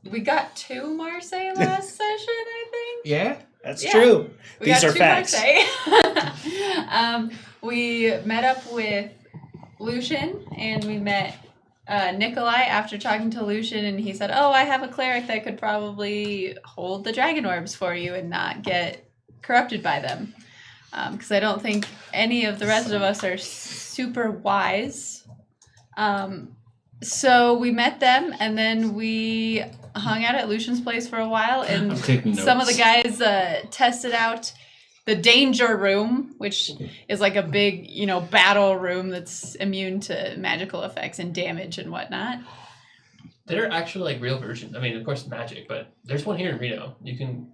We got 2 Marseille last session, I think. Yeah, that's true. These are facts. We met up with Lucian, and we met Nikolai after talking to Lucian, and he said, I have a cleric that could probably hold the dragon orbs for you and not get corrupted by them. Because I don't think any of the rest of us are super wise. So we met them, and then we hung out at Lucian's place for a while, and some of the guys tested out the danger room, which is like a big, battle room that's immune to magical effects and damage and whatnot. There are actually real versions. I mean, of course, magic, but there's one here in Reno. You can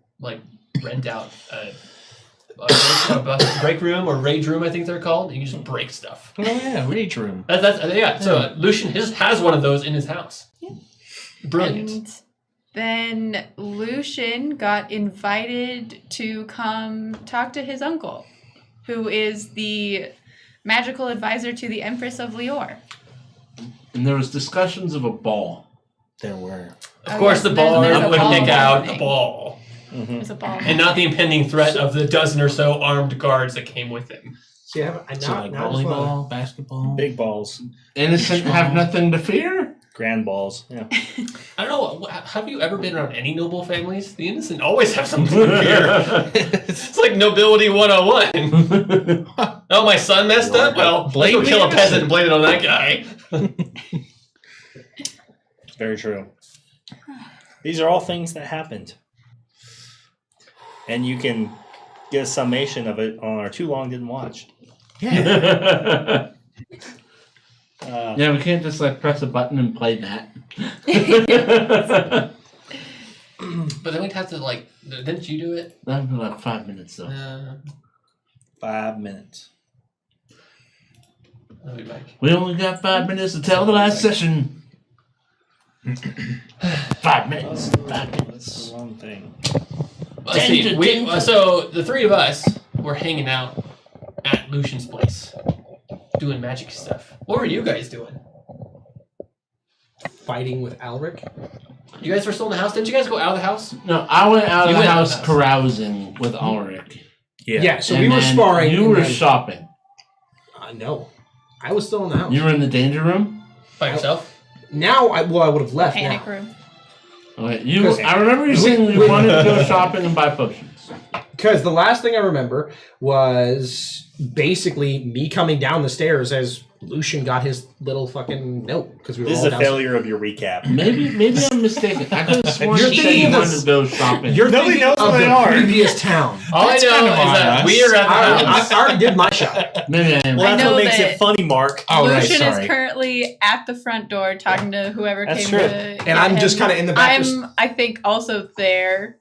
rent out a break room or rage room, I think they're called. You can just break stuff. Oh yeah, rage room. Yeah. So Lucian has one of those in his house. Yeah. Brilliant. And then Lucian got invited to come talk to his uncle, who is the magical advisor to the Empress of Lior. And there was discussions of a ball. There were. Of course, the ball would pick out a ball. Mm-hmm. There's a ball. And not the impending threat of the dozen or so armed guards that came with him. See, volleyball, basketball, big balls. Innocent have nothing to fear. Grand balls. Yeah. I don't know. Have you ever been around any noble families? The innocent always have something to fear. It's like nobility 101. Oh, my son messed up? Well, let's go kill a peasant and blame it on that guy. Very true. These are all things that happened. And you can get a summation of it on our Too Long Didn't Watch. Yeah. Yeah, we can't just press a button and play that. But then we'd have to didn't you do it? That would be 5 minutes though. 5 minutes. I'll be back. We only got 5 minutes to tell the last session. 5 minutes. 5 minutes. That's the wrong thing. Let's see. So the 3 of us were hanging out at Lucian's place, doing magic stuff. What were you guys doing? Fighting with Alric. You guys were still in the house? Didn't you guys go out of the house? No, I went out of the house carousing with Ulrich. Yeah, so we were sparring. You were shopping. No. I was still in the house. You were in the danger room? By yourself? Now, I would have left. Panic room. Okay, I remember you saying you wanted to go shopping and buy potions. Because the last thing I remember was basically me coming down the stairs as Lucian got his little fucking note. Because This is a failure of your recap. Maybe I'm mistaken. I could have sworn you said you wanted to go shopping. Nobody knows where they are. Previous town. All I know is that we are at the house. I already did my shot. Maybe I am. Well, that's what makes it funny, Mark. Lucian is currently at the front door talking to whoever came to and I'm just kind of in the back. I think, also there.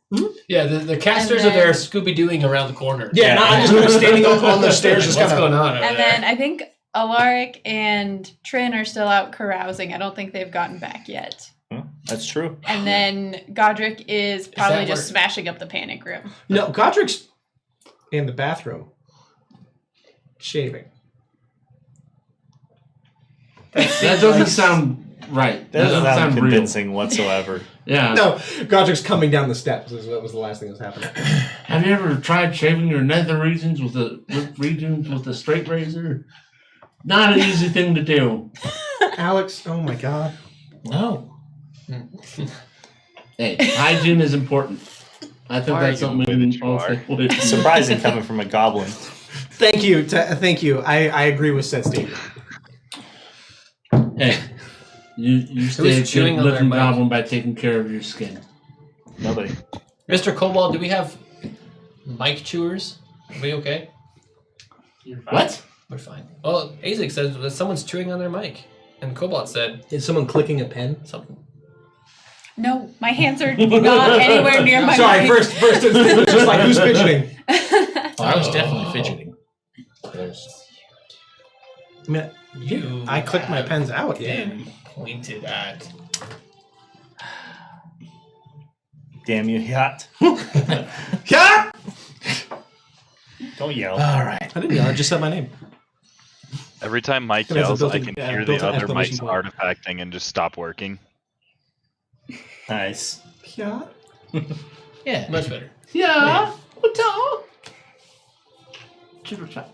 Yeah, the casters are there Scooby-Dooing around the corner. Yeah, I'm just kind of standing on the stairs. Just what's going on over And there? then I think Alaric and Trin are still out carousing. I don't think they've gotten back yet. That's true. And then Godric is probably just smashing up the panic room. No, Godric's in the bathroom shaving. That doesn't sound right. That doesn't sound convincing whatsoever. Yeah. No, Godric's coming down the steps. That was the last thing that was happening. Have you ever tried shaving your nether regions with a straight razor? Not an easy thing to do. Alex, oh my God. No. Hey, hygiene is important. I think that's something we can all take away from. Surprising coming from a goblin. Thank you. Thank you. I agree with said statement. Hey, you stay a good living goblin by taking care of your skin. Nobody. Mr. Cobalt, do we have mic chewers? Are we okay? What? We're fine. Well, Azek says that someone's chewing on their mic. And Cobalt said... Is someone clicking a pen? Something. No, my hands are not anywhere near my Sorry, mic. first it's just like, who's fidgeting? I was definitely fidgeting. I clicked my pens out, Pointed at. Damn you, yacht. Yacht! Don't yell. All right. I didn't yell. I just said my name. Every time Mike yells, I can hear the other mics artifacting and just stop working. Nice. Yeah. Yeah. Much better. Yeah. What's up? Chitter chat.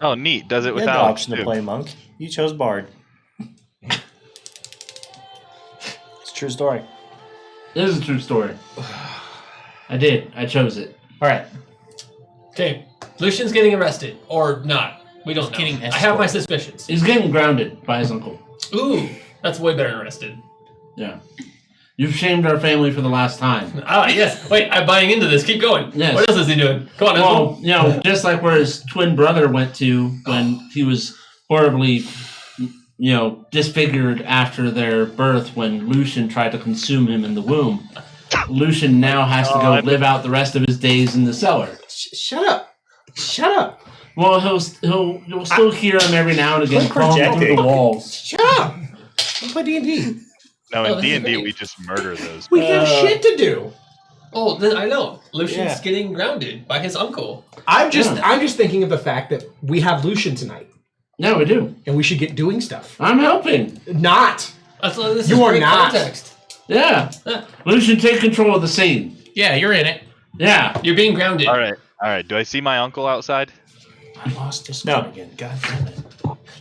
Oh, neat. Does it You with had the Alex option to too. play monk. You chose bard. It's a true story. It is a true story. I did. I chose it. All right. Okay. Lucian's getting arrested. Or not. We don't know. Getting I have my escorted. suspicions. He's getting grounded by his uncle. Ooh. That's way better than arrested. Yeah. You've shamed our family for the last time. Ah, yes. Wait, I'm buying into this. Keep going. Yes. What else is he doing? Come on, Well, Uncle. you know, just like where his twin brother went to when he was horribly, you know, disfigured after their birth when Lucian tried to consume him in the womb. Lucian now has to go live out the rest of his days in the cellar. Shut up. Shut up. Well, you'll still hear him every now and again Quit crawling through projecting. the walls. Shut up. Don't play D&D. No, Oh, in this is D&D great. we just murder those. We have shit to do. Oh, then I know. Lucian's Yeah. getting grounded by his uncle. I'm just thinking of the fact that we have Lucian tonight, Yeah, we do. and we should get doing stuff. I'm helping. Not. This You is are great not. context. Yeah. Lucian, take control of the scene. Yeah, you're in it. Yeah. You're being grounded. All right. Do I see my uncle outside? I lost this No. again. God damn it.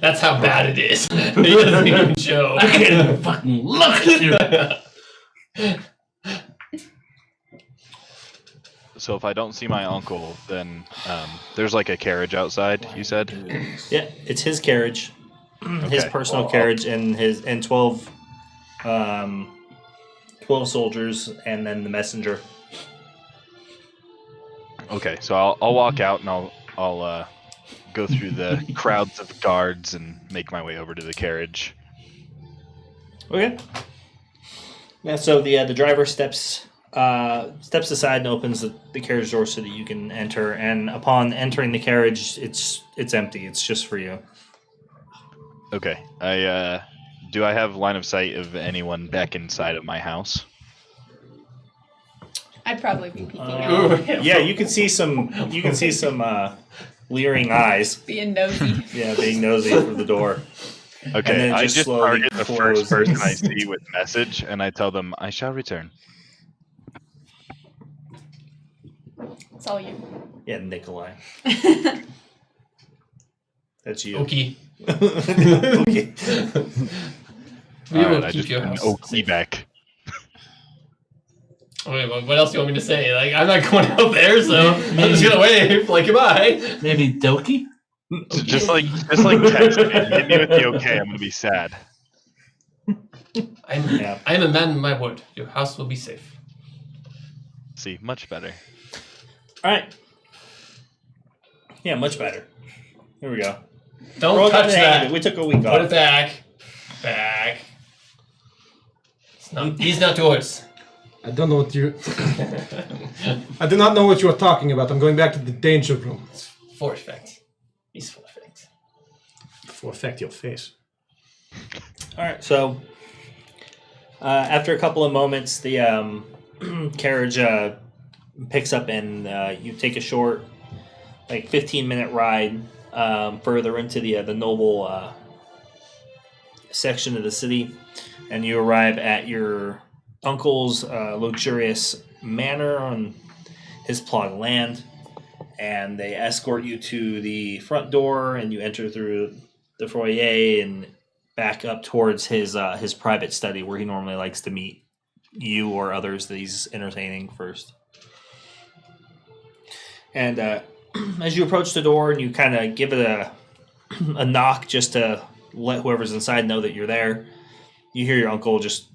That's how bad it is. He doesn't even show. I can't even fucking look at you. So if I don't see my uncle, then there's like a carriage outside. You said. Yeah, it's his carriage, his Okay. personal Well, carriage, and 12 soldiers, and then the messenger. Okay, so I'll walk out and I'll go through the crowds of guards and make my way over to the carriage. Okay. Yeah. So the driver steps aside and opens the carriage door so that you can enter. And upon entering the carriage, it's empty. It's just for you. Okay, do I have line of sight of anyone back inside of my house? I'd probably be peeking out, Ooh, Yeah, you can see some. You can see some leering eyes. being nosy. Yeah, being nosy through the door. And Okay, then I just just slowly target the closes. first person I see with message, and I tell them I shall return. It's all you. Yeah, Nikolai. That's you. Okay. Okay. We will Alright, I keep just your bring house Oakley safe. back. Okay, well, what else do you want me to say? Like, I'm not going out there, so I'm just gonna wave. Like, goodbye. Maybe Doki? Just like text me. Hit me with the okay. I'm gonna be sad. Yeah. I'm a man of my word. Your house will be safe. See, much better. All right. Yeah, much better. Here we go. Don't We're all touch gonna hang that. it. We took a week Put it off. back. Back. He's not yours. I don't know what you. I do not know what you are talking about. I'm going back to the danger room. For effect. He's for effect. For effect your face. All right. So, after a couple of moments, the carriage picks up, and you take a short, 15-minute ride further into the noble section of the city, and you arrive at your uncle's luxurious manor on his plot of land, and they escort you to the front door, and you enter through the foyer and back up towards his private study where he normally likes to meet you or others that he's entertaining first. And as you approach the door and you kind of give it a knock just to let whoever's inside know that you're there, you hear your uncle just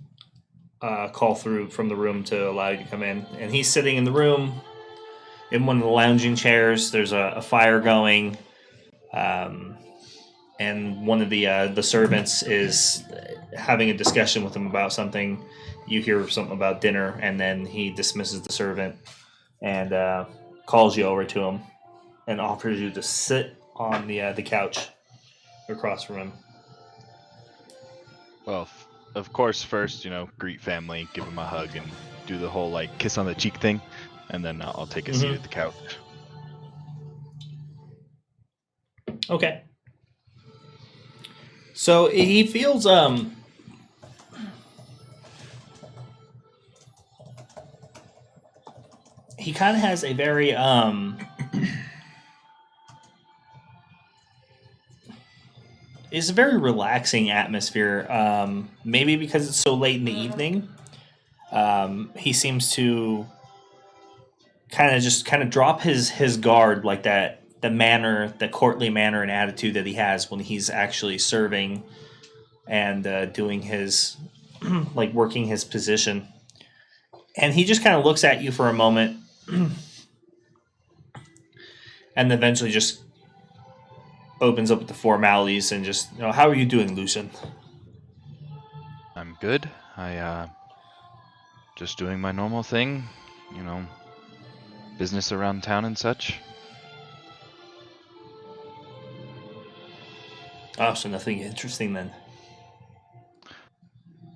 call through from the room to allow you to come in. And he's sitting in the room in one of the lounging chairs. There's a fire going, and one of the servants is having a discussion with him about something. You hear something about dinner, and then he dismisses the servant and calls you over to him and offers you to sit on the couch across from him. Well, of course, first, greet family, give them a hug, and do the whole kiss on the cheek thing, and then I'll take a seat at the couch. Okay. So he feels he kind of has a very it's a very relaxing atmosphere. Maybe because it's so late in the evening, he seems to kind of drop his guard, like that, the courtly manner and attitude that he has when he's actually serving and doing his like working his position. And he just kind of looks at you for a moment and eventually just opens up with the formalities and just, how are you doing, Lucian? I'm good. I just doing my normal thing, business around town and such. Oh, so nothing interesting then.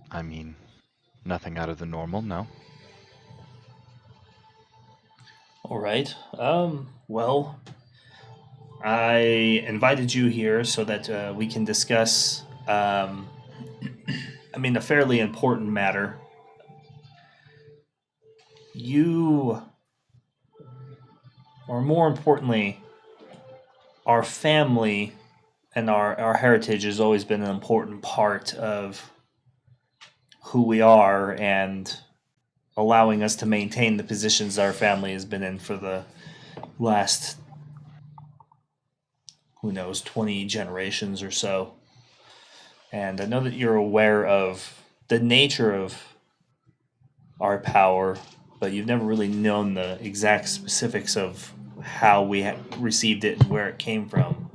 I mean, nothing out of the normal, no. All right. Well, I invited you here so that we can discuss, a fairly important matter. You, or more importantly, our family and our heritage has always been an important part of who we are and allowing us to maintain the positions our family has been in for the last, 20 generations or so. And I know that you're aware of the nature of our power, but you've never really known the exact specifics of how we received it and where it came from.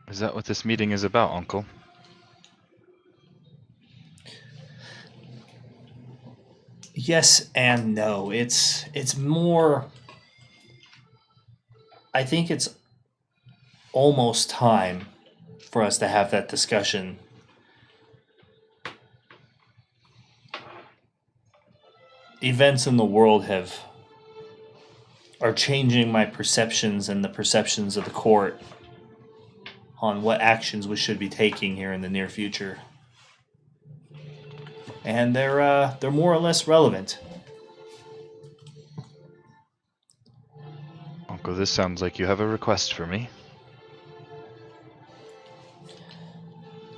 Is that what this meeting is about, Uncle? Yes and no. It's more. I think it's almost time for us to have that discussion. Events in the world are changing my perceptions and the perceptions of the court on what actions we should be taking here in the near future. And they're more or less relevant. Uncle, this sounds like you have a request for me.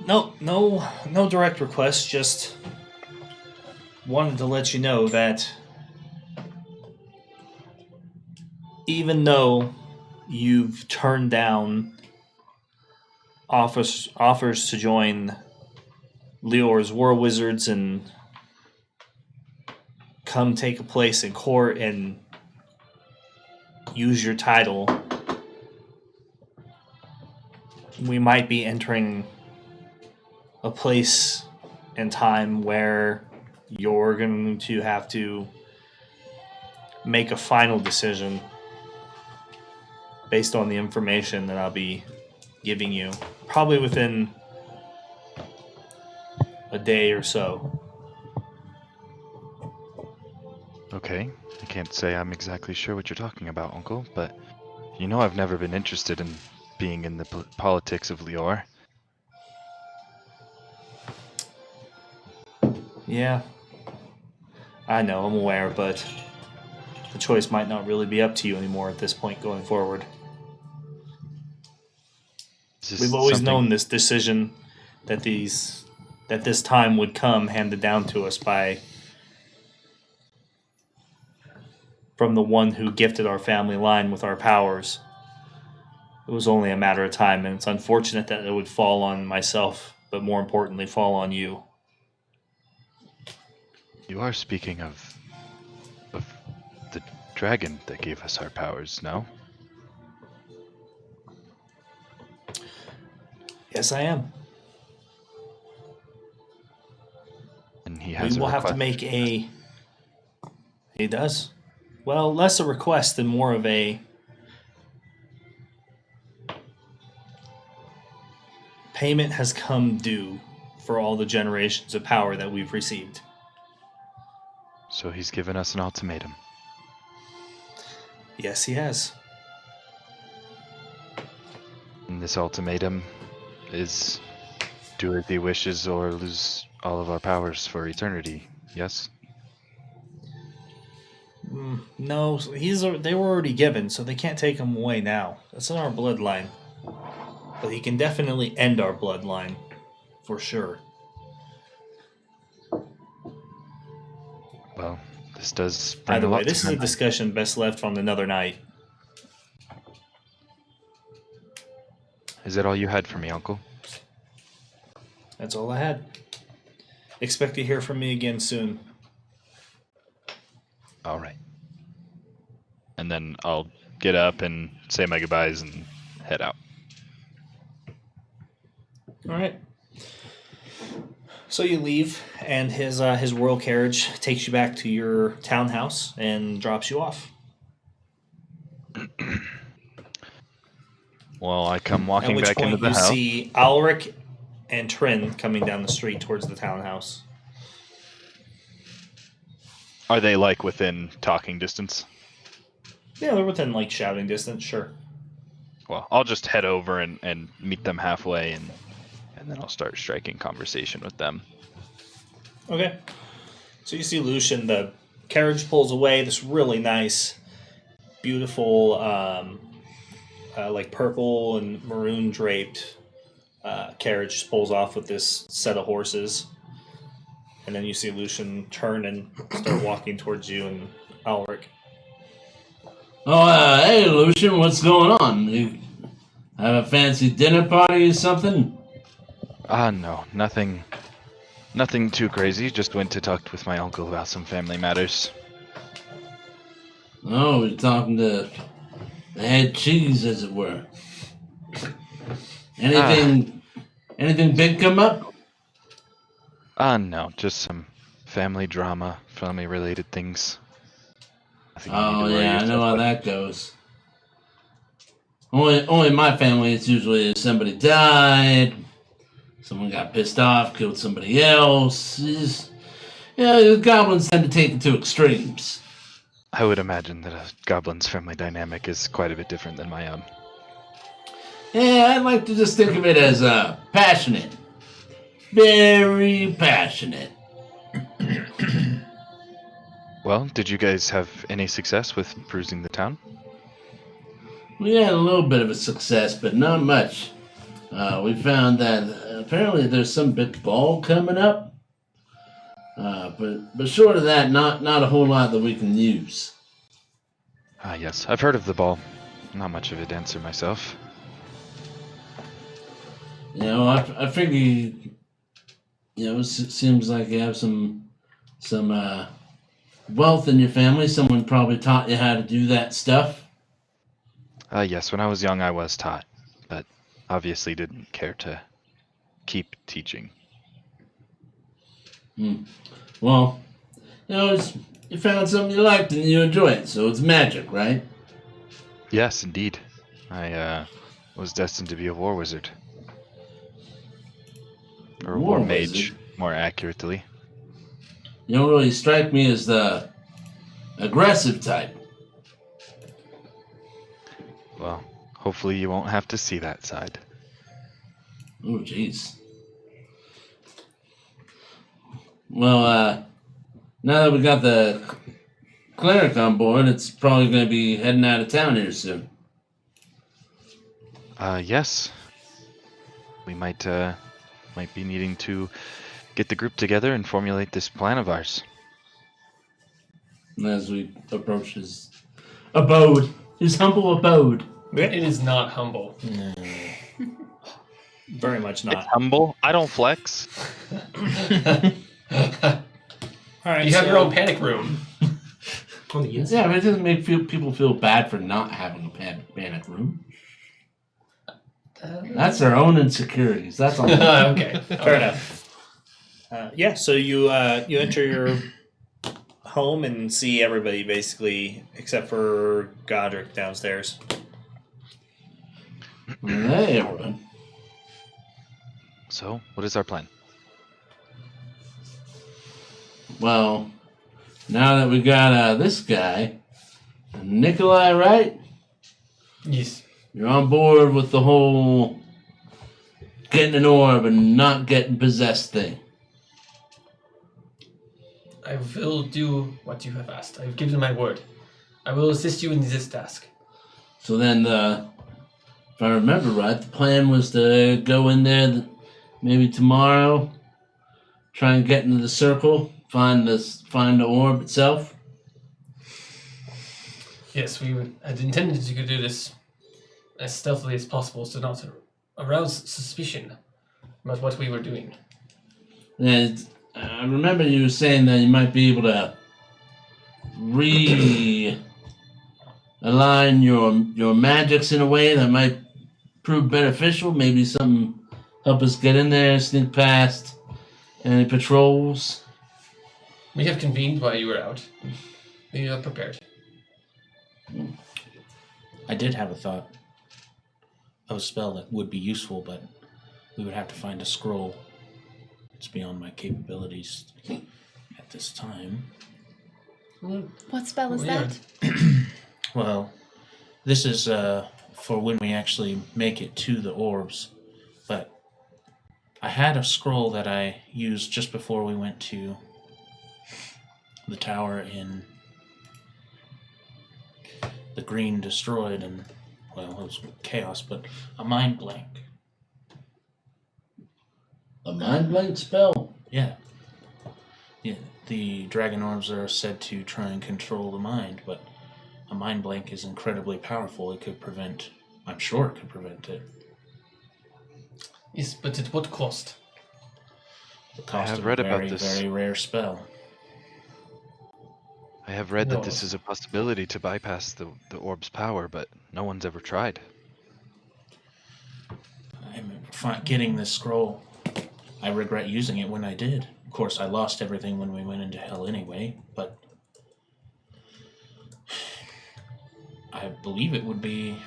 No direct request, just wanted to let you know that even though you've turned down offers to join Lior's War Wizards and come take a place in court and use your title, we might be entering a place and time where you're going to have to make a final decision based on the information that I'll be giving you, probably within a day or so. Okay, I can't say I'm exactly sure what you're talking about, Uncle, but I've never been interested in being in the politics of Lior. Yeah, I know, I'm aware, but the choice might not really be up to you anymore at this point going forward. We've always known this decision that this time would come handed down to us from the one who gifted our family line with our powers. It was only a matter of time, and it's unfortunate that it would fall on myself, but more importantly, fall on you. You are speaking of the dragon that gave us our powers, no? Yes, I am. And he has We will have to make a... He does. Well, less a request than more of a... Payment has come due for all the generations of power that we've received. So he's given us an ultimatum. Yes, he has. And this ultimatum is do as he wishes or lose all of our powers for eternity, yes? No, they were already given, so they can't take him away now. That's in our bloodline. But he can definitely end our bloodline, for sure. Well, this does bring Either a way, lot this to is a mind. discussion best left from another night. Is that all you had for me, Uncle? That's all I had. Expect to hear from me again soon. All right. And then I'll get up and say my goodbyes and head out. All right. So you leave, and his royal carriage takes you back to your townhouse and drops you off. Well, I come At walking which back into point the you house. see Alric and Trin coming down the street towards the townhouse. Are they like within talking distance? Yeah, they're within like shouting distance, sure. Well, I'll just head over and meet them halfway, and then I'll start striking conversation with them. Okay. So you see Lucian, the carriage pulls away, this really nice, beautiful, like purple and maroon draped carriage just pulls off with this set of horses. And then you see Lucian turn and start walking towards you and Alric. Oh, hey, Lucian, what's going on? You have a fancy dinner party or something? No, nothing too crazy. Just went to talk with my uncle about some family matters. Oh, we're talking to the head cheese, as it were. Anything big come up? No, just some family drama, family-related things. Nothing you need to Oh, worry yeah, I yourself know how with. that goes. Only in my family, it's usually somebody died, someone got pissed off, killed somebody else. The goblins tend to take it to extremes. I would imagine that a goblin's family dynamic is quite a bit different than my own. Yeah, I'd like to just think of it as passionate. Very passionate. Well, did you guys have any success with cruising the town? We had a little bit of a success, but not much. We found that apparently there's some big ball coming up. But short of that, not a whole lot that we can use. Yes, I've heard of the ball. Not much of a dancer myself. I figure, it seems like you have some wealth in your family. Someone probably taught you how to do that stuff. Yes, when I was young I was taught, but obviously didn't care to keep teaching. Well, you found something you liked and you enjoy it, so it's magic, right? Yes, indeed. I was destined to be a war wizard. Or a war mage, wizard? more accurately. You don't really strike me as the aggressive type. Well, hopefully you won't have to see that side. Oh, jeez. Well, now that we got the cleric on board, it's probably going to be heading out of town here soon. Yes. We might be needing to get the group together and formulate this plan of ours. As we approach his abode, his humble abode. It is not humble. Very much It's not. humble. I don't flex. All right, You have your own panic room. On the inside. Yeah, but it doesn't make people feel bad for not having a panic room. That's their own insecurities. That's all. Okay. Fair enough. So you enter your home and see everybody basically except for Godric downstairs. Hey, everyone. So, what is our plan? Well, now that we got this guy, Nikolai, right? Yes. You're on board with the whole getting an orb and not getting possessed thing. I will do what you have asked. I've given my word. I will assist you in this task. So then, if I remember right, the plan was to go in there maybe tomorrow, try and get into the circle, find the orb itself. Yes, we had intended to do this as stealthily as possible to not arouse suspicion about what we were doing. And I remember you were saying that you might be able to realign your magics in a way that might prove beneficial. Maybe something help us get in there, sneak past any patrols. We have convened while you were out. We are prepared. I did have a thought of a spell that would be useful, but we would have to find a scroll. It's beyond my capabilities at this time. What spell is Weird. that? Well, this is for when we actually make it to the orbs, but I had a scroll that I used just before we went to the tower in the Green Destroyed, and, well, it was chaos, but a mind blank. A mind blank spell. Yeah. Yeah, the dragon orbs are said to try and control the mind, but a mind blank is incredibly powerful. It could prevent, I'm sure it could prevent it. Yes, but at what cost? The cost have of read a about very, this. very rare spell. I have read No. that this is a possibility to bypass the orb's power, but no one's ever tried. Getting this scroll, I regret using it when I did. Of course, I lost everything when we went into hell anyway, but I believe it would be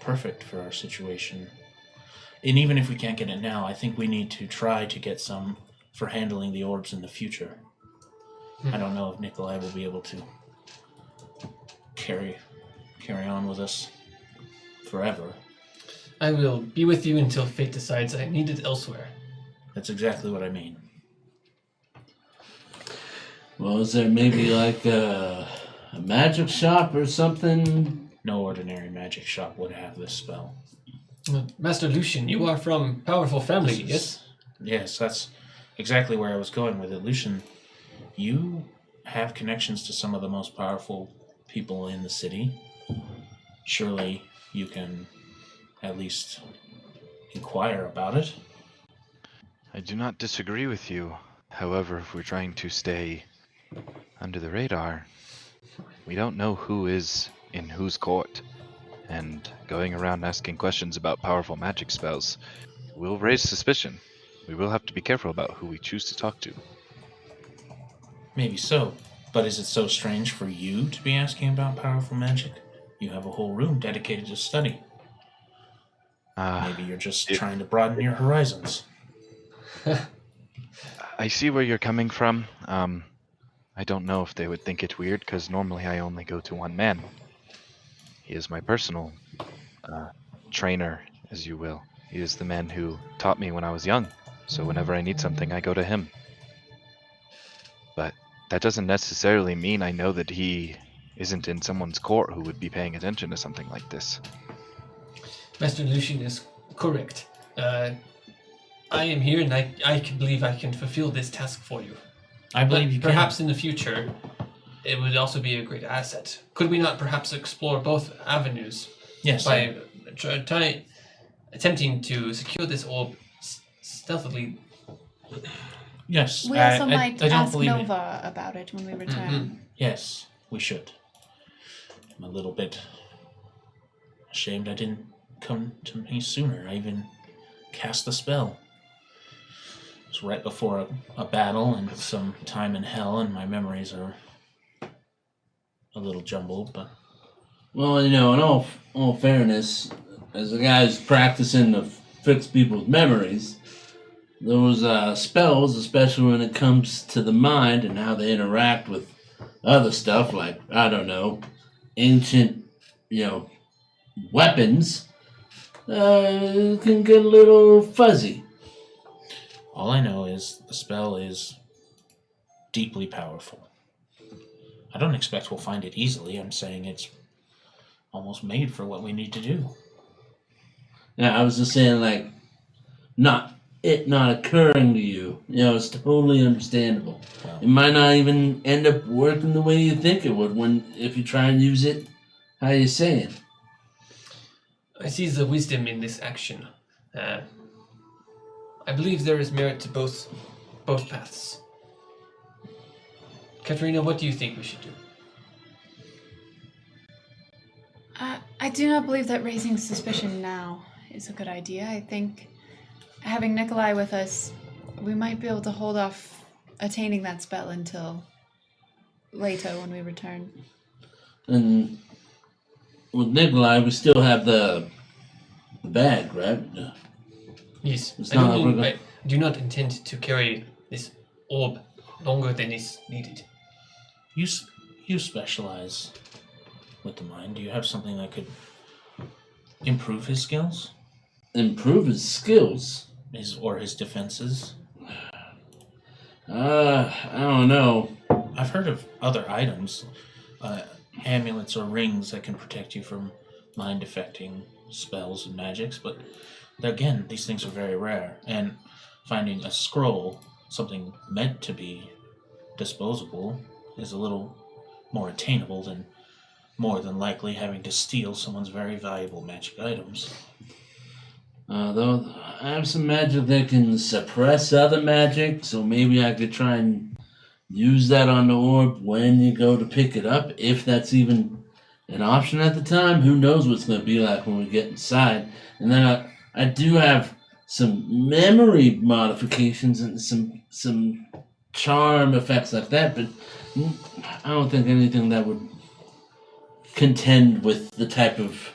perfect for our situation. And even if we can't get it now, I think we need to try to get some for handling the orbs in the future. I don't know if Nikolai will be able to carry on with us forever. I will be with you until fate decides I need it elsewhere. That's exactly what I mean. Well, is there maybe like a magic shop or something? No ordinary magic shop would have this spell. Master Lucian, you are from powerful family, yes? Yes, that's exactly where I was going with it. Lucian, you have connections to some of the most powerful people in the city. Surely you can at least inquire about it. I do not disagree with you. However, if we're trying to stay under the radar, we don't know who is in whose court. And going around asking questions about powerful magic spells will raise suspicion. We will have to be careful about who we choose to talk to. Maybe so, but is it so strange for you to be asking about powerful magic? You have a whole room dedicated to study. Maybe you're just trying to broaden your horizons. I see where you're coming from. I don't know if they would think it weird, because normally I only go to one man. He is my personal trainer, as you will. He is the man who taught me when I was young, so whenever I need something, I go to him. But that doesn't necessarily mean I know that he isn't in someone's court who would be paying attention to something like this. Master Lucian is correct. I am here and I can believe I can fulfill this task for you. I believe But you perhaps in the future, it would also be a great asset. Could we not perhaps explore both avenues Yes. by attempting to secure this orb stealthily? Yes. We also might I don't ask believe it. Nova about it when we return. Yes, we should. I'm a little bit ashamed I didn't come to me sooner. I even cast the spell. It was right before a battle and some time in hell, and my memories are a little jumbled, but... Well, in all fairness, as a guy who's practicing to fix people's memories, those spells, especially when it comes to the mind and how they interact with other stuff, like, I don't know, ancient, weapons, can get a little fuzzy. All I know is the spell is deeply powerful. I don't expect we'll find it easily. I'm saying it's almost made for what we need to do. Yeah, I was just saying, like, not occurring to you. You know, it's totally understandable. Well, It might not even end up working the way you think it would if you try and use it how you're saying. I see the wisdom in this action. I believe there is merit to both paths. Katerina, what do you think we should do? I do not believe that raising suspicion now is a good idea. I think having Nikolai with us, we might be able to hold off attaining that spell until later when we return. And with Nikolai, we still have the bag, right? Yes, It's not like we're I do not intend to carry this orb longer than is needed. you specialize with the mind. Do you have something that could improve his skills? Improve his skills? His defenses? I don't know. I've heard of other items, amulets or rings that can protect you from mind-affecting spells and magics, but again, these things are very rare, and finding a scroll, something meant to be disposable, is a little more attainable than more than likely having to steal someone's very valuable magic items. Though I have some magic that can suppress other magic, so maybe I could try and use that on the orb when you go to pick it up, if that's even an option at the time. Who knows what's going to be like when we get inside. And then I do have some memory modifications and some charm effects like that, but I don't think anything that would contend with the type of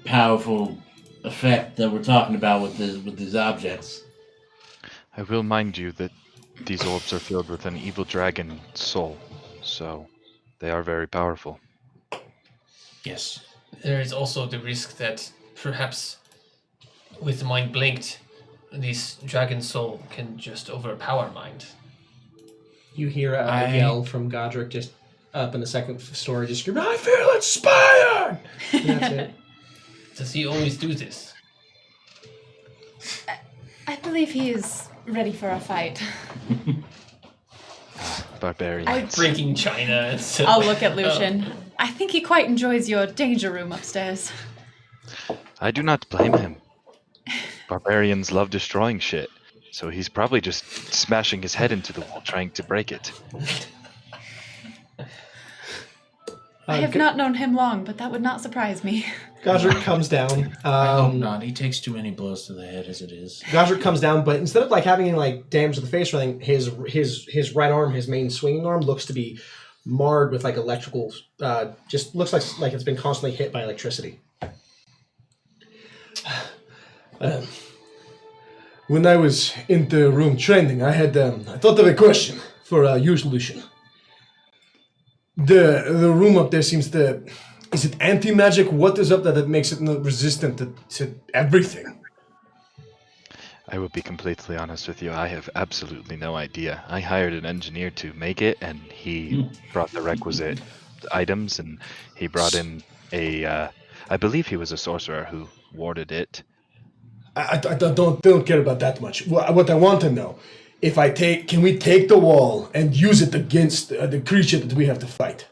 powerful effect that we're talking about with these objects. I will mind you that these orbs are filled with an evil dragon soul, so they are very powerful. Yes. There is also the risk that perhaps with mind blinked, this dragon soul can just overpower mind. You hear a yell from Godric just up in the second story, just screaming, "I feel inspired!" And that's it. Does he always do this? I believe he is ready for a fight. Barbarians. Breaking China and stuff. I'll look at Lucian. I think he quite enjoys your danger room upstairs. I do not blame him. Barbarians love destroying shit, so he's probably just smashing his head into the wall trying to break it. I have not known him long, but that would not surprise me. Godric comes down. I hope not. He takes too many blows to the head as it is. Godric comes down, but instead of like having any like damage to the face or anything, his right arm, his main swinging arm, looks to be marred with like electrical. Just looks like it's been constantly hit by electricity. When I was in the room training, I had I thought of a question for you, Lucian. The room up there seems to. Is it anti-magic? What is up there that makes it resistant to everything? I will be completely honest with you. I have absolutely no idea. I hired an engineer to make it, and he brought the requisite items, and he brought in I believe he was a sorcerer who warded it. I don't care about that much. What I want to know, can we take the wall and use it against the creature that we have to fight?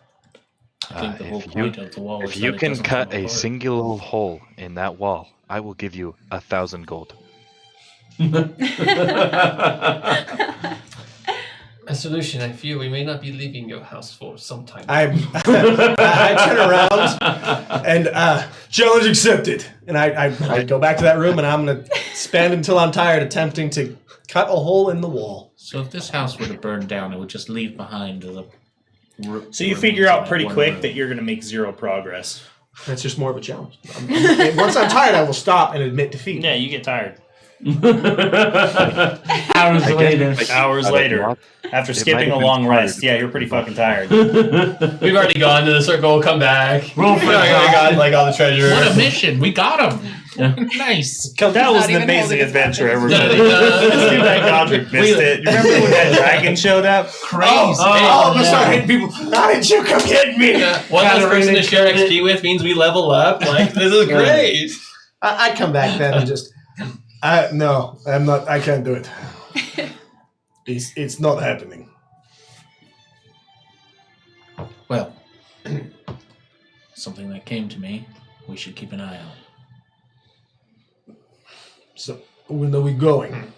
I think the whole point of the wall is If that you it can doesn't cut come a apart. single hole in that wall, I will give you 1,000 gold. A solution, I fear we may not be leaving your house for some time. I turn around and challenge accepted. And I go back to that room and I'm going to spend until I'm tired attempting to cut a hole in the wall. So if this house were to burn down, it would just leave behind the... So you figure out pretty quick that you're going to make 0 progress. That's just more of a challenge. Once I'm tired, I will stop and admit defeat. Yeah, you get tired. Hours later. Hours later. After It might skipping have a been long harder rest. to Yeah, pick you're pretty them up. fucking tired. We've already gone to the circle. Come back. Roll for I got like all the treasure. What a mission! We got him. Yeah. Nice. That was not an even amazing holding his adventure, weapons. everybody. It's too bad Godric missed it. You remember when that dragon showed up? Crazy. Oh, I'm gonna start hitting people. How did you come get me? One less person to share Catarina- XP with means we level up. Like this is great. I come back then and just. No, I'm not. I can't do it. It's not happening. Well, something that came to me. We should keep an eye on. So when are we going?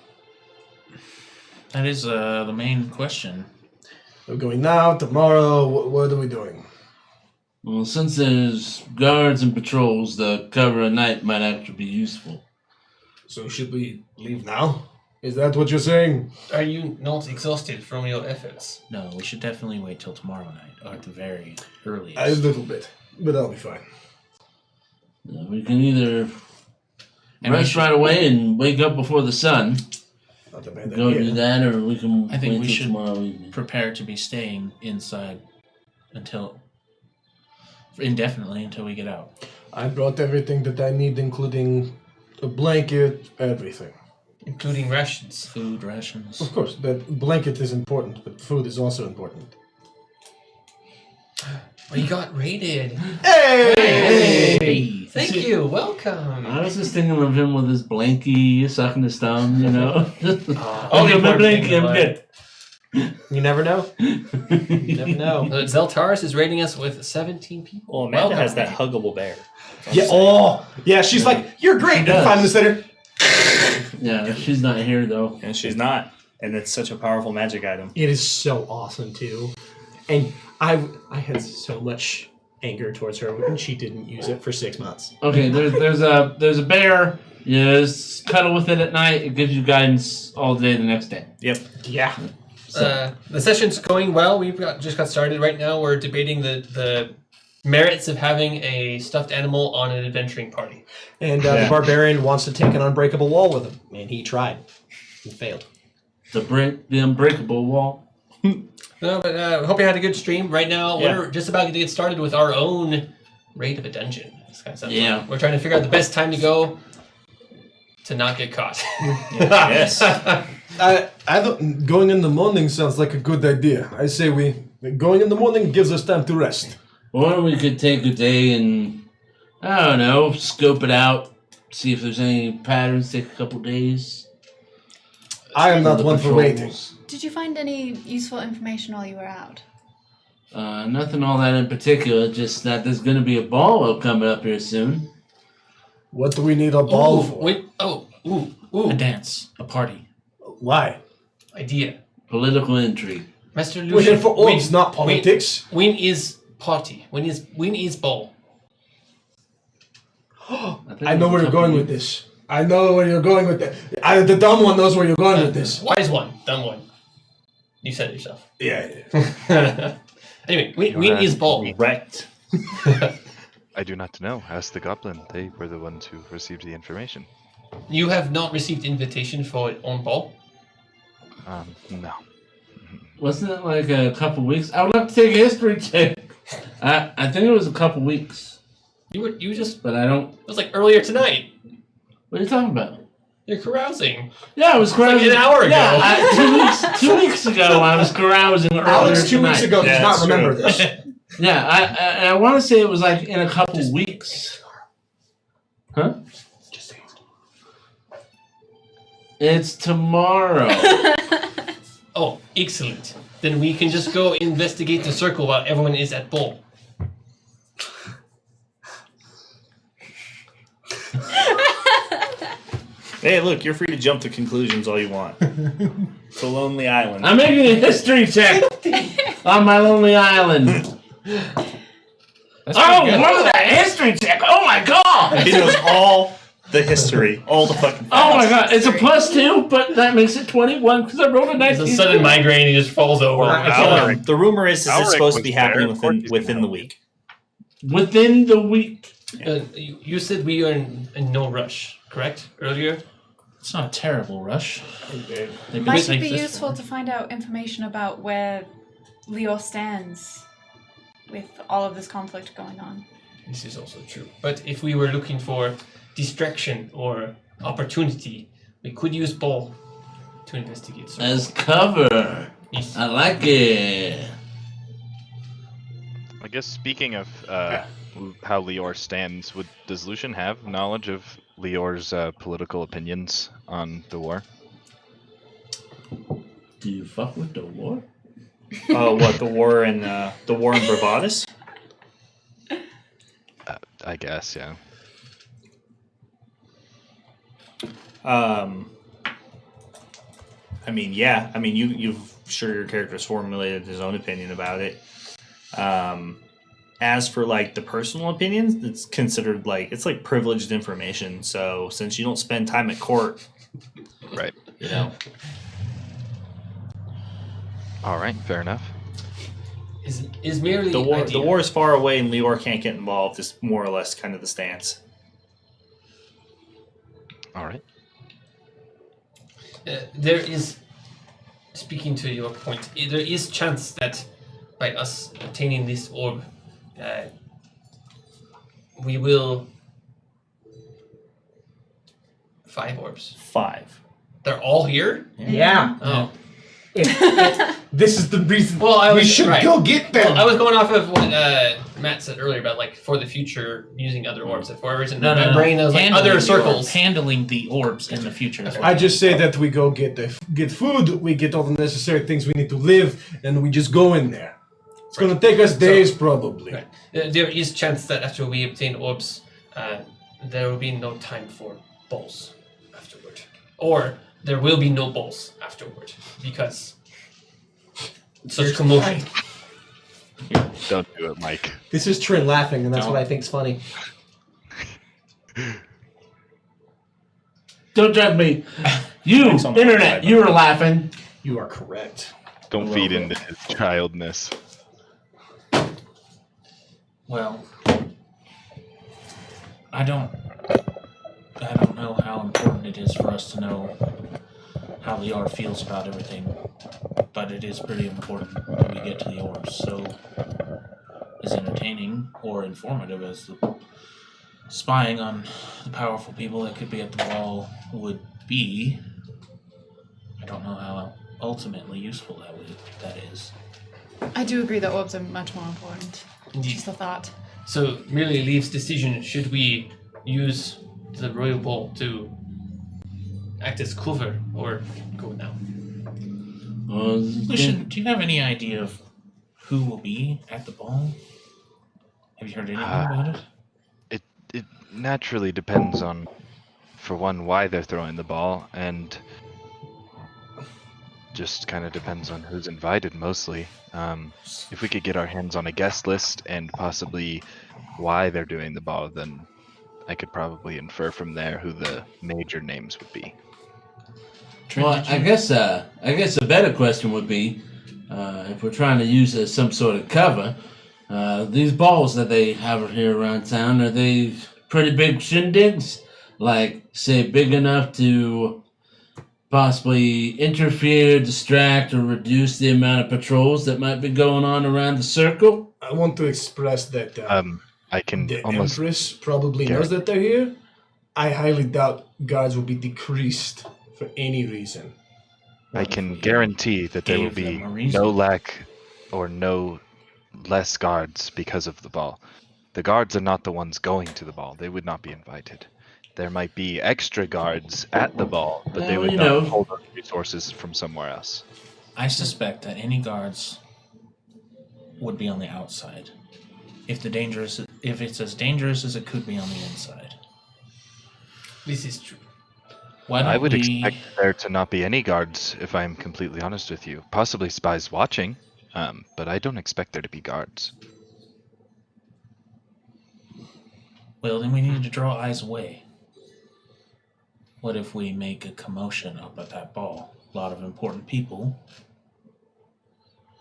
That is the main question. We're going now, tomorrow. What are we doing? Well, since there's guards and patrols, the cover at night might actually be useful. So should we leave now? Is that what you're saying? Are you not exhausted from your efforts? No, we should definitely wait till tomorrow night, or at the very earliest. A little bit, but I'll be fine. We can either And we rest should- right away and wake up before the sun, Not a bad go do idea. that, or we can I think wait we till should tomorrow evening. Prepare to be staying inside indefinitely until we get out. I brought everything that I need, including a blanket, everything. Including rations. Food, rations. Of course, the blanket is important, but food is also important. We got raided. Hey! Thank See- you. Welcome. I was just thinking of him with his blankie, sucking his thumb, you know? Only my important thing blankie, in I'm life. good. You never know. You never know. Zeltaris is raiding us with 17 people. Well, Amanda Welcome. has that huggable bear. Yeah. Oh, yeah. She's like, you're great. And does. 5 minutes later, Yeah, she's not here, though. And she's not. And it's such a powerful magic item. it is so awesome too. And I had so much anger towards her when she didn't use it for 6 months. Okay, there's a bear. You just cuddle with it at night. It gives you guidance all day the next day. Yep. Yeah. The session's going well. We've just got started right now. We're debating the merits of having a stuffed animal on an adventuring party. And Yeah. the barbarian wants to take an unbreakable wall with him, and he tried and failed. To break the unbreakable wall. No, but I hope you had a good stream. Right now, Yeah. we're just about to get started with our own raid of a dungeon. This kind of sounds Yeah. fun. We're trying to figure out the best time to go to not get caught. Yes. I don't. Going in the morning sounds like a good idea. I say going in the morning gives us time to rest. Or we could take a day and, I don't know, scope it out, see if there's any patterns, take a couple days. I am not The one for patrols. waiting. Did you find any useful information while you were out? Nothing all that in particular, just that there's going to be a ball coming up here soon. What do we need a ball Ooh, for? wait, ooh, A dance, a party. Why? idea. Political intrigue. Master We're here Lucian, for orbs, not politics. When is party? When is ball? I know where you're going with this. I know where you're going with that. The dumb one knows where you're going with this. Wise one, dumb one. You said it yourself. Yeah. Anyway, when is ball? Wrecked. I do not know. Ask the goblin. They were the ones who received the information. You have not received invitation for it on ball? No. Wasn't it like a couple weeks? I would have to take a history check. I think it was a couple weeks, You just, but I don't. it was like earlier tonight. What are you talking about? You're carousing. Yeah, I was carousing an hour ago. Yeah, 2 weeks ago, I was carousing earlier Alex 2 weeks tonight. ago does Yeah, not that's remember true. this. Yeah, I want to say it was like in a couple weeks. Huh? Just say it. It's tomorrow. Oh, excellent. Then we can just go investigate the circle while everyone is at ball. Hey, look, you're free to jump to conclusions all you want. It's a lonely island. I'm making a history check on my lonely island. That's Oh, pretty good. look at that history check! Oh my god! He knows all the history, all the fucking facts. Oh my god, it's a +2, but that makes it 21 because I rolled a There's 19. a sudden migraine, he just falls over. The rumor is this is Alric supposed to was be there, happening of course he's within gonna the help. week. Within the week. You said we are in no rush, correct? Earlier? It's not a terrible rush. They've been Might safe be this useful far. to find out information about where Leo stands with all of this conflict going on. This is also true. But if we were looking for distraction or opportunity, we could use Ball to investigate. So As cover. yes. I like it. I guess speaking of how Lior stands, does Lucian have knowledge of Lior's political opinions on the war? Do you fuck with the war? What, the war in Bravadis? I guess, yeah. I mean, yeah. I mean, you've sure your character's formulated his own opinion about it. As for like the personal opinions, it's considered like it's like privileged information. So since you don't spend time at court, Right. you know, All right, fair enough. Is merely the idea. war is far away and Lior can't get involved. Is more or less kind of the stance. All right. There is, speaking to your point, there is chance that by us obtaining this orb, we will 5 orbs. 5. They're all here. Yeah. Oh. This is the reason Well, I we was should right. go get them. Well, I was going off of what Matt said earlier about like for the future using other orbs. For whatever reason, my brain was like Handling other the circles. orbs, handling the orbs in the future. Is what I just say that we go get food, we get all the necessary things we need to live, and we just go in there. It's gonna take us days, probably. Right. There is chance that after we obtain orbs, there will be no time for balls afterward, or there will be no balls afterward because such commotion. Don't do it, Mike. This is Trin laughing, and that's No. what I think's funny. Don't judge me. You, Thanks on the internet, outside, you were laughing. You are correct. Don't feed into his childness. Well, I don't know how important it is for us to know how Lior feels about everything, but it is pretty important that we get to the orbs. So, as entertaining or informative as the spying on the powerful people that could be at the ball would be, I don't know how ultimately useful that is. I do agree that orbs are much more important. Indeed. Just a thought. So merely leaves decision: should we use the royal ball to act as cover or go now? Lucian, do you have any idea of who will be at the ball? Have you heard anything about it? It naturally depends on, for one, why they're throwing the ball, and just kind of depends on who's invited mostly. If we could get our hands on a guest list and possibly why they're doing the ball, then I could probably infer from there who the major names would be. Well, I guess a better question would be, if we're trying to use it as some sort of cover, these balls that they have here around town, are they pretty big shindigs? Like, say, big enough to possibly interfere, distract, or reduce the amount of patrols that might be going on around the circle? I want to express that I can the almost Empress probably knows that they're here. I highly doubt guards will be decreased for any reason. I can guarantee that there will gave be them a reason? no lack or no less guards because of the ball. The guards are not the ones going to the ball. They would not be invited. There might be extra guards at the ball, but they Well, would you not know. pull those resources from somewhere else. I suspect that any guards would be on the outside. If it's as dangerous as it could be on the inside. This is true. Why don't I would we... expect there to not be any guards, if I'm completely honest with you. Possibly spies watching, but I don't expect there to be guards. Well, then we need to draw eyes away. What if we make a commotion up at that ball? A lot of important people.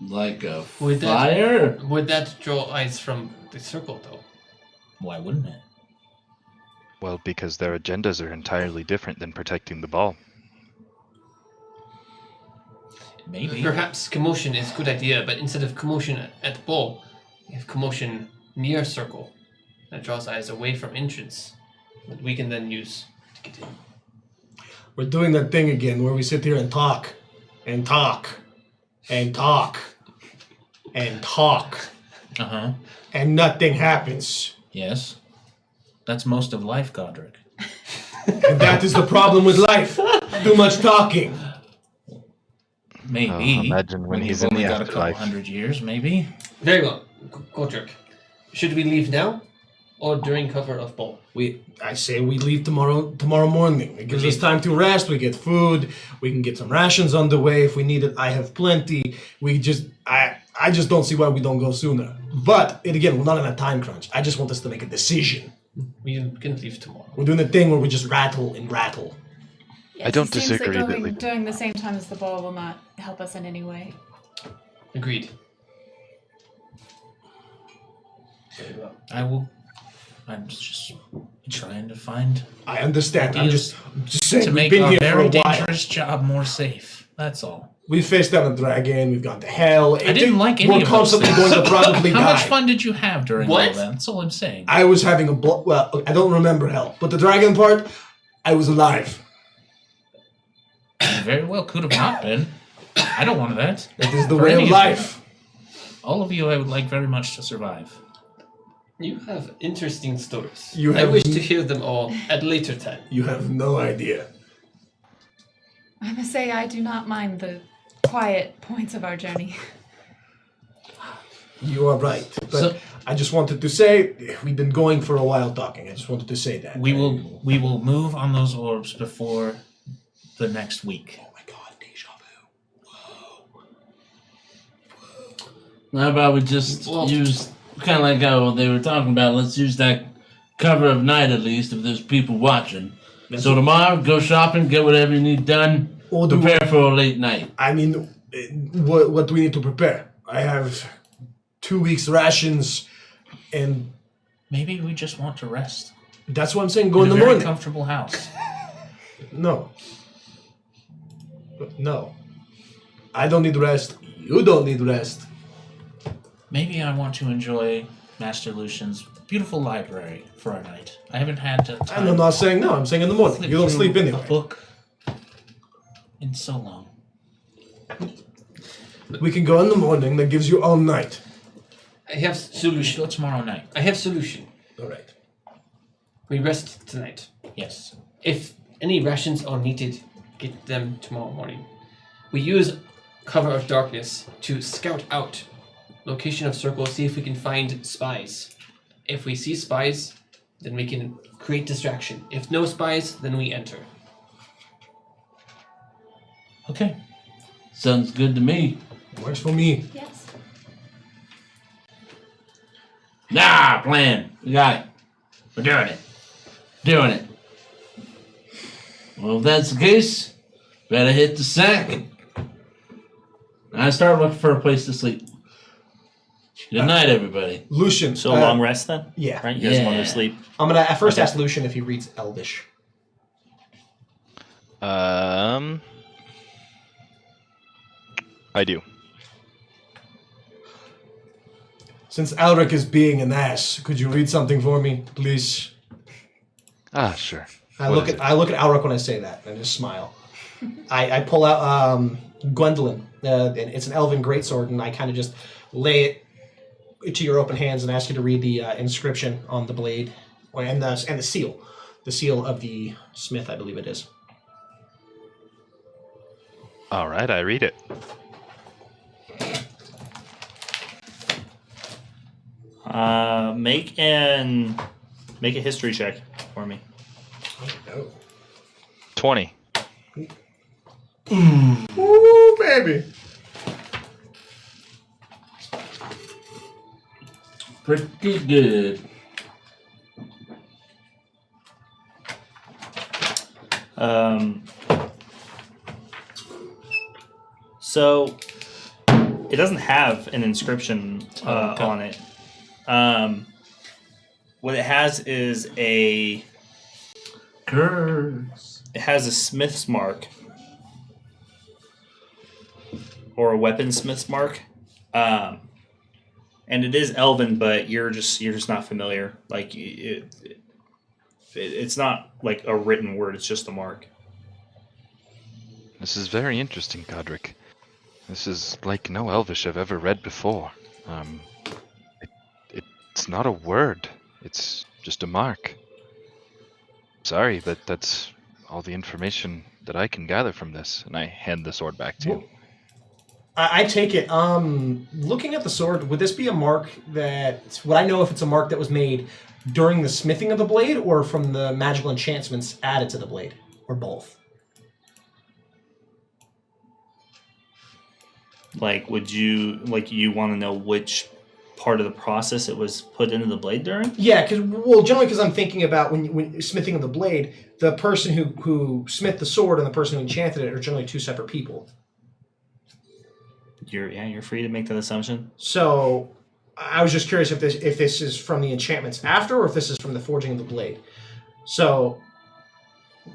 Like a Would that- fire? Would that draw eyes from the circle, though? Why wouldn't it? Well, because their agendas are entirely different than protecting the ball. Maybe. Perhaps commotion is a good idea, but instead of commotion at the ball, we have commotion near circle that draws eyes away from entrance that we can then use to get in. We're doing that thing again where we sit here and talk, and talk, and talk, and talk, Uh-huh. and nothing happens. Yes. That's most of life, Godric. And that is the problem with life. Too much talking. Maybe. Imagine when he's you've in the only got a couple afterlife. 100 years, maybe. Very well, Godric. Should we leave now or during cover of ball? I say we leave tomorrow morning. It gives us time to rest. We get food. We can get some rations on the way if we need it. I have plenty. I just don't see why we don't go sooner. But again, we're not in a time crunch. I just want us to make a decision. We can leave tomorrow. We're doing the thing where we just rattle and rattle. Yes, I don't it seems that disagree that going we- during the same time as the ball will not help us in any way. Agreed. Very well. I'm just trying to find I understand. I'm ideas just saying to we've make been a here for very a while. dangerous job more safe. That's all. We faced down a dragon. We've gone to hell. I didn't like any We're of those constantly things. going to probably How die. much fun did you have during all What? that? That's all I'm saying. I was having well, I don't remember hell, but the dragon part, I was alive. Very well could have not been. I don't want that. That is the For way any of of life. All of you I would like very much to survive. You have interesting stories. You I have- wish to hear them all at a later time. You have no idea. I must say, I do not mind the quiet points of our journey. You are right. But So- I just wanted to say, we've been going for a while talking. I just wanted to say that. We will move on those orbs before the next week. Oh my god, deja vu. How about we just Well- use, kind of like how they were talking about, let's use that cover of night at least if there's people watching. So tomorrow, go shopping, get whatever you need done, Or do prepare for a late night. I mean, what do we need to prepare? I have 2 weeks rations, and Maybe we just want to rest. that's what I'm saying. Go in a the very morning. comfortable house. No. No. I don't need rest. You don't need rest. Maybe I want to enjoy Master Lucian's beautiful library for a night. I haven't had the time. And I'm not saying no. I'm saying in the morning. flip You don't through sleep a anyway. book in so long. We can go in the morning. That gives you all night. I have We should solution. go tomorrow night. I have solution. All right. We rest tonight. Yes. If any rations are needed, get them tomorrow morning. We use cover of darkness to scout out location of circle, see if we can find spies. If we see spies, then we can create distraction. If no spies, then we enter. Okay. Sounds good to me. Works for me. Yes. Nah, plan. We got it. We're doing it. Doing it. Well, if that's the case, better hit the sack. I start looking for a place to sleep. Good night, everybody. Lucian. So a long rest then? Yeah. Right? You guys want Yeah. to sleep? I'm gonna at first Okay. ask Lucian if he reads Elvish. I do. Since Alric is being an ass, could you read something for me, please? Ah, sure. I What look is at Alric when I say that and just smile. I pull out Gwendolyn. And it's an elven greatsword, and I kind of just lay it to your open hands and ask you to read the inscription on the blade, and the seal of the smith, I believe it is. All right, I read it. Make a history check for me. Oh. 20. Ooh, baby. Pretty good. So it doesn't have an inscription on it. What it has is a Curse. It has a smith's mark. Or a weaponsmith's mark. And it is Elven, but you're just not familiar. Like, it's not like a written word, it's just a mark. This is very interesting, Godric. This is like no Elvish I've ever read before. It's not a word. It's just a mark. Sorry, but that's all the information that I can gather from this. And I hand the sword back to you. I take it. Looking at the sword, would this be a mark that... Would I know if it's a mark that was made during the smithing of the blade or from the magical enchantments added to the blade? Or both? Like, you want to know which part of the process it was put into the blade during? Yeah, generally because I'm thinking about when smithing of the blade, the person who smith the sword and the person who enchanted it are generally two separate people. You're free to make that assumption. So, I was just curious if this is from the enchantments after, or if this is from the forging of the blade. So,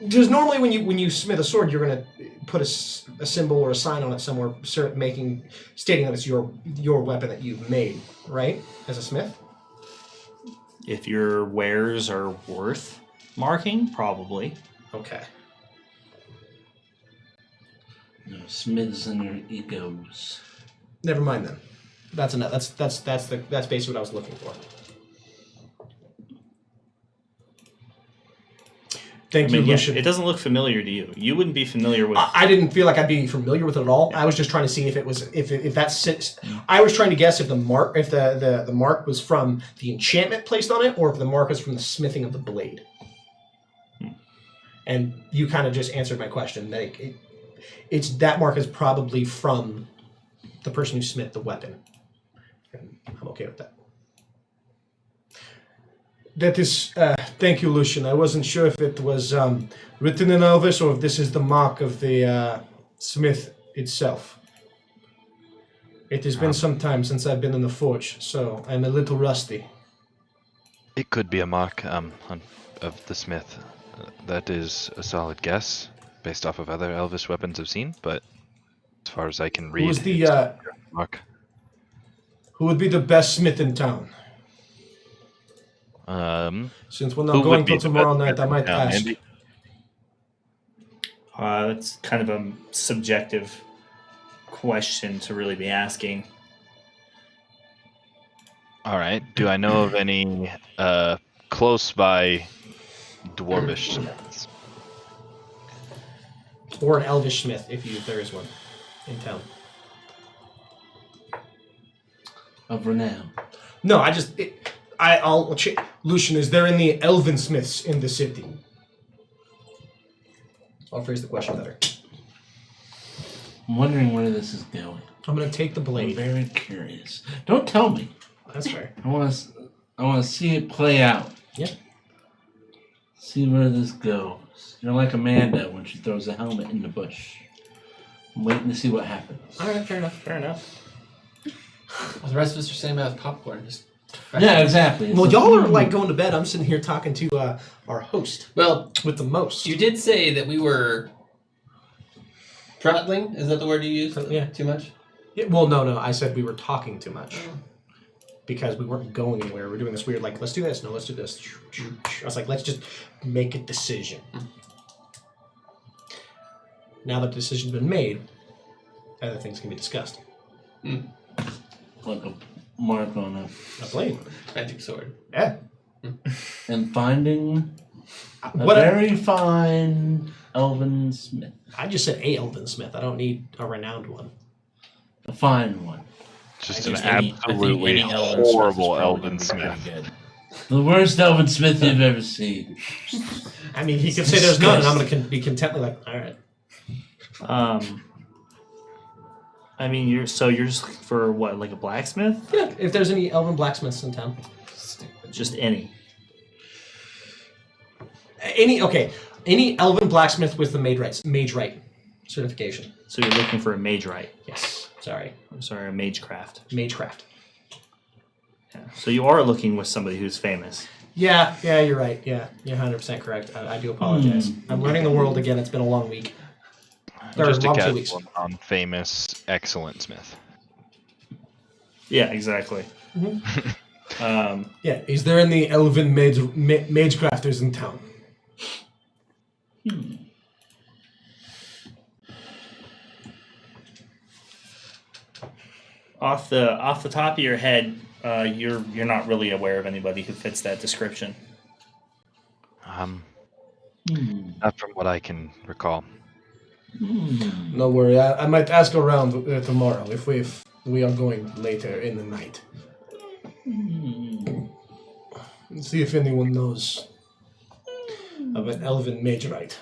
because normally when you smith a sword, you're going to put a symbol or a sign on it somewhere, stating that it's your weapon that you've made, right? As a smith. If your wares are worth marking, probably. Okay. No smiths and your egos. Never mind then. That's enough. That's basically what I was looking for. Thank you, Lucian. It doesn't look familiar to you. You wouldn't be familiar with. I didn't feel like I'd be familiar with it at all. I was just trying to see if that sits. I was trying to guess if the mark was from the enchantment placed on it, or if the mark is from the smithing of the blade. And you kind of just answered my question. That mark is probably from the person who smith the weapon. And I'm okay with that. That is, thank you, Lucian. I wasn't sure if it was written in Elvish or if this is the mark of the smith itself. It has been some time since I've been in the forge, so I'm a little rusty. It could be a mark of the smith. That is a solid guess, based off of other Elvish weapons I've seen, but as far as I can read, Who is the mark. Who would be the best smith in town? Since we're not going till tomorrow night, I might ask. Andy? It's kind of a subjective question to really be asking. All right. Do I know of any close by dwarvish smiths? Or an elvish smith, if there is one in town. Of renown. No, Lucian, is there any elven smiths in the city? I'll phrase the question better. I'm wondering where this is going. I'm going to take the I'm blade. very curious. Don't tell me. That's fair. I want to see it play out. Yeah. See where this goes. You're like Amanda when she throws a helmet in the bush. I'm waiting to see what happens. All right, fair enough. Fair enough. Well, the rest of us are saying about popcorn. Just Yeah, exactly. Well, y'all are like going to bed. I'm sitting here talking to our host. Well, with the most. you did say that we were prattling. Is that the word you used? Yeah. Too much? Yeah, well, no. I said we were talking too much. Because we weren't going anywhere. We're doing this weird, like, let's do this. No, let's do this. I was like, let's just make a decision. Now that the decision's been made, other things can be discussed. Like a mark on A blade. Magic sword. Yeah. and finding a What very fine elven smith. I just said a elven smith. I don't need a renowned one. A fine one. Just I an think any absolutely elven smith is horrible probably elven gonna be smith. pretty good. The worst elven smith you've ever seen. I mean, he could say there's none, and I'm going to be contently like, all right. I mean, you're just looking for what, like a blacksmith? Yeah, if there's any elven blacksmiths in town. Just any. Any elven blacksmith with the mage right certification. So you're looking for a mage right? Yes. Sorry. I'm sorry, a magecraft. Magecraft. Yeah. So you are looking with somebody who's famous. Yeah, you're right. Yeah, you're 100% correct. I do apologize. I'm learning the world again. It's been a long week. Or Just a long 2 casual, weeks. non-famous, excellent smith. Yeah, exactly. Yeah, is there any elven mage crafters in town? Off the top of your head, you're not really aware of anybody who fits that description. Not from what I can recall. No worry, I might ask around tomorrow if we are going later in the night. And see if anyone knows of an elven mage rite.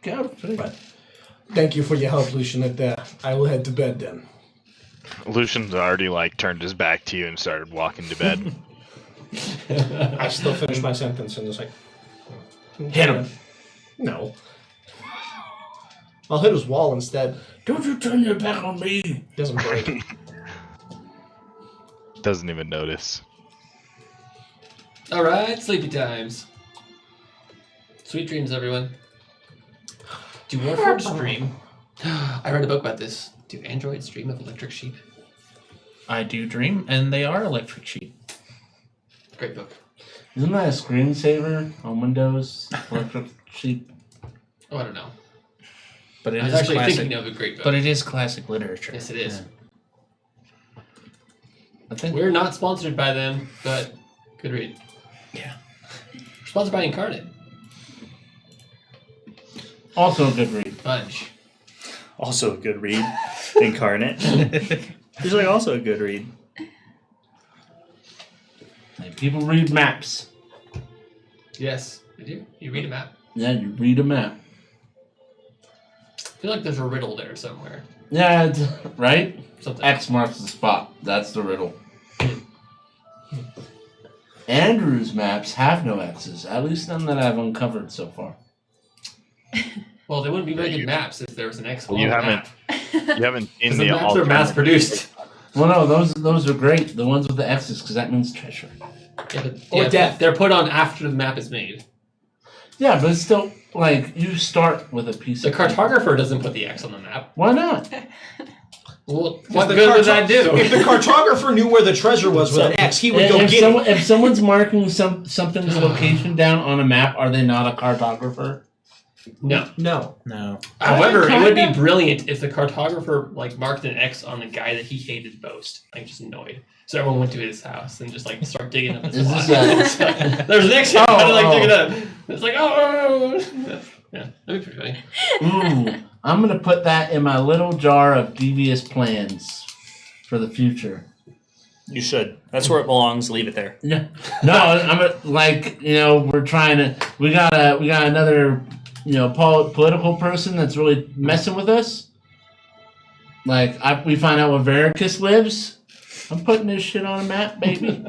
But thank you for your help, Lucian. I will head to bed then. Lucian's already turned his back to you and started walking to bed. I still finish my sentence and just Hit him. No. I'll hit his wall instead. Don't you turn your back on me. Doesn't break. Doesn't even notice. All right, sleepy times. Sweet dreams, everyone. Do warforms dream? I read a book about this. Do androids dream of electric sheep? I do dream, and they are electric sheep. Great book. Isn't that a screensaver on Windows? Electric sheep. Oh, I don't know. But it I was is actually classic. thinking of a great book. But it is classic literature. Yes, it is. I think We're not sponsored by them, but good read. Yeah. We're sponsored by Incarnate. also a good read. Bunch. Also a good read. Incarnate. Usually also a good read. Like, people read maps. Yes, I do. You read a map. Yeah, you read a map. I feel like there's a riddle there somewhere. Yeah, right? Something. X marks the spot. That's the riddle. Andrew's maps have no X's. At least none that I've uncovered so far. Well, they wouldn't be very good maps if there was an X. Well, you on the haven't- map. You haven't seen 'Cause the the maps are mass produced. Well, no, those are great. The ones with the X's, because that means treasure. Yeah, but, Or death. They're put on after the map is made. Yeah, but it's still, you start with a piece The of paper. cartographer doesn't put the X on the map. Why not? Well, what the good would that do? If the cartographer knew where the treasure was with an X, he would go If, get it. if someone's marking something's location down on a map, are they not a cartographer? No. No. No. However, it would be kinda. brilliant if the cartographer marked an X on the guy that he hated most, just annoyed. So everyone went to his house and just start digging up his Is lot. this There's an X here. Oh, How to dig oh. it up? It's like oh. Yeah, that'd be pretty funny. Ooh, I'm gonna put that in my little jar of devious plans for the future. You should. That's where it belongs. Leave it there. No, we're trying to. We got another, political person that's really messing with us. We find out where Veracruz lives. I'm putting this shit on a map, baby.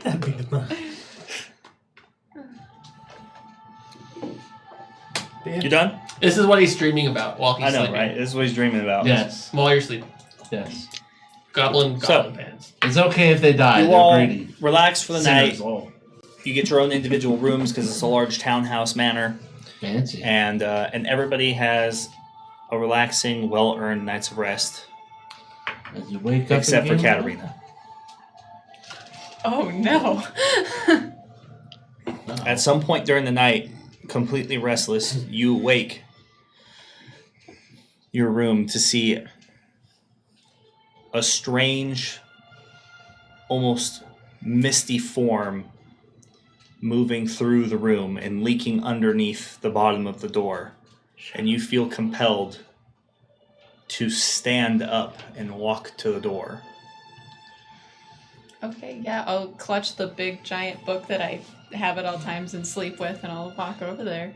That'd be good. You done? This is what he's dreaming about while he's I know, sleeping. right? This is what he's dreaming about. Yes, While you're sleeping. yes. Goblin pants. It's okay if they die. You They're all greedy. relax for the Sinners night. all. You get your own individual rooms because it's a large townhouse manor, Fancy. and everybody has a relaxing, well-earned night's of rest, As you wake up except for again, Katarina. Oh no. At some point during the night, completely restless, you wake your room to see a strange, almost misty form moving through the room and leaking underneath the bottom of the door. And you feel compelled to stand up and walk to the door. Okay, yeah, I'll clutch the big giant book that I have at all times and sleep with, and I'll walk over there.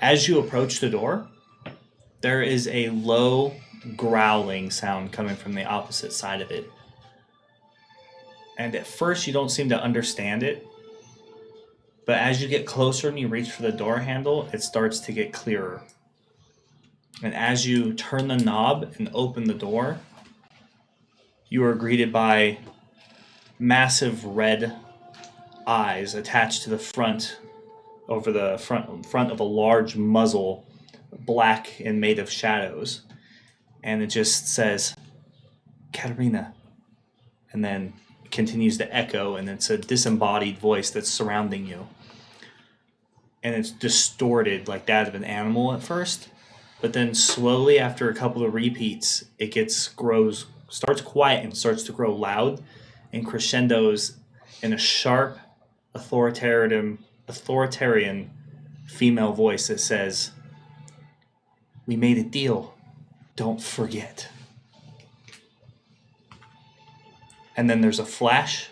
As you approach the door, there is a low growling sound coming from the opposite side of it. And at first you don't seem to understand it, but as you get closer and you reach for the door handle, it starts to get clearer. And as you turn the knob and open the door, you are greeted by massive red eyes attached to the front, over the front of a large muzzle, black and made of shadows. And it just says, Katerina. And then continues to echo, and it's a disembodied voice that's surrounding you. And it's distorted like that of an animal at first. But then slowly, after a couple of repeats, it starts quiet and starts to grow loud and crescendos in a sharp, authoritarian female voice that says, "We made a deal. Don't forget." And then there's a flash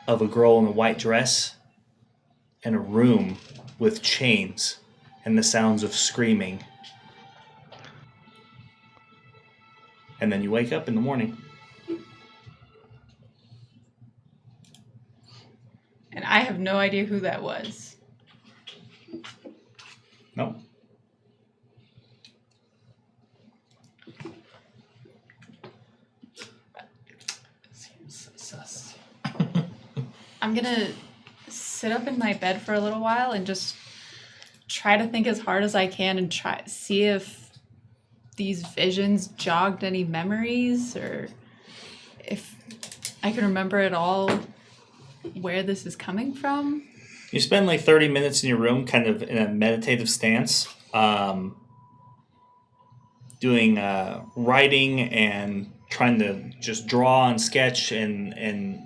of a girl in a white dress and a room with chains and the sounds of screaming. And then you wake up in the morning. And I have no idea who that was. No. Seems sus. I'm gonna sit up in my bed for a little while and just try to think as hard as I can and see if these visions jogged any memories, or if I can remember at all where this is coming from. You spend like 30 minutes in your room, kind of in a meditative stance, doing writing and trying to just draw and sketch and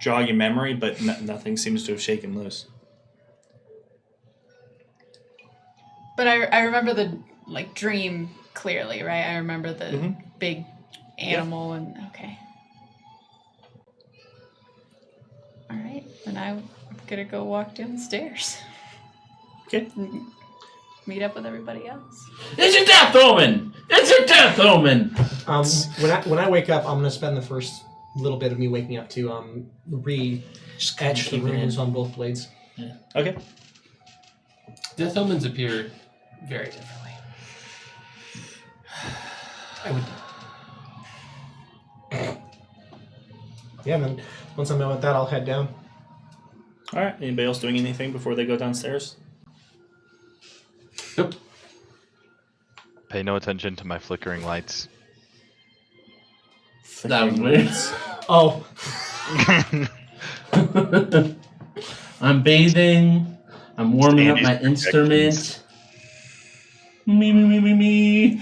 jog your memory, but nothing seems to have shaken loose. But I remember the dream clearly, right? I remember the big animal and okay. All right, then I'm gonna go walk downstairs. Okay. Meet up with everybody else. It's a death omen! It's a death omen! When I wake up, I'm gonna spend the first little bit of me waking up to re-etch the runes on both blades. Yeah. Okay. Death omens appear very differently. I would. Yeah, and then once I'm done with that, I'll head down. All right. Anybody else doing anything before they go downstairs? Nope. Pay no attention to my flickering lights. That was weird. Oh. I'm bathing. I'm warming up my instrument. Me.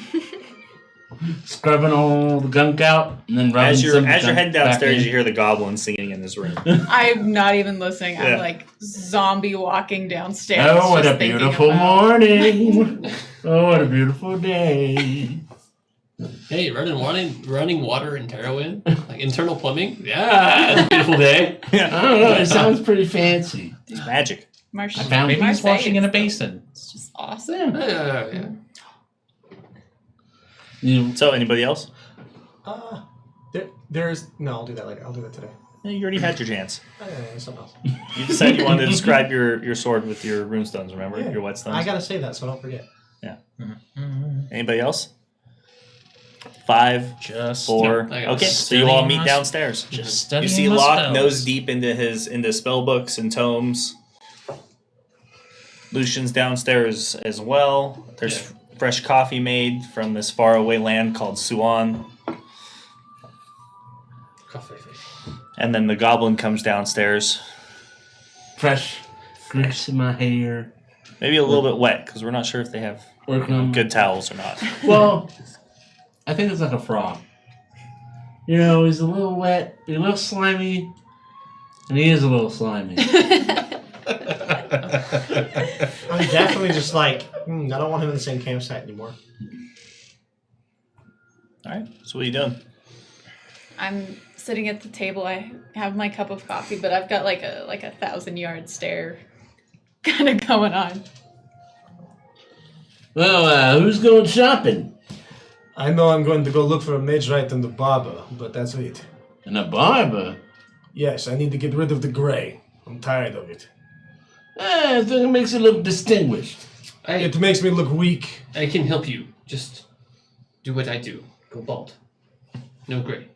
Scrubbing all the gunk out and then rubbing As you're some heading gunk back downstairs, in. you hear the goblin singing in his room. I'm not even listening. Yeah. I'm like zombie walking downstairs. Oh, what just a thinking beautiful about- morning! Oh, what a beautiful day! Hey, running water in Terrowyn? Like internal plumbing? Yeah, it's a beautiful day. I don't know. It sounds pretty fancy. It's magic. I found Maybe he's Marseille washing in a is- basin. It's just awesome. Yeah. You, So, anybody else? There's no. I'll do that later. I'll do that today. You already had your chance. Something else. You decided you wanted to describe your sword with your runestones, remember? Yeah. Your whetstones. I gotta say that so I don't forget. Anybody else? 5, Just 4. I got Okay, so you all studying meet my- downstairs. Just You studying see my Locke spells. nose deep into spell books and tomes. Lucian's downstairs as well. There's fresh coffee made from this faraway land called Suan. Coffee. And then the goblin comes downstairs. fresh grease in my hair. Maybe a little bit wet because we're not sure if they have Working on good towels or not. Well, I think it's like a frog. You know, he's a little wet, he's a little slimy, and he is a little slimy. I'm definitely just like, I don't want him in the same campsite anymore. All right. So what are you doing? I'm sitting at the table. I have my cup of coffee, but I've got like a 1,000-yard stare kind of going on. Well, who's going shopping? I know I'm going to go look for a mage right and the barber, but that's it. And a barber? Yes, I need to get rid of the gray. I'm tired of it. I think it makes you look distinguished. It makes me look weak. I can help you. Just do what I do. Go bald. No gray.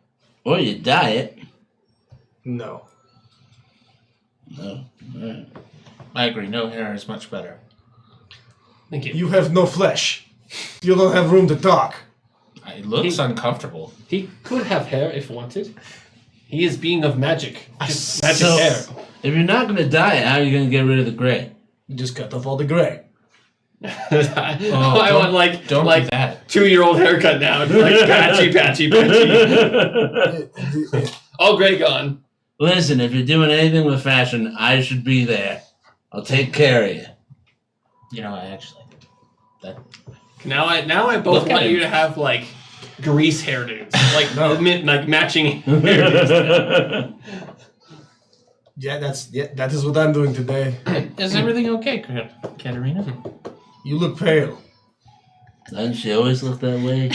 Or you dye it. No. No. Alright. I agree. No hair is much better. Thank you. You have no flesh. You don't have room to talk. It looks uncomfortable. He could have hair if wanted. He is being of magic. Just magic So- hair. If you're not gonna dye it, how are you gonna get rid of the gray? You just cut off all the gray. I want like Don't like do that. 2-year-old haircut now. Like patchy. All gray gone. Listen, if you're doing anything with fashion, I should be there. I'll take care of you. You know, I actually. That. Now I both Look at want you him. to have like grease hairdos, like No. like matching hairdos. That is what I'm doing today. Is everything okay, Katerina? You look pale. Doesn't she always look that way?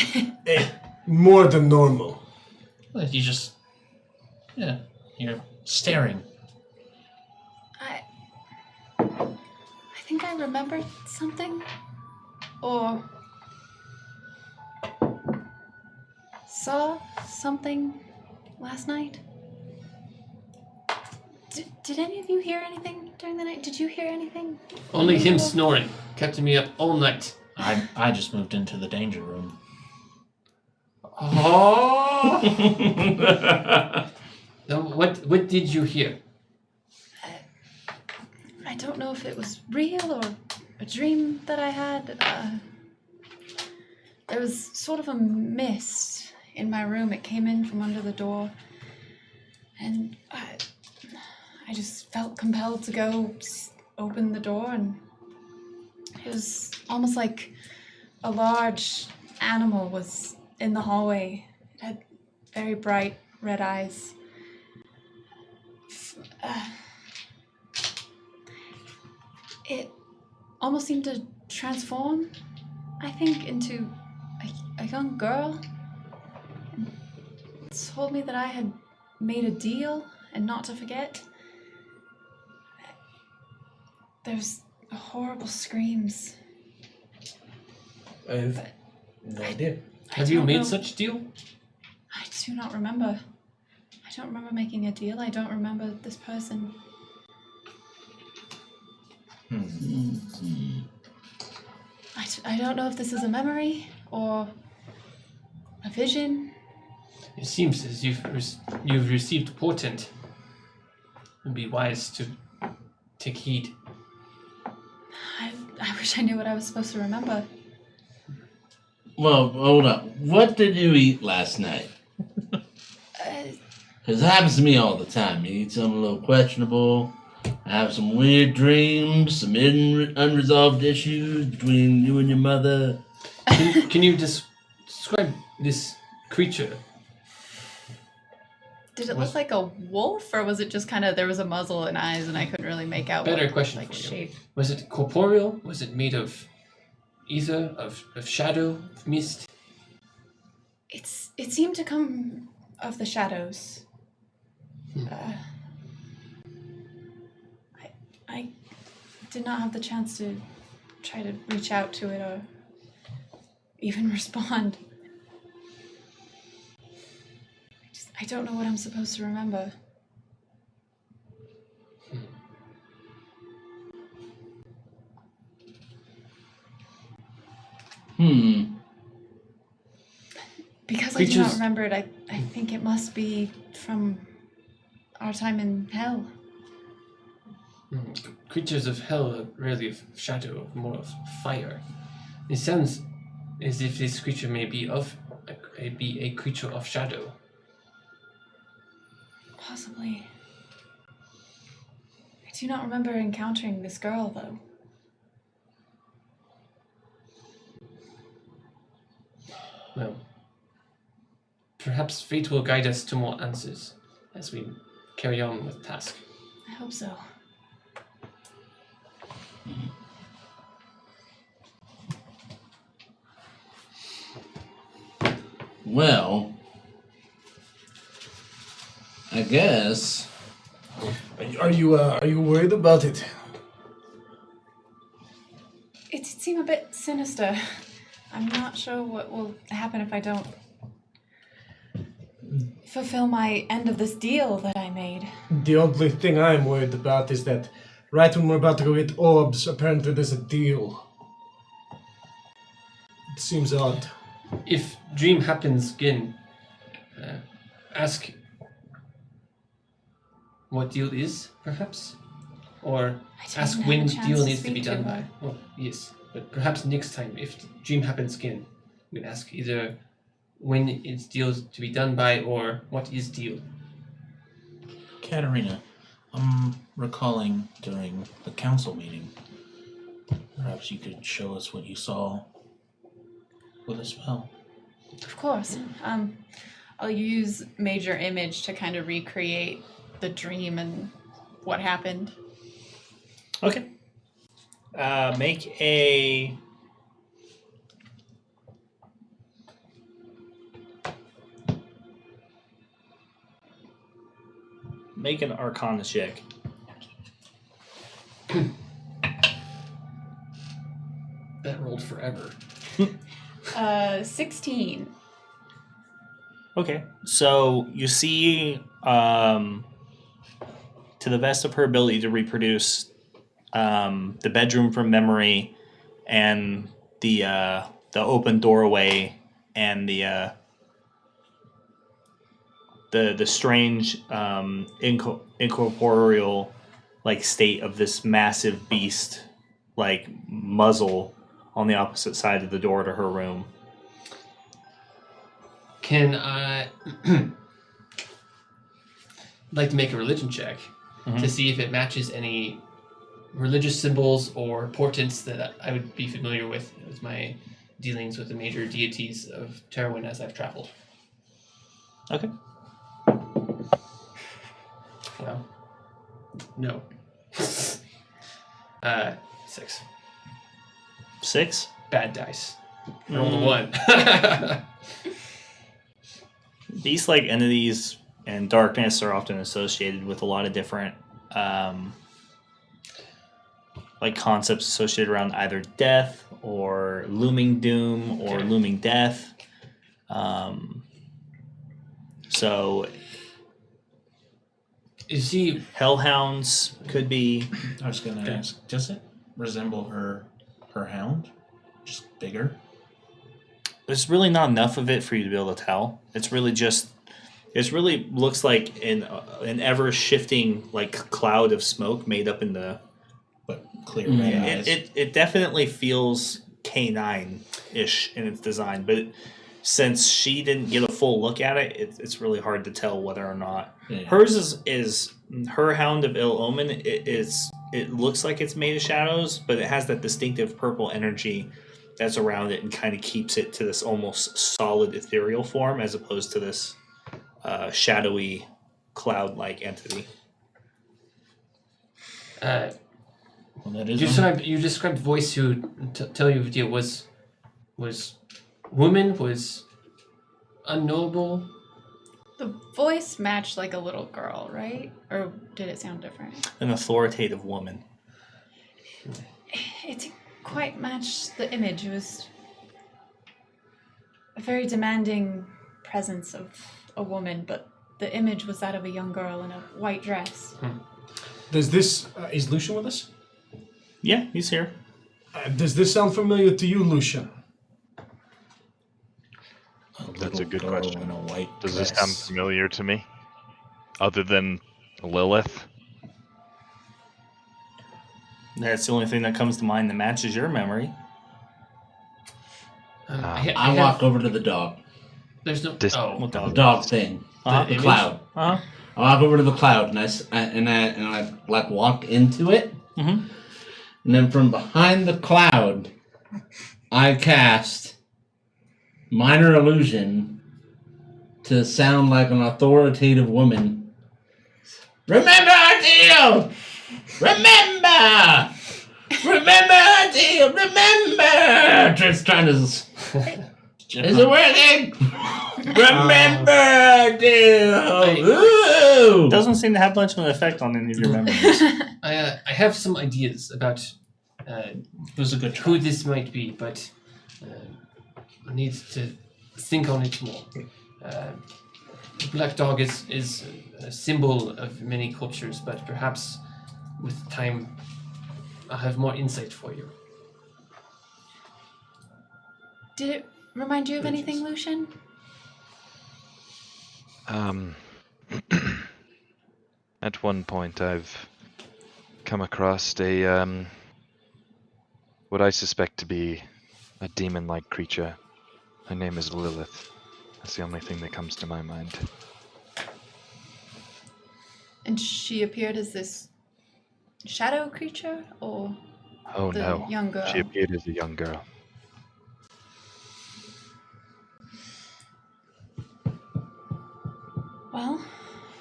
More than normal. Well, you just. Yeah, you're staring. I think I remembered something. Or saw something last night. Did any of you hear anything during the night? Did you hear anything? Only him snoring kept me up all night. I just moved into the danger room. Oh. Now, what did you hear? I don't know if it was real or a dream that I had. There was sort of a mist in my room. It came in from under the door. And I just felt compelled to go open the door, and it was almost like a large animal was in the hallway. It had very bright red eyes. It almost seemed to transform, I think, into a young girl. And it told me that I had made a deal and not to forget. There's horrible screams. I have no idea. Have you don't made know. such deal? I do not remember. I don't remember making a deal. I don't remember this person. I don't know if this is a memory or a vision. It seems as you've received portent. It'd be wise to take heed. I wish I knew what I was supposed to remember. Well, hold up. What did you eat last night? Because it happens to me all the time. You eat something a little questionable. I have some weird dreams, some unresolved issues between you and your mother. Can you describe this creature? Did it look like a wolf, or was it just kind of there was a muzzle and eyes, and I couldn't really make out Better what, question like for you. shape? Was it corporeal? Was it made of ether, of shadow, of mist? It seemed to come of the shadows. I did not have the chance to try to reach out to it or even respond. I don't know what I'm supposed to remember. Because I do not remember it, I think it must be from our time in hell. Creatures of hell are rarely of shadow, more of fire. It sounds as if this creature may be a creature of shadow. Possibly. I do not remember encountering this girl, though. Well, perhaps fate will guide us to more answers as we carry on with the task. I hope so. Well, I guess. Are you worried about it? It did seem a bit sinister. I'm not sure what will happen if I don't fulfill my end of this deal that I made. The only thing I'm worried about is that right when we're about to go get orbs, apparently there's a deal. It seems odd. If dream happens again, ask what deal is, perhaps? Or ask when deal needs to be done by. Well, yes, but perhaps next time, if the dream happens again, we can ask either when it's deal to be done by or what is deal. Katerina, I'm recalling during the council meeting. Perhaps you could show us what you saw with a spell. Of course. I'll use major image to kind of recreate the dream and what happened. Okay. Make an Arcana check. That rolled forever. 16. Okay. So you see, to the best of her ability to reproduce the bedroom from memory and the open doorway and the strange incorporeal like state of this massive beast like muzzle on the opposite side of the door to her room. Can I like to make a religion check to see if it matches any religious symbols or portents that I would be familiar with my dealings with the major deities of Terrowyn as I've traveled. Okay. Well, no. 6. 6? Bad dice. Roll the 1. These entities and darkness are often associated with a lot of different concepts associated around either death or looming doom or looming death. So you see, hellhounds could be. I was going to ask, does it resemble her hound? Just bigger? There's really not enough of it for you to be able to tell. It really looks like an ever shifting cloud of smoke made up in the. But clear red eyes. It definitely feels canine-ish in its design, but since she didn't get a full look at it, it's really hard to tell whether or not. Yeah. Hers is her Hound of Ill Omen. It looks like it's made of shadows, but it has that distinctive purple energy that's around it and kind of keeps it to this almost solid ethereal form as opposed to this shadowy cloud-like entity. Well, that is you described voice who tell you the was woman, was unknowable. The voice matched like a little girl, right? Or did it sound different? An authoritative woman. It didn't quite match the image. It was a very demanding presence of a woman, but the image was that of a young girl in a white dress. Does this... is Lucian with us? Yeah, he's here. Does this sound familiar to you, Lucian? That's a good question. In a white Does dress. this sound familiar to me? Other than Lilith? That's the only thing that comes to mind that matches your memory. I walk over to the dog. There's no... What The dog? dog thing. The cloud. Uh-huh. I walk over to the cloud and I walk into it. Mm-hmm. And then from behind the cloud, I cast Minor Illusion to sound like an authoritative woman. Remember our deal! Remember! Remember our deal! Remember! Just trying to... Is it working? Remember our deal! Ooh! Doesn't seem to have much of an effect on any of your memories. I have some ideas about who this might be, but I need to think on it more. black dog is a symbol of many cultures, but perhaps with time I'll have more insight for you. Did it remind you of anything, Lucian? At one point I've come across a, what I suspect to be a demon-like creature. Her name is Lilith. That's the only thing that comes to my mind. And she appeared as this shadow creature, or Oh the no, young girl? she appeared as a young girl. Well,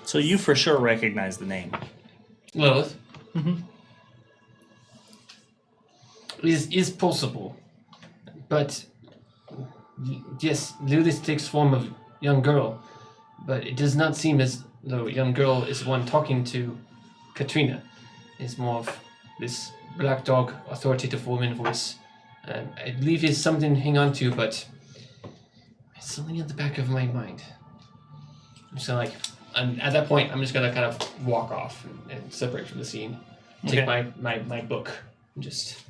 So you for sure recognize the name. Lilith. Mhm. Is possible, but yes, Lilith takes form of young girl, but it does not seem as though young girl is one talking to Katrina. It's more of this black dog authoritative woman voice. I believe it's something to hang on to, but it's something at the back of my mind. So and at that point, I'm just gonna kind of walk off and separate from the scene. Take Okay. my book and just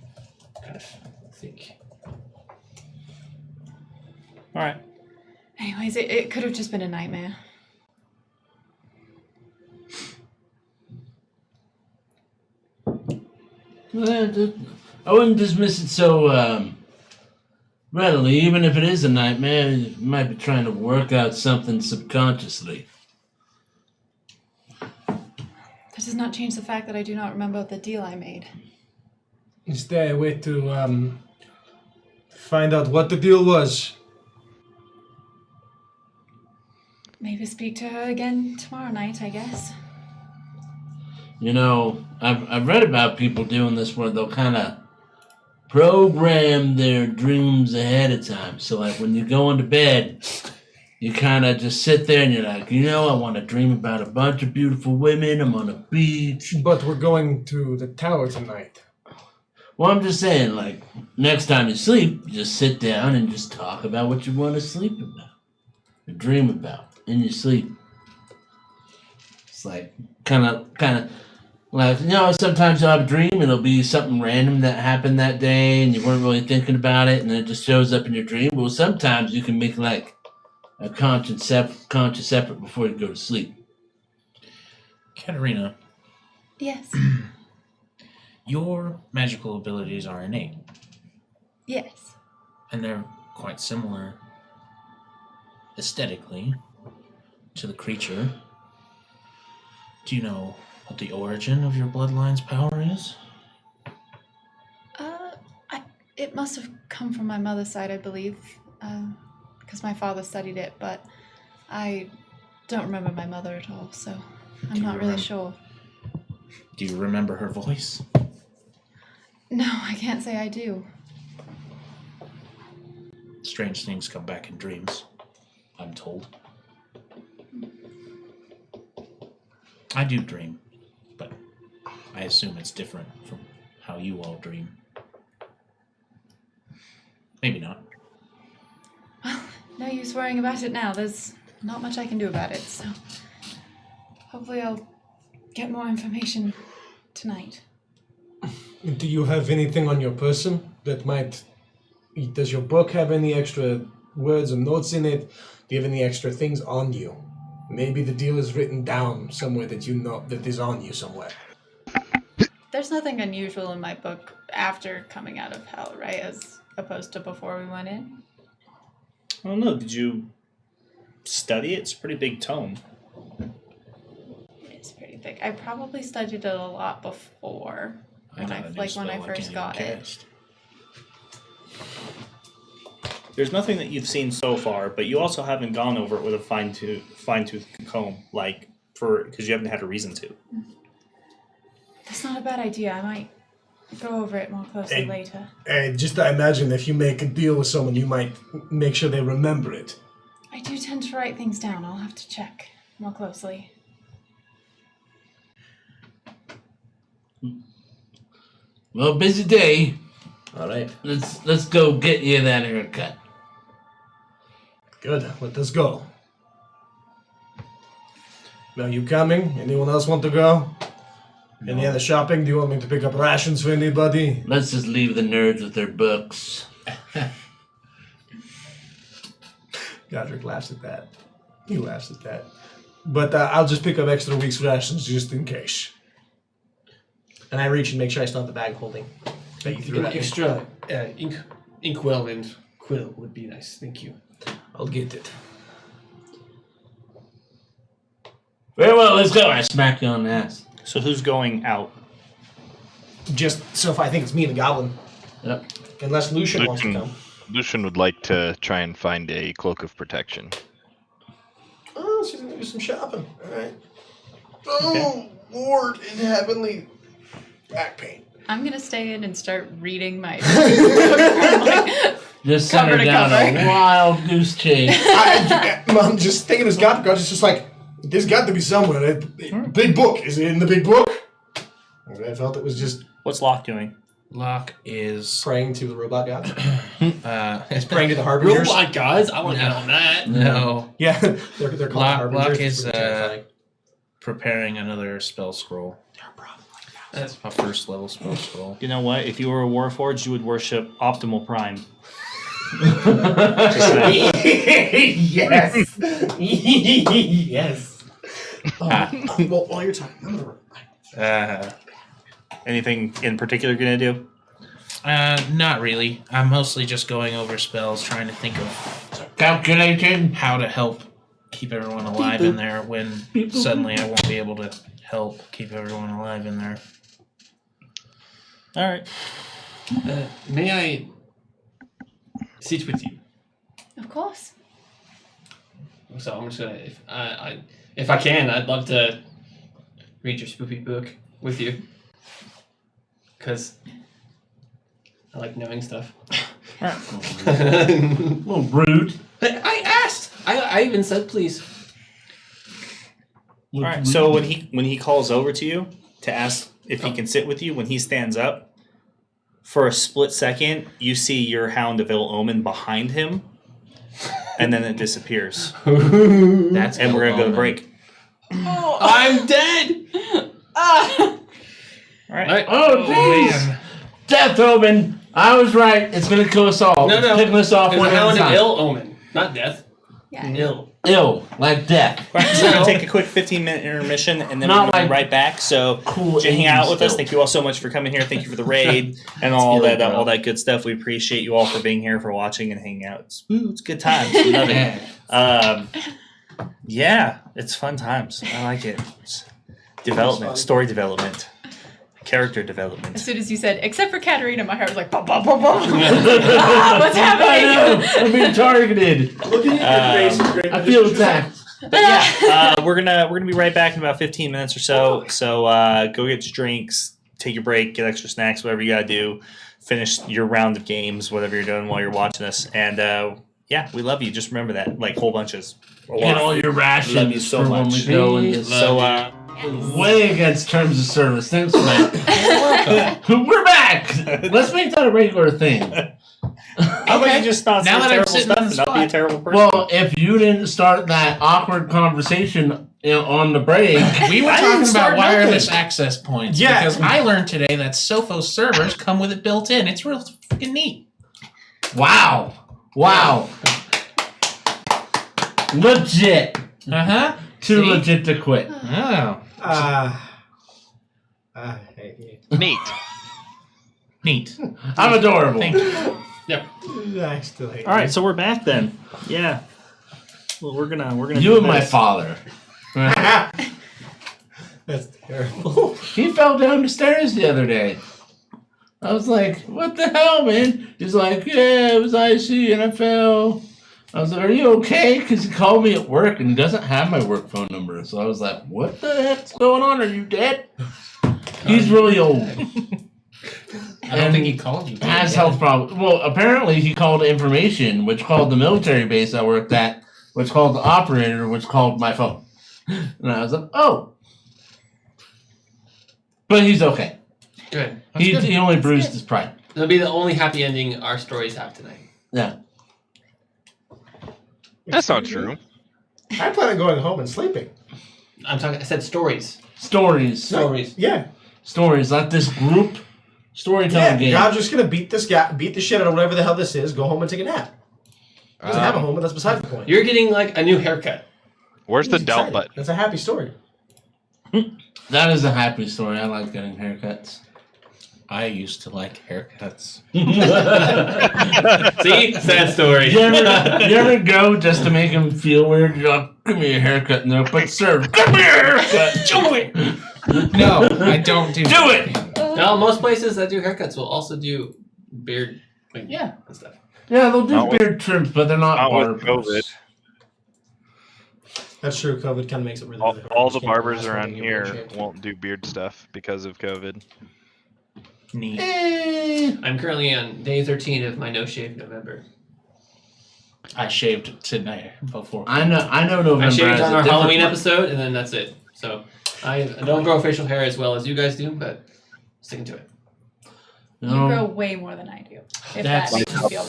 kind of think. All right. anyways, it could have just been a nightmare. Well, I wouldn't dismiss it so readily. Even if it is a nightmare, you might be trying to work out something subconsciously. That does not change the fact that I do not remember the deal I made. Is there a way to find out what the deal was? Maybe speak to her again tomorrow night, I guess. You know, I've read about people doing this where they'll kind of program their dreams ahead of time. So, like, when you go into bed, you kind of just sit there and you're like, I want to dream about a bunch of beautiful women. I'm on a beach. But we're going to the tower tonight. Well, I'm just saying, like, next time you sleep, you just sit down and just talk about what you want to sleep about, or dream about in your sleep. It's like, kind of, like, sometimes you'll have a dream and it'll be something random that happened that day and you weren't really thinking about it and then it just shows up in your dream. Well, sometimes you can make, like, a conscious effort before you go to sleep. Katerina, Yes. your magical abilities are innate, Yes. and they're quite similar aesthetically to the creature. Do you know what the origin of your bloodline's power is? It must have come from my mother's side, I believe, because my father studied it, but I don't remember my mother at all, so I'm not really sure. Do you remember her voice? No, I can't say I do. Strange things come back in dreams, I'm told. I do dream, but I assume it's different from how you all dream. Maybe not. Well, no use worrying about it now. There's not much I can do about it, so hopefully I'll get more information tonight. Do you have anything on your person that might... Does your book have any extra words or notes in it? Do you have any extra things on you? Maybe the deal is written down somewhere that you know that is on you somewhere. There's nothing unusual in my book after coming out of hell, right? As opposed to before we went in. I don't know. Did you study it? It's a pretty big tome. It's pretty big. I probably studied it a lot before when I first got it. There's nothing that you've seen so far, but you also haven't gone over it with a fine-tooth comb, because you haven't had a reason to. That's not a bad idea. I might go over it more closely later. And just I imagine if you make a deal with someone, you might make sure they remember it. I do tend to write things down. I'll have to check more closely. Well, busy day. All right. Let's go get you that haircut. Good, let us go. Are you coming? Anyone else want to go? Any other shopping? Do you want me to pick up rations for anybody? Let's just leave the nerds with their books. Godric laughs at that. He laughs at that. But I'll just pick up extra week's rations just in case. And I reach and make sure I still have the bag holding that you threw at me. Extra inkwell and quill would be nice. Thank you. I'll get it. Very well, let's go. I smack you on the ass. So who's going out? Just so if I think it's me and the goblin. Yep. Unless Lucian wants to come. Lucian would like to try and find a cloak of protection. Oh, she's gonna do some shopping. Alright. Oh, Lord in heavenly back pain. I'm gonna stay in and start reading my Just send her Cover to down cover. a wild goose chase. I'm just thinking this Godric is just like, there's got to be somewhere. Big book. Is it in the big book? I felt it was just What's Locke doing? Locke is praying to the robot god. it's Praying to the harbingers. Robot guys, I want to get on that. no Yeah, they're called harbingers. Locke It's is pretty terrifying. preparing another spell scroll. That's A first level spell scroll. You know what? If you were a Warforged, you would worship Optimal Prime. Yes. Yes. Well, while you're talking, Anything in particular you're gonna do? Not really. I'm mostly just going over spells, trying to think of Calculating. how to help keep everyone alive in there when suddenly I won't be able to help keep everyone alive in there. All right. may I sit with you? Of course. So I'm just gonna, if I can, I'd love to read your spoopy book with you, cause I like knowing stuff. A little rude. I asked. I even said please. All right. So when he calls over to you to ask if he can sit with you, when he stands up, for a split second, you see your Hound of Ill Omen behind him, and then it disappears. That's And we're gonna go to break. Oh, I'm dead. ah. All right. Oh, jeez. man. Death Omen. I was right. It's going to kill us all. No, no. Picking us off It's one a at a Hound of time. Ill Omen, not death. Yeah. Ill. Ill, like death. All right, so we're gonna take a quick 15-minute intermission, and then Not we're gonna be like right back. So cool hang out with us. ill. Thank you all so much for coming here. Thank you for the raid and all ill, that bro. all that good stuff. We appreciate you all for being here, for watching and hanging out. It's good times. We love it. Yeah, it's fun times. I like it. It's development, story development, character As development. soon as you said, except for Katarina, my heart was like, bum, bum, bum, bum. Ah, what's I happening? know. I'm being targeted. Looking at your face is great. I feel attacked. But yeah, we're gonna be right back in about 15 minutes or so. So go get your drinks, take your break, get extra snacks, whatever you gotta do. Finish your round of games, whatever you're doing while you're watching us. And yeah, we love you. Just remember that, like whole bunches. Get all your rations Love you so for when much. we go and get So way against terms of service. Thanks, Matt. We're back. Let's make that a regular thing. how about you just not say Now that I'm terrible sitting stuff on and the not be a spot. terrible person? Well, if you didn't start that awkward conversation on the break, We were I talking didn't start about wireless nothing. access points. Yeah. Because I learned today that Sophos servers come with it built in. It's real freaking neat. wow. Legit. Uh-huh. Too See? legit to quit. Oh. Hey, Neat. Neat. I'm adorable. Thank you. I still hate all right, so we're back then. Yeah. Well, we're gonna You do and my this. father. That's terrible. He fell down the stairs the other day. I was like, what the hell, man? He's like, yeah, it was icy and I fell. I was like, are you okay? Because he called me at work and he doesn't have my work phone number. So I was like, what the heck's going on? Are you dead? He's really old. I don't think he called you. Has health problems. Well, apparently he called information, which called the military base I worked at, which called the operator, which called my phone. And I was like, oh. But he's okay. Good. He only bruised his pride. That'll be the only happy ending our stories have tonight. Yeah. That's not true. I plan on going home and sleeping. I'm talking. I said stories. Stories. Yeah. Stories. Like this group storytelling game. I'm just gonna beat this guy, beat the shit out of whatever the hell this is. Go home and take a nap. He doesn't have a home, but that's beside the point. You're getting like a new haircut. Where's the He's doubt excited. button? That's a happy story. That is a happy story. I like getting haircuts. I used to like haircuts. See? Sad story. You ever go just to make him feel weird? You're like, give me a haircut. And they're like, but sir, give me a haircut. Do it. No, I don't do Do it. No, most places that do haircuts will also do beard and stuff. Yeah, they'll do Not with- beard trims, but they're not Not with barbers. COVID. That's true. COVID kind of makes it really. All, hard. all You the can't barbers ask around them to get here shaped. won't do beard stuff because of COVID. Neat. I'm currently on day 13 of my no shave November. I shaved tonight before. I know November. I shaved has on a our different Halloween look. episode, and then that's it. So I don't grow facial hair as well as you guys do, but sticking to it. You You know? grow way more than I do. If That's- that makes you feel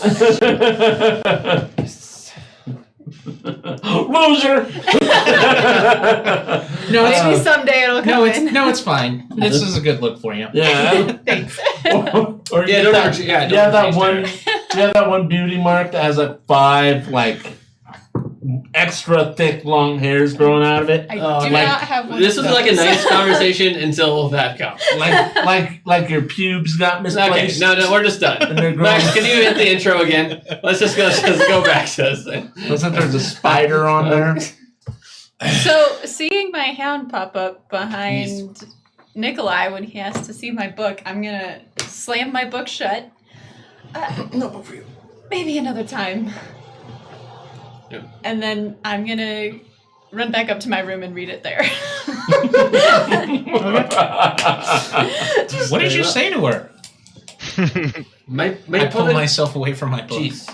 better. Loser. No, Maybe someday it'll come in. it's fine. This is a good look for you. Yeah. Thanks. Or Yeah, don't ever. Yeah, don't you have that change one. hair. You have that one beauty mark that has like 5 extra thick long hairs growing out of it. I Oh, do like- not have one. This of was like a those. nice conversation until that comes. Like your pubes got Okay, misplaced. no, we're just done. And they're growing. Max, can you hit the intro again? Let's just go back to this thing. Looks like there's a spider on there. So, seeing my hound pop up behind Nikolai when he has to see my book, I'm gonna slam my book shut. No book for you. Maybe another time. Yeah. And then I'm gonna run back up to my room and read it there. What did you say to her? My I pulled opponent- myself away from my book. Jeez.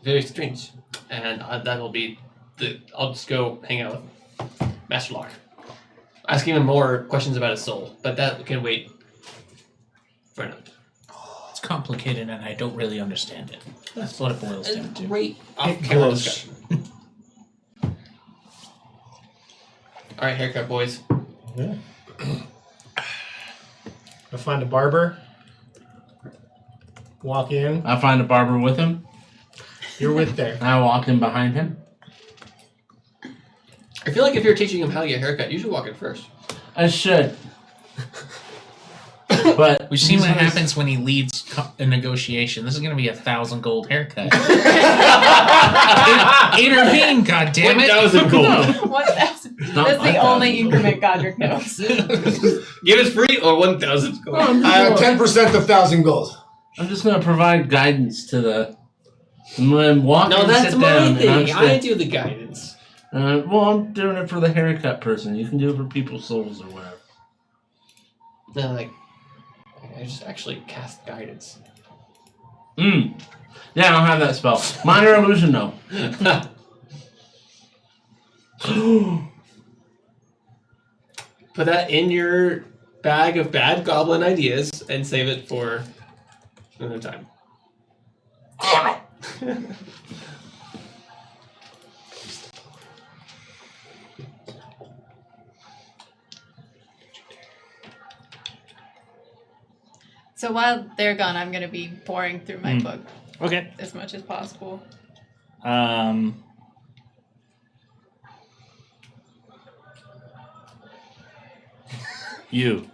Very strange. And that'll be I'll just go hang out with Master Locke. Asking him more questions about his soul, but that can wait for another time. It's complicated and I don't really understand it. That's what it boils down to. Great off-camera discussion. All right, haircut boys. Yeah. I find a barber. Walk in. I find a barber with him. You're with there. I walk in behind him. I feel like if you're teaching him how to get a haircut, you should walk in first. I should. But We've seen what happens when he leads a negotiation. This is going to be 1,000 gold haircut. Intervene, goddammit! 1,000 gold. 1,000. not That's the 1,000. only increment Godric knows. Give us free or 1,000 gold. I have 10% of 1,000 gold. I'm just gonna provide guidance to the. I'm gonna walk No, and that's sit my down. And I'm thing. just I gonna, do the guidance. well, I'm doing it for the haircut person. You can do it for people's souls or whatever. No, like, I just actually cast guidance. Yeah, I don't have that spell. Minor illusion, though. Put that in your bag of bad goblin ideas and save it for another time. So while they're gone, I'm gonna be pouring through my book Okay. as much as possible. You.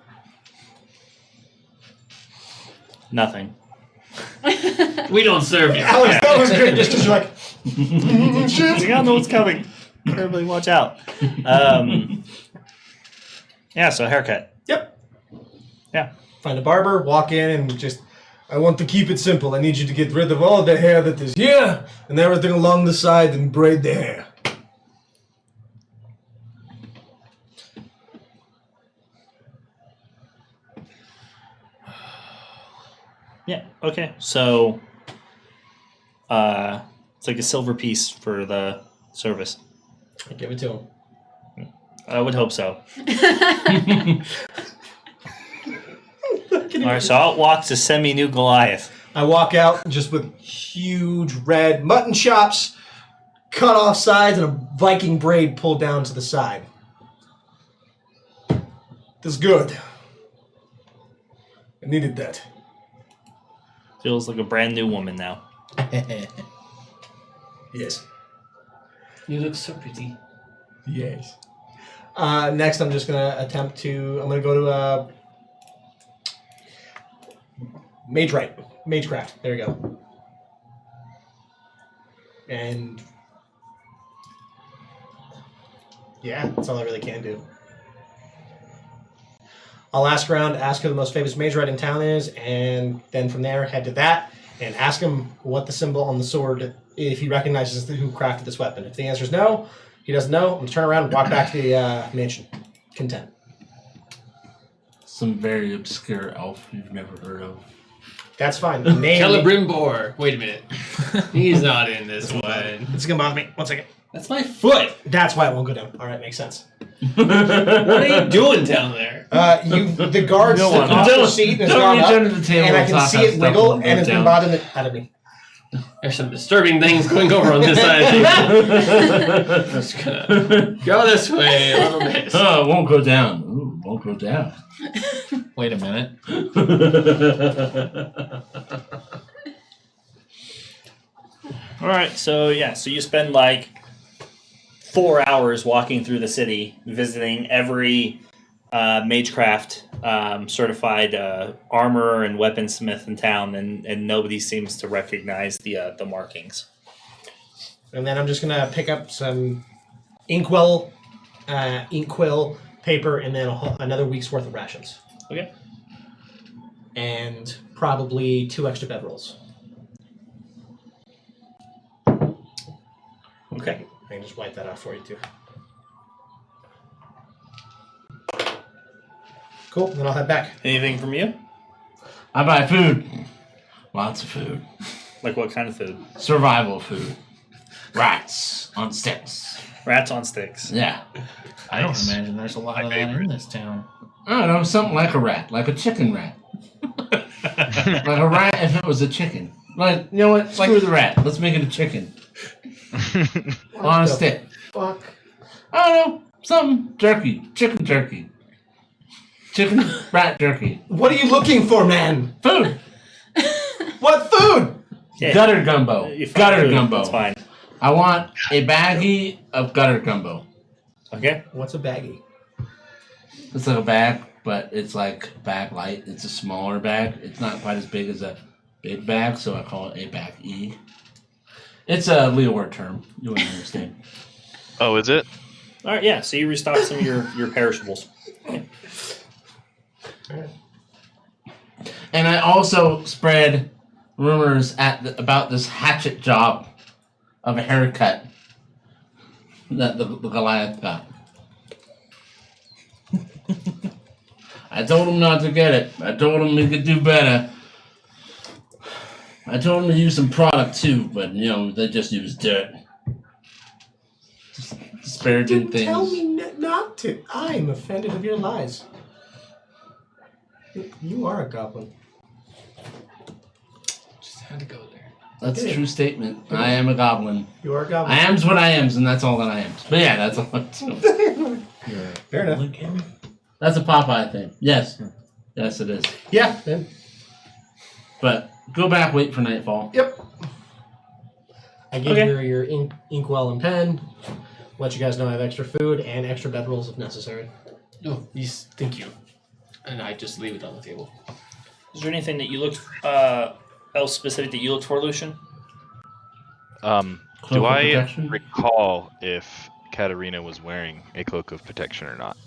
Nothing. We don't serve you. Alex, that was good. Just because you're like, I don't know what's coming. Everybody watch out. Yeah, so haircut. yep. Yeah. Find a barber, walk in, and just, I want to keep it simple. I need you to get rid of all the hair that is here and everything along the side and braid the hair. Yeah, okay. So it's like a silver piece for the service. I give it to him. I would hope so. Alright, so out walks a semi-new Goliath. I walk out just with huge red mutton chops cut off sides and a Viking braid pulled down to the side. This is good. I needed that. Feels like a brand new woman now. Yes. You look so pretty. Yes. Next, I'm just gonna attempt to. I'm gonna go to Magecraft. There you go. And yeah, that's all I really can do. I'll ask around, ask who the most famous mage in town is, and then from there head to that and ask him what the symbol on the sword, if he recognizes who crafted this weapon. If the answer is no, he doesn't know, I'm going to turn around and walk back to the mansion. Content. Some very obscure elf you've never heard of. That's fine. Name. Celebrimbor. Wait a minute. He's not in this one. It's going to bother me. 1 second. That's my foot. That's why it won't go down. All right, makes sense. What are you doing down there? The guard No slipped one. off the Don't- seat and has don't gone reach up, under the table and I and can toss see that it stuff wiggle, and go and it's been down. bothering out of me. There's some disturbing things going over on this side. I'm just gonna go this way a little bit. Oh, it won't go down. Ooh, it won't go down. Wait a minute. All right, so you spend like 4 hours walking through the city, visiting every Magecraft certified armorer and weaponsmith in town, and nobody seems to recognize the markings. And then I'm just gonna pick up some inkwell paper, and then another week's worth of rations, Okay. and probably 2 extra bedrolls. Okay. I can just wipe that out for you too. Cool. Then I'll head back. Anything from you? I buy food. Lots of food. Like what kind of food? Survival food. Rats on sticks. Rats on sticks. Yeah. I don't imagine there's a lot of that in this town. I don't know, something like a rat. Like a chicken rat. Like a rat if it was a chicken. Like, you know what? Screw the rat. Let's make it a chicken. On a stick. Fuck. I don't know. Something. Jerky. Chicken jerky. Chicken rat jerky. What are you looking for, man? Food. What food? Yeah. Gutter gumbo. You find Gutter food, gumbo. That's fine. I want a baggie of gutter gumbo. Okay. What's a baggie? It's like a bag, but it's like bag light. It's a smaller bag. It's not quite as big as a big bag, so I call it a baggie. It's a Leeward term. You wouldn't understand. Oh, is it? All right. Yeah. So you restock some of your perishables. And I also spread rumors about this hatchet job of a haircut that the Goliath got. I told him not to get it. I told him he could do better. I told him to use some product too, but they just use dirt. Just disparaging things. Tell me not to. I'm offended of your lies. You are a goblin. Just had to go there. That's a true statement. I am a goblin. You are a goblin. I am's what I am's, and that's all that I am. But yeah, that's all. Fair enough. That's a Popeye thing. Yes. Yes, it is. Yeah. Then. But go back, wait for nightfall. Yep. I give Okay. you your inkwell and pen. Let you guys know I have extra food and extra bedrolls if necessary. Oh, yes, thank you. And I just leave it on the table. Is there anything that you looked else specific that you looked for, Lucian? Do Cloak of I protection? recall if Katarina was wearing a cloak of protection or not?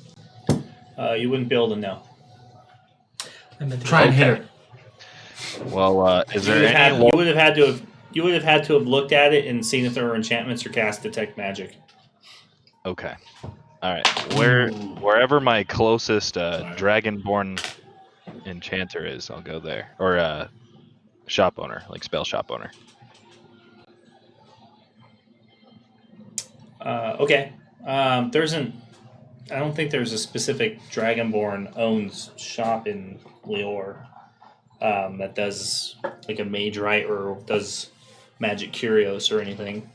You wouldn't be able to know. I meant to Try and hit her. Well, is there any? You would have had to have looked at it and seen if there were enchantments or cast detect magic. Okay. All right. Wherever my closest dragonborn enchanter is, I'll go there. Or shop owner, like spell shop owner. Okay. I don't think there's a specific Dragonborn owns shop in Leor that does like a mage rite or does magic curios or anything.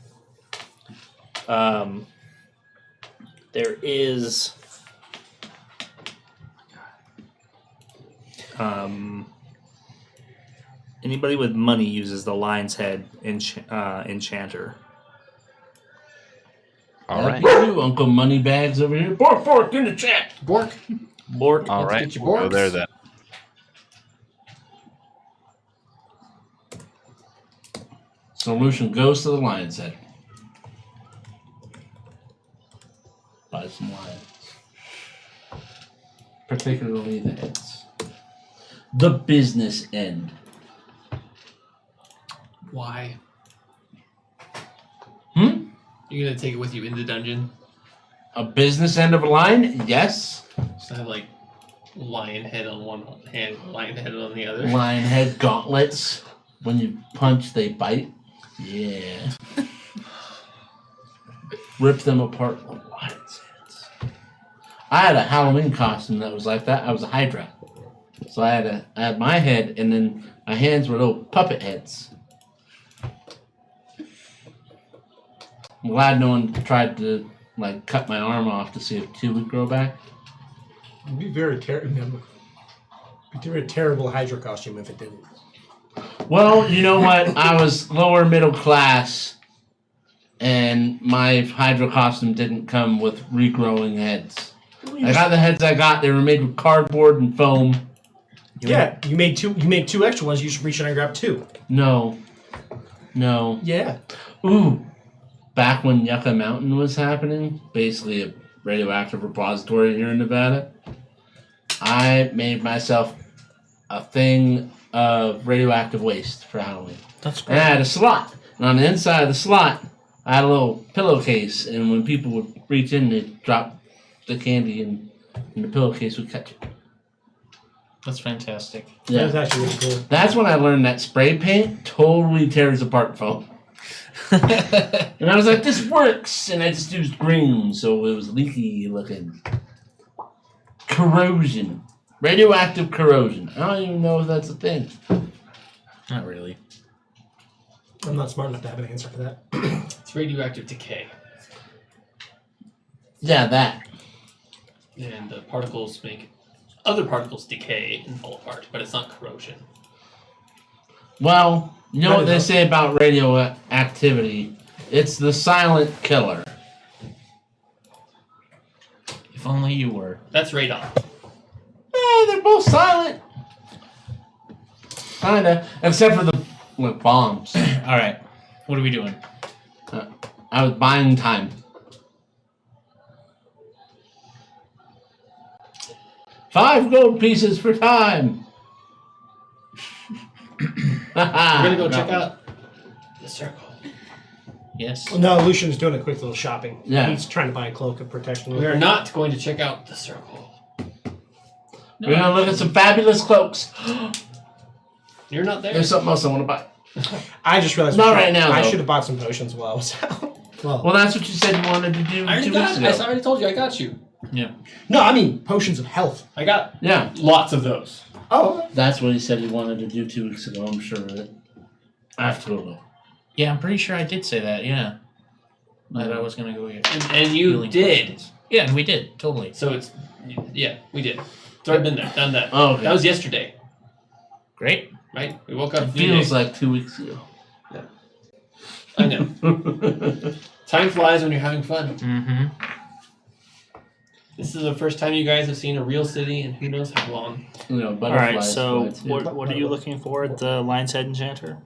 There is anybody with money uses the Lion's Head enchanter. All That'd right. be you, Uncle Moneybags over here. Bork, in the chat. Bork. Bork. All Let's right. get your We'll go borks. there then. Solution goes to the Lion's Head. Buy some lions. Particularly the heads. The business end. Why? Hmm? You're gonna take it with you in the dungeon? A business end of a lion? Yes. So have like lion head on one hand, lion head on the other. Lion head gauntlets. When you punch, they bite. Yeah. Rip them apart like lion's heads. I had a Halloween costume that was like that. I was a Hydra. So I had my head, and then my hands were little puppet heads. I'm glad no one tried to like cut my arm off to see if two would grow back. It'd be very terrible. Very terrible Hydra costume if it didn't. Well, you know what? I was lower middle class, and my Hydra costume didn't come with regrowing heads. I got the heads I got. They were made with cardboard and foam. Yeah, you made two. You made two extra ones. You should reach in and grab two. No. Yeah. Ooh. Back when Yucca Mountain was happening, basically a radioactive repository here in Nevada, I made myself a thing of radioactive waste for Halloween. That's And great. I had a slot. And on the inside of the slot, I had a little pillowcase. And when people would reach in, they'd drop the candy and the pillowcase would catch it. That's fantastic. That was actually really cool. That's when I learned that spray paint totally tears apart foam. And I was like, this works! And I just used green, so it was leaky looking. Corrosion. Radioactive corrosion. I don't even know if that's a thing. Not really. I'm not smart enough to have an answer for that. It's radioactive decay, Yeah, that. and the particles make other particles decay and fall apart, but it's not corrosion. Well, you know what they say about radioactivity? It's the silent killer. If only you were. That's radon. They're both silent. Kinda. Except for the bombs. All right. What are we doing? I was buying time. 5 gold pieces for time. We're gonna go check out the circle. Yes. No, Lucian's doing a quick little shopping. Yeah. He's trying to buy a cloak of protection. We are not going to check out the circle. We're gonna look at some fabulous cloaks. You're not there. There's something else I want to buy. I just realized. Not right now, I though. should have bought some potions while I was out. Well, that's what you said you wanted to do I already 2 got. weeks I ago. already told you. I got you. Yeah. No, I mean potions of health. I got Yeah, lots of those. Oh, that's what he said he wanted to do 2 weeks ago. I'm sure of it. I have to go though. Yeah, I'm pretty sure I did say that. Yeah. That I was gonna go get. And you healing did. potions. Yeah, and we did totally. So it's yeah, we did. It's already been there, done that. Oh, okay. That was yesterday, Great. right? We woke up. It a few feels days- like 2 weeks ago. I know. Time flies when you're having fun. Mm-hmm. This is the first time you guys have seen a real city in who knows how long. You know, All butterflies. right. So fly, too. what are you looking for at the Lion's Head enchanter?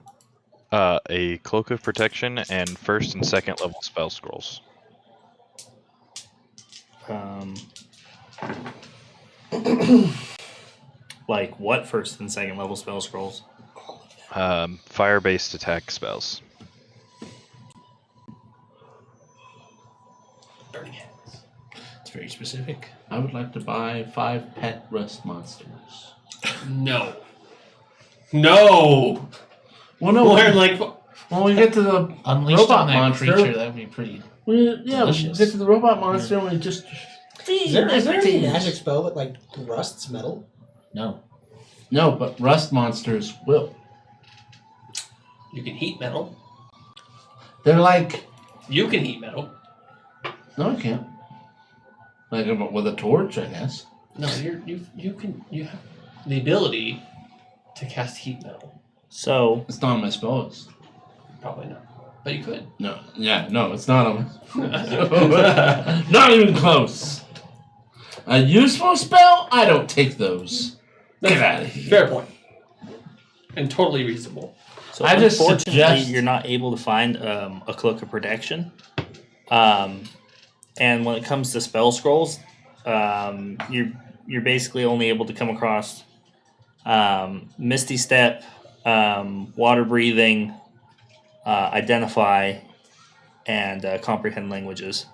A cloak of protection and 1st and 2nd level spell scrolls. Like what 1st and 2nd level spell scrolls? Fire-based attack spells. Burning hands. It's very specific. I would like to buy 5 pet rust monsters. No. No. Well, no. We're like When we get to the Unleashed robot on that monster, creature, that would be pretty. we Delicious. get to the robot monster and we just. is there any magic spell that like rusts metal? No. No, but rust monsters will. you can heat metal. They're like You can heat metal. No, I can't. Like with a torch, I guess. No, you have the ability to cast heat metal. So It's not on my spell list. Probably not, but you could. No, it's not on my Not even close. A useful spell? I don't take those. Get out of here. Fair point. And totally reasonable. So I just unfortunately, suggest- you're not able to find a cloak of protection. And when it comes to spell scrolls, you're basically only able to come across Misty Step, Water Breathing, Identify, and Comprehend Languages.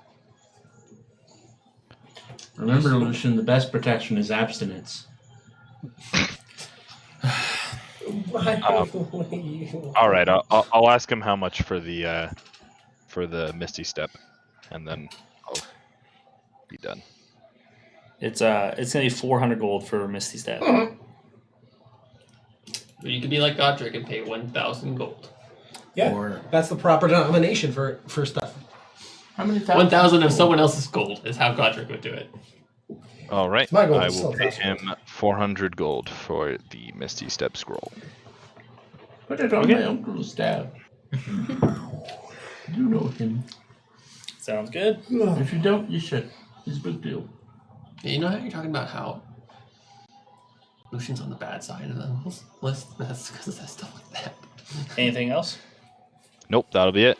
Remember, Lucian, the best protection is abstinence. All right, I'll ask him how much for the Misty Step, and then I'll be done. It's gonna be 400 gold for Misty Step. You could be like Godric and pay 1,000 gold. Yeah, Or that's the proper denomination for stuff. How many 1,000 of someone else's gold is how Godric would do it. All right, My gold I is will still pay 1,000 him 400 gold for the Misty Step scroll. Put it on my uncle's tab. You know him. Sounds good. If you don't, you should. It's a big deal. Yeah, you know how you're talking about how Lucian's on the bad side of the list? That's because of that stuff like that. Anything else? Nope, that'll be it.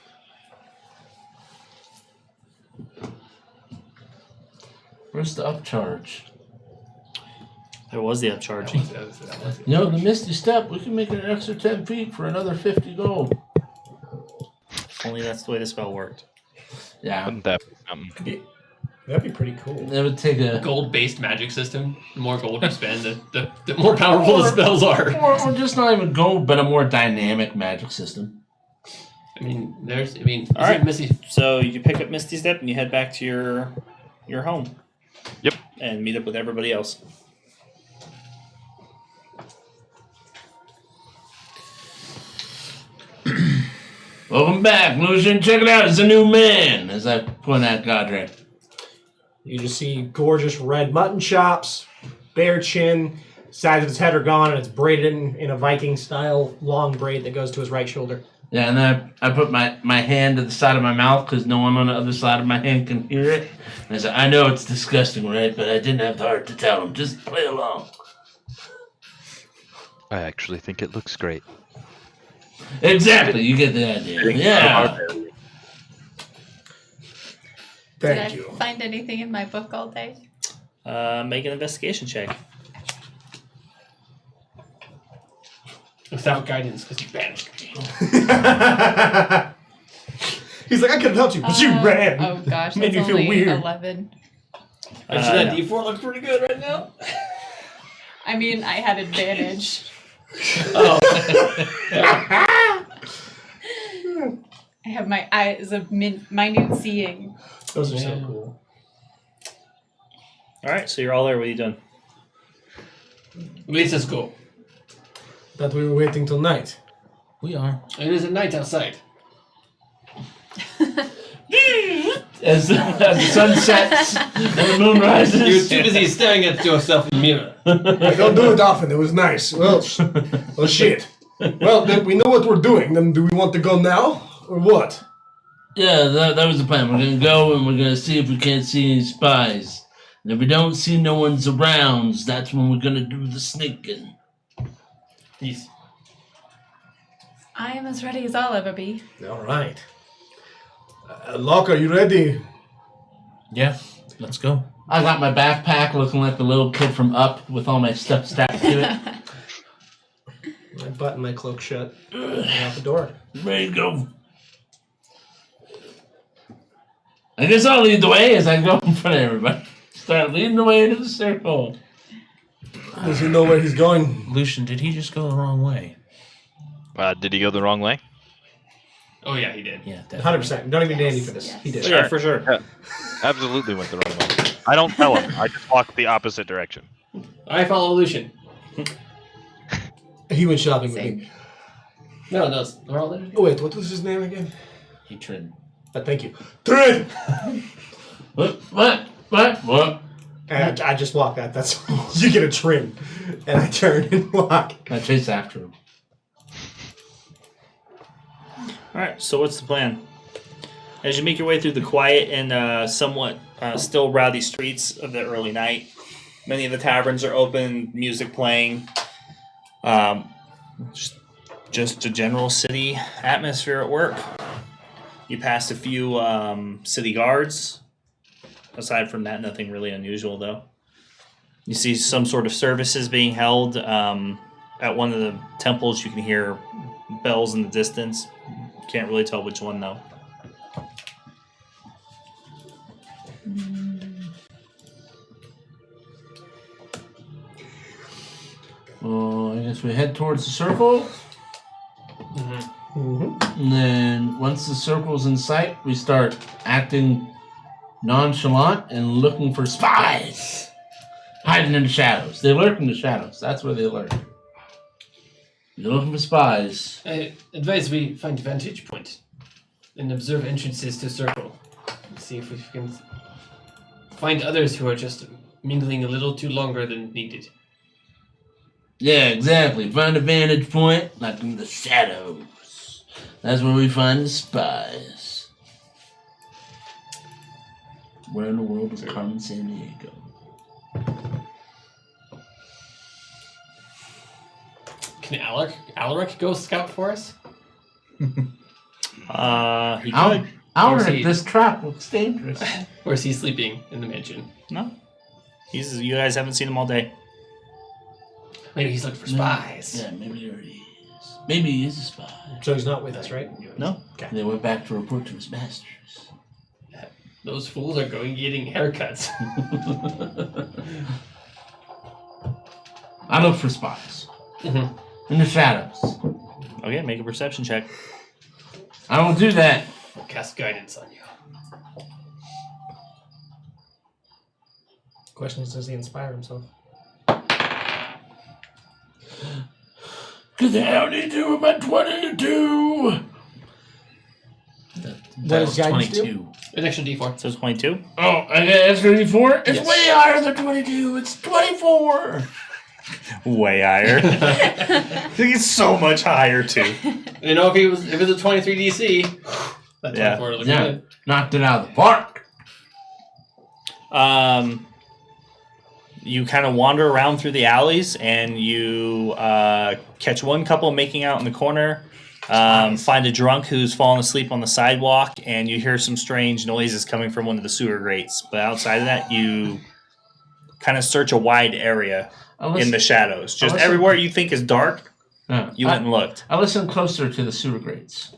Where's the upcharge? There was the upcharging. That was it. You know, the Misty Step, we can make it an extra 10 feet for another 50 gold. Only that's the way the spell worked. Yeah. Wouldn't that be something? That'd be pretty cool. That would take a... Gold-based magic system. The more gold you spend, the more powerful the spells are. Or just not even gold, but a more dynamic magic system. All right. Alright. Missy. So you pick up Misty Step and you head back to your home. Yep. And meet up with everybody else. Welcome back, Lucian. Check it out. It's a new man, as I point at Godric. You just see gorgeous red mutton chops, bare chin, sides of his head are gone, and it's braided in a Viking-style long braid that goes to his right shoulder. Yeah, and I put my hand to the side of my mouth because no one on the other side of my hand can hear it. And I said, I know it's disgusting, right? But I didn't have the heart to tell him. Just play along. I actually think it looks great. Exactly. You get the idea. Yeah. Thank Did you. I find anything in my book all day? Make an investigation check. Without guidance, because you banished me. He's like, I could have helped you, but you ran. Oh gosh, Made that's me feel only weird. 11. Actually, that No. D4 looks pretty good right now. I mean, I had advantage. Oh. I have my eyes of minute seeing. Those are Yeah. so cool. Alright, so you're all there. What are you doing? Let's go. That we were waiting till night. we are. It is at night outside. As the sun sets and the moon rises. You're too busy staring at yourself in the mirror. I don't do it often. It was nice. Well, well, shit. Well, then we know what we're doing. Then do we want to go now or what? Yeah, that was the plan. We're going to go and we're going to see if we can't see any spies. And if we don't see no one's around, that's when we're going to do the sneaking. Yes. I am as ready as I'll ever be. All right. Locke, are you ready? Yeah, let's go. I got my backpack looking like the little kid from Up with all my stuff stacked to it. I button my cloak shut. Out the door. Ready to go. I guess I'll lead the way as I go in front of everybody. Start leading the way into the circle. Does he know where he's going? Lucian, did he just go the wrong way? Did he go the wrong way? Oh, yeah, he did. Yeah, definitely. 100%. Don't even Yes, dandy for this. yes. He did. Oh, yeah, for sure. Yeah. Absolutely went the wrong way. I don't tell him. I just walk the opposite direction. I follow Lucian. He went shopping with Same. me. No, they're all there. Oh, wait, what was his name again? Hatred. Thank you. Trid! What? And I just walk out. That's you get a trim. And I turn and walk. I chase after him. Alright, so what's the plan? As you make your way through the quiet and somewhat still rowdy streets of the early night, many of the taverns are open, music playing. Just a general city atmosphere at work. You pass a few city guards. Aside from that, nothing really unusual, though. You see some sort of services being held at one of the temples. You can hear bells in the distance. Can't really tell which one, though. Well, I guess we head towards the circle. And then once the circle's in sight, we start acting nonchalant and looking for spies. Hiding in the shadows. They lurk in the shadows. That's where they lurk. You're looking for spies. I advise we find a vantage point and observe entrances to circle. See if we can find others who are just mingling a little too longer than needed. Yeah, exactly. Find a vantage point, like in the shadows. That's where we find the spies. Where in the world is Carmen San Diego? Can Alaric go scout for us? He could. Alaric, this trap looks dangerous. Or is he sleeping in the mansion? No. You guys haven't seen him all day. Maybe he's looking for spies. Yeah, maybe there he is. Maybe he is a spy. So he's not with us, right? No. Okay. They went back to report to his masters. Those fools are getting haircuts. I look for spies. Mhm. In the shadows. Okay, make a perception check. I will do that. I'll cast guidance on you. Question is, does he inspire himself? Good the howdy do with my 22. That was guidance 22. An extra D4. So it's 22. Oh, I got extra D4? It's Yes. way higher than 22. It's 24. Way higher. I think it's so much higher, too. You know, if it was a 23 DC, that 24 Yeah. would look Yeah. good. Knocked it out of the park. You kind of wander around through the alleys, and you catch one couple making out in the corner. Find a drunk who's fallen asleep on the sidewalk, and you hear some strange noises coming from one of the sewer grates. But outside of that, you kind of search a wide area in the shadows. Just listen- everywhere you think is dark, you went and looked. I listen closer to the sewer grates.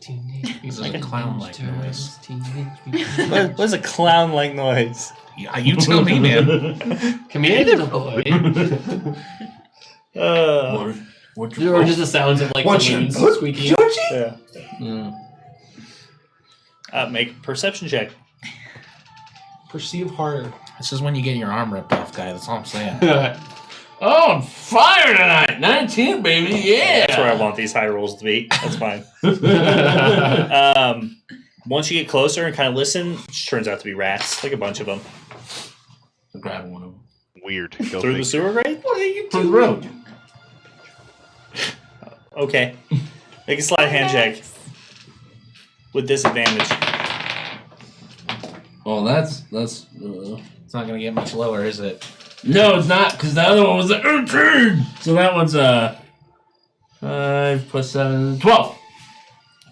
This is a clown-like noise. What is a clown-like noise? Yeah, you tell me, man. Commander boy. What Or just the sounds of like balloons squeaking. Yeah. Mm. Make a perception check. Perceive harder. This is when you get your arm ripped off, guy. That's all I'm saying. Oh, I'm fire tonight. 19, baby. Yeah. That's where I want these high rolls to be. That's fine. Once you get closer and kind of listen, it turns out to be rats, like a bunch of them. I'm grabbing one of them. Weird. Go Through the figure. sewer grate? What are you Through the doing? road. Okay. Make a sleight of hand check. With disadvantage. Oh, that's. It's not going to get much lower, is it? No, it's not, because the other one was a 18. So that one's 5 plus 7, 12.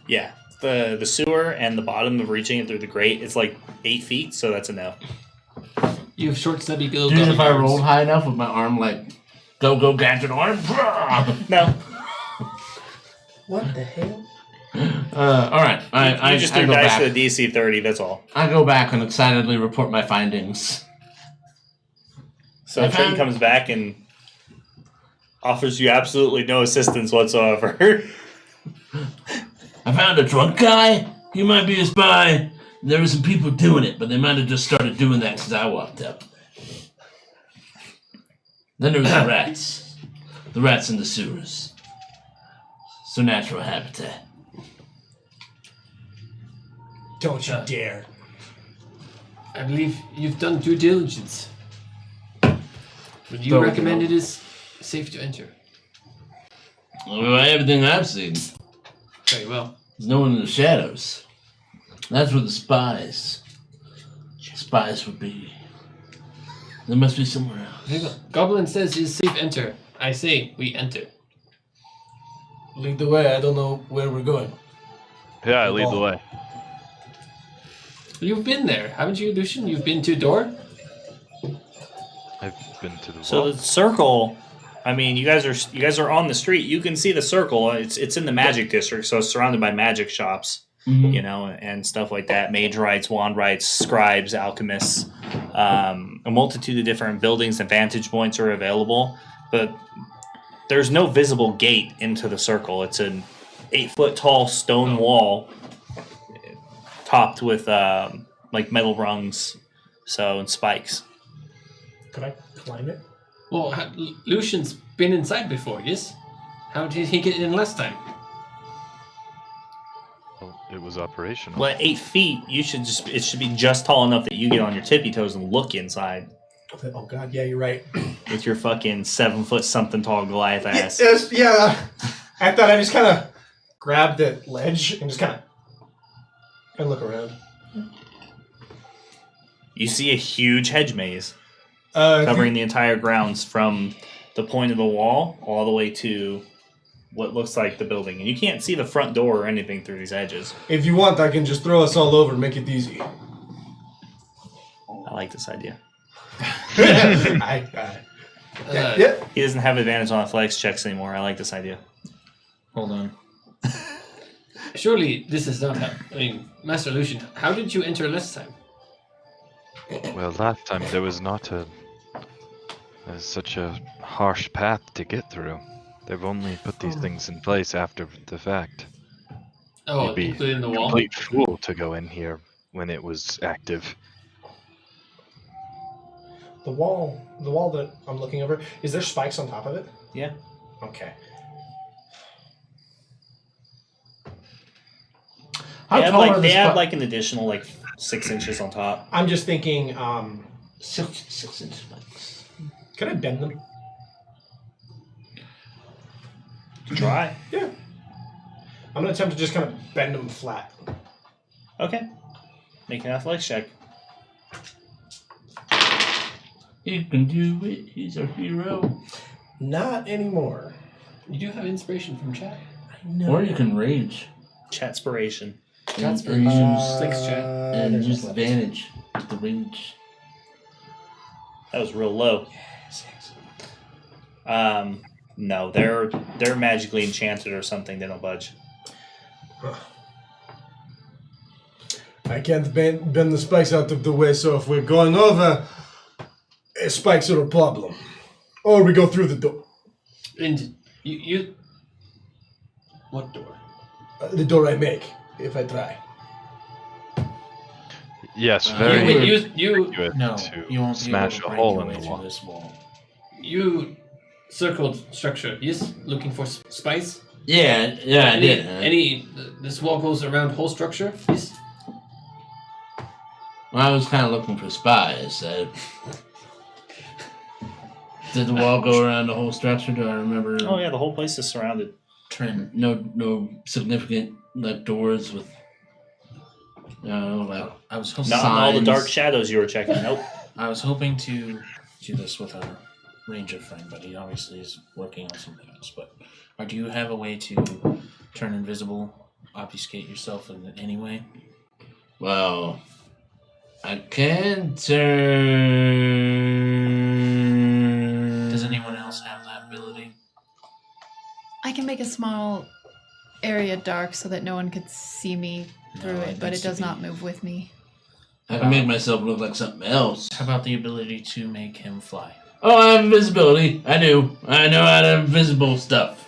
Yeah. The sewer and the bottom of reaching it through the grate is like 8 feet, so that's a no. You have short, stubby little Dude, gummy if I arms. rolled high enough with my arm, like, go, gadget arm. No. What the hell? Alright, I You just I threw go dice back. for the DC 30, that's all. I go back and excitedly report my findings. So I Trent found- comes back and offers you absolutely no assistance whatsoever. I found a drunk guy. He might be a spy. There were some people doing it, but they might have just started doing that because I walked up. Then there was the rats. The rats in the sewers. It's their natural habitat. Don't you dare. I believe you've done due diligence. Would you So, recommend no. it is safe to enter? Well, everything I've seen, Very well. there's no one in the shadows. That's where the spies would be. They must be somewhere else. Very well. Goblin says it is safe to enter. I say we enter. Lead the way. I don't know where we're going. Yeah, lead the way. You've been there, haven't you, Lucian? You've been to door? I've been to the So wall. the circle, I mean, you guys are on the street. You can see the circle. It's in the magic district, so it's surrounded by magic shops, Mhm. you know, and stuff like that. Mage rights, wand rights, scribes, alchemists. A multitude of different buildings and vantage points are available, but there's no visible gate into the circle. It's an 8-foot tall stone wall, topped with like metal rungs, and spikes. Could I climb it? Well, Lucian's been inside before, yes? How did he get in last time? Well, it was operational. Well, at 8 feet, it should be just tall enough that you get on your tippy toes and look inside Oh God, yeah, you're right. with your fucking 7-foot something tall Goliath ass. Yeah. I thought I just kind of grabbed the ledge and just kind of look around. You see a huge hedge maze I covering think- the entire grounds from the point of the wall all the way to what looks like the building. And you can't see the front door or anything through these edges. If you want, I can just throw us all over and make it easy. I like this idea. Yeah. He doesn't have advantage on athletics checks anymore. I like this idea. Hold on. Surely this is not how... I mean, Master Lucian, how did you enter last time? Well, last time there was not such a harsh path to get through. They've only put these things in place after the fact. Oh, You'd be including the wall? complete fool to go in here when it was active. The wall that I'm looking over, is there spikes on top of it? Yeah. Okay. How tall are the They add spi- like an additional 6 inches on top. I'm just thinking, 6 inch spikes. could I bend them? Try. Yeah. I'm gonna attempt to just kind of bend them flat. Okay. Make an athletics check. He can do it. He's a hero. Not anymore. You do have inspiration from chat. Or you can rage. Chatspiration. Chatspiration, six chat. And there's use levels. advantage with the rage. That was real low. No, they're magically enchanted or something. They don't budge. I can't bend the spikes out of the way, so if we're going over, spikes are a problem. Or we go through the door. And you... What door? The door I make, if I try. Yes, very wait, good. You No, to you won't smash be able a to hole break in your the way wall. through this wall. you circled structure, yes? Looking for spice? Yeah, I did. This wall goes around whole structure, yes? Well, I was kind of looking for spies. Did the wall go around the whole structure? Do I remember? Oh yeah, the whole place is surrounded. Trin, No significant doors with. I was hoping, Not in all the Signs. dark shadows you were checking. Nope. I was hoping to do this with our ranger friend, but he obviously is working on something else. But do you have a way to turn invisible, obfuscate yourself in any way? Well, I can turn. Does anyone else have that ability? I can make a small area dark so that no one could see me through No, it, but needs it to does be- not move with me. I can make myself look like something else. How about the ability to make him fly? Oh, I have invisibility. I do. I know how to invisible stuff.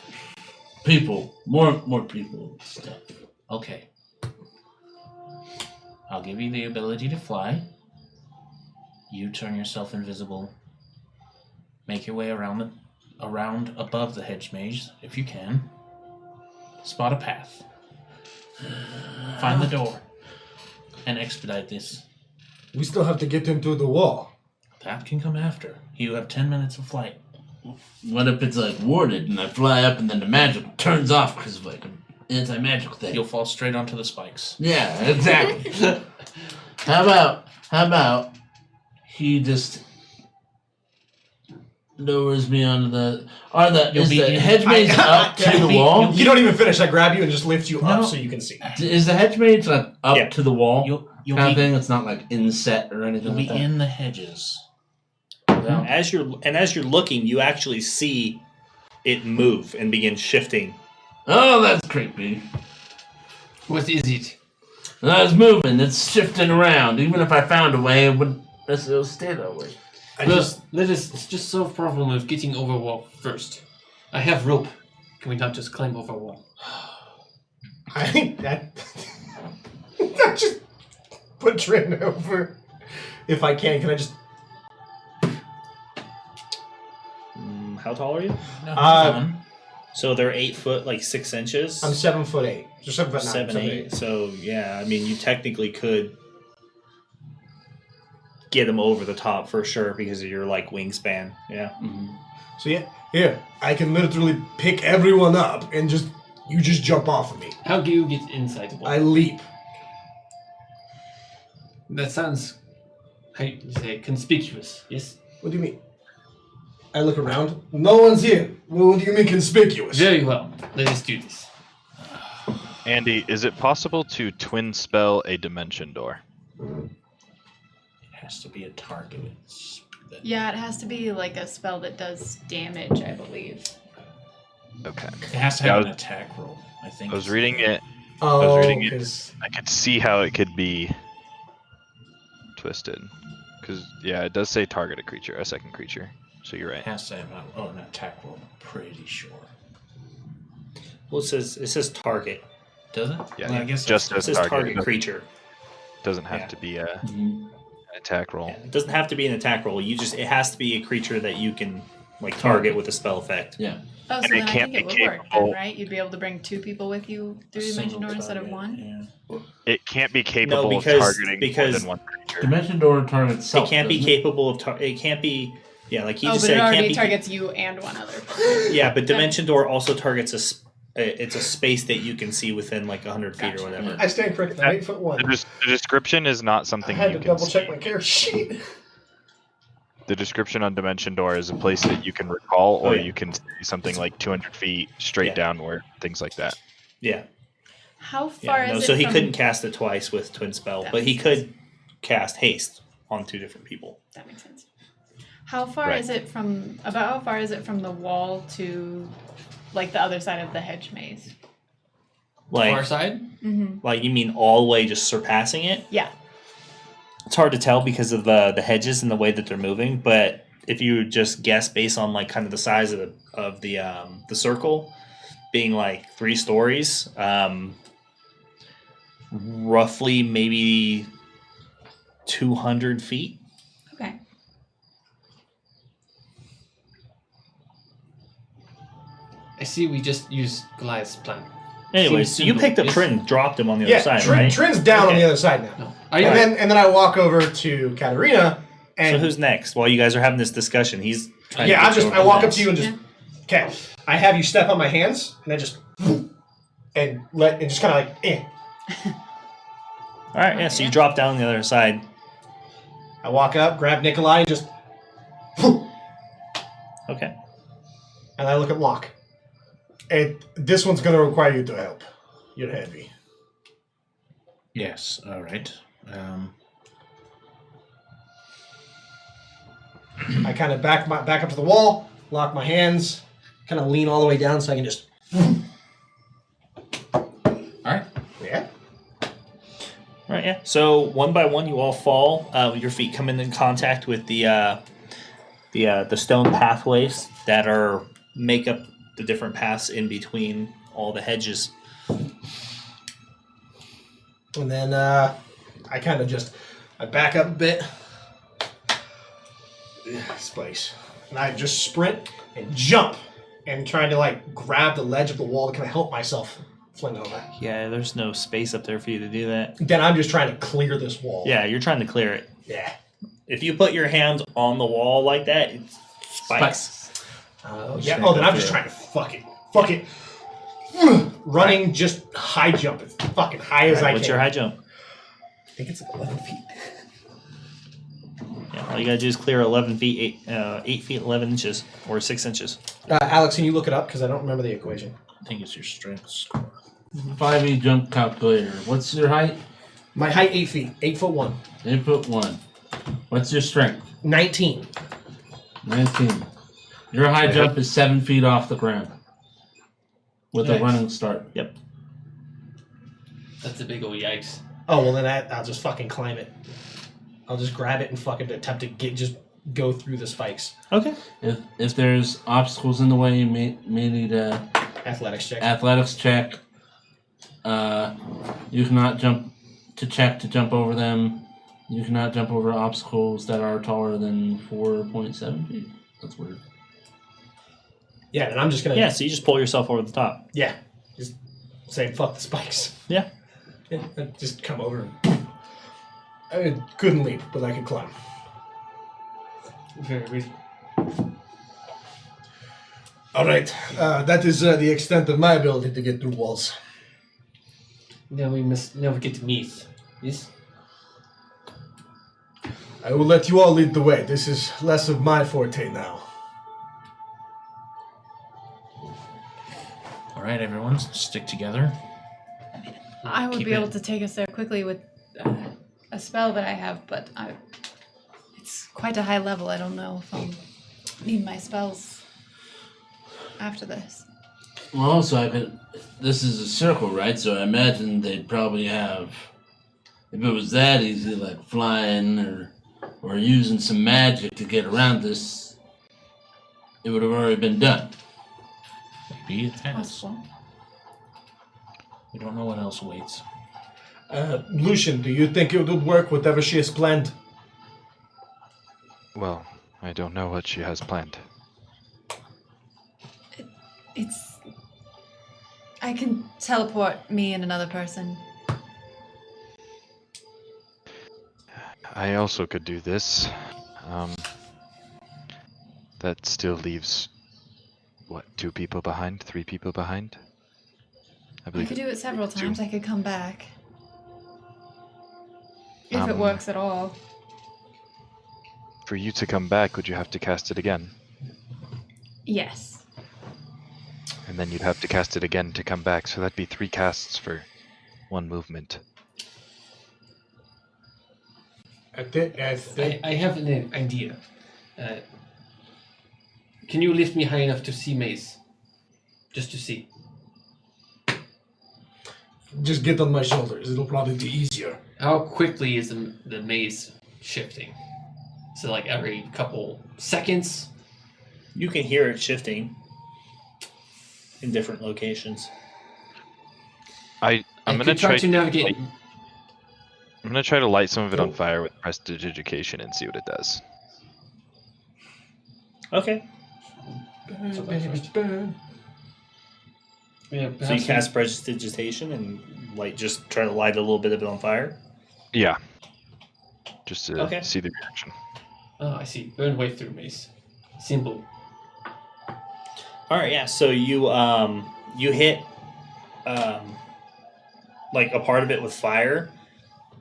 People. More people stuff. Okay. I'll give you the ability to fly. You turn yourself invisible. Make your way around above the hedge maze, if you can. Spot a path. Find the door. And expedite this. We still have to get him to the wall. That can come after. You have 10 minutes of flight. What if it's like warded and I fly up and then the magic turns off because of like an anti-magic thing? You'll fall straight onto the spikes. Yeah, exactly. How about he just lowers me onto the... Is the hedge maze up to the wall? You don't even finish. I grab you and just lift you No. up so you can see. Is the hedge maze like up Yeah. to the wall? You'll Kind of be, thing? It's not like inset or anything you'll like be that? in the hedges. As you're looking, you actually see it move and begin shifting. Oh, that's creepy. What is it? No, it's moving. It's shifting around. Even if I found a way, it wouldn't necessarily stay that way. Let us just solve the problem of getting over wall first. I have rope. Can we not just climb over wall? I think that... I just put Trin over. If I can I just... How tall are you? No, Uh, So they're 8 foot, like 6 inches. I'm 7'8". Just 7'9". 7'8". So yeah, I mean, you technically could get them over the top for sure because of your like wingspan. Yeah. So yeah, I can literally pick everyone up and you just jump off of me. How do you get inside the wall? I leap. That sounds, how you say, conspicuous. Yes. What do you mean? I look around. No one's here. Well, what do you mean conspicuous? Very well. Let us do this. Andy, is it possible to twin spell a dimension door? It has to be a target. Yeah, it has to be like a spell that does damage, I believe. Okay. It has to Yeah, have an attack roll, I think. I was reading it. Oh, I was reading it. 'cause- I could see how it could be twisted. Because, yeah, it does say target a creature, a second creature. So you're It right. has to have an attack roll. I'm pretty sure. Well, it says target. Does it? Yeah, Well, I guess just It as says target. target It creature. doesn't have Yeah. to be an Mm-hmm. attack roll. Yeah, it doesn't have to be an attack roll. It has to be a creature that you can like target with a spell effect. Yeah. Oh, so And it then I can't think it be would work then, capable- right? You'd be able to bring 2 people with you through Dimension Door instead of 1? Yeah. It can't be capable of because- targeting because- more than one creature. Dimension door targets self. It can't be doesn't it? capable of. It can't be. Yeah, like he Oh, just but said. it It can't already be. targets you and one other person. Yeah, but Dimension Door also targets it's a space that you can see within like 100 feet or whatever. I stand corrected. I'm 8'1". The description is not something I had you to can double check see. my character sheet. The description on Dimension Door is a place that you can recall, or Oh, yeah. you can see something like 200 feet straight Yeah. downward, things like that. Yeah. How far Yeah. No, is so it he from... couldn't cast it twice with Twin Spell, That but he makes sense. could cast Haste on 2 different people. That makes sense. How far Right. is it from... About how far is it from the wall to, like, the other side of the hedge maze? Far Like, side? Mm-hmm. like you mean all the way just surpassing it? Yeah. It's hard to tell because of the hedges and the way that they're moving, but if you just guess based on like kind of the size of the circle being like 3 stories, roughly maybe 200 feet. Okay. I see we just used Goliath's plan. Anyway, Seems so you simple. picked up Yes. Trin, dropped him on the Yeah, other side, right? Trin's down on Okay. the other side now. No. Are you And then I walk over to Katarina, and So who's next? While you guys are having this discussion, he's trying yeah, to get I walk up over to you and just okay. I have you step on my hands, and I just and just kind of like All right, yeah. So you drop down on the other side. I walk up, grab Nikolai, and just Okay. and I look at Locke. And this one's gonna require you to help. You're heavy. Yes, alright. I kind of back up to the wall, lock my hands, kind of lean all the way down so I can just. Alright. Yeah. All right, yeah. So one by one, you all fall. Your feet come in contact with the stone pathways that make up the different paths in between all the hedges. And then I kind of I back up a bit. This place. And I just sprint and jump and trying to like grab the ledge of the wall to kind of help myself fling over. Yeah, there's no space up there for you to do that. Then I'm just trying to clear this wall. Yeah, you're trying to clear it. Yeah. If you put your hands on the wall like that, it's spikes. Yeah. Oh, then I'm just trying to fuck it. Running, just high jump as fucking high as I can. What's your high jump? I think it's like 11 feet. Yeah, all you gotta do is clear 11 feet, 8 feet 11 inches, or 6 inches. Alex, can you look it up? Because I don't remember the equation. I think it's your strength score. 5e jump calculator. What's your height? My height, 8 feet. 8'1". 8'1". What's your strength? 19. 19. Your high jump is 7 feet off the ground. With a Nice. running start. Yep. That's a big old yikes. Oh, well, then I'll just fucking climb it. I'll just grab it and fucking attempt to just go through the spikes. Okay. If there's obstacles in the way, you may need a Athletics check. athletics check. You cannot jump over them. You cannot jump over obstacles that are taller than 4.7 feet. That's weird. Yeah, and I'm just gonna. Yeah, so you just pull yourself over the top. Yeah. Just saying fuck the spikes. Yeah. Yeah, just come over and. I couldn't leap, but I could climb. Very good. All right, that is the extent of my ability to get through walls. Now we must navigate to Meath. Yes? I will let you all lead the way. This is less of my forte now. All right, everyone, stick together. I would Keep be it- able to take us there quickly with a spell that I have, but it's quite a high level. I don't know if I'll need my spells after this. Well, also, this is a circle, right? So I imagine they'd probably have, if it was that easy, like flying or using some magic to get around this, it would have already been done. Maybe it has. Possible. We don't know what else awaits. Lucian, do you think it would work, whatever she has planned? Well, I don't know what she has planned. I can teleport me and another person. I also could do this. That still leaves, what, 2 people behind? 3 people behind? I I believe could do it several two. times. I could come back. If it works at all. For you to come back, would you have to cast it again? Yes. And then you'd have to cast it again to come back, so that'd be 3 casts for 1 movement. I think. I have an idea. Can you lift me high enough to see Maze? Just to see. Just get on my shoulders. It'll probably be easier. How quickly is the maze shifting? So like every couple seconds? You can hear it shifting in different locations. I'm I gonna could try try to navigate. I'm gonna try to light some of it on fire with prestidigitation and see what it does. Okay. Yeah, So perhaps you cast prestidigitation and just try to light a little bit of it on fire? Yeah. Just to Okay. see the reaction. Oh, I see. Burn way through maze. Symbol. All right, yeah. So you hit like a part of it with fire,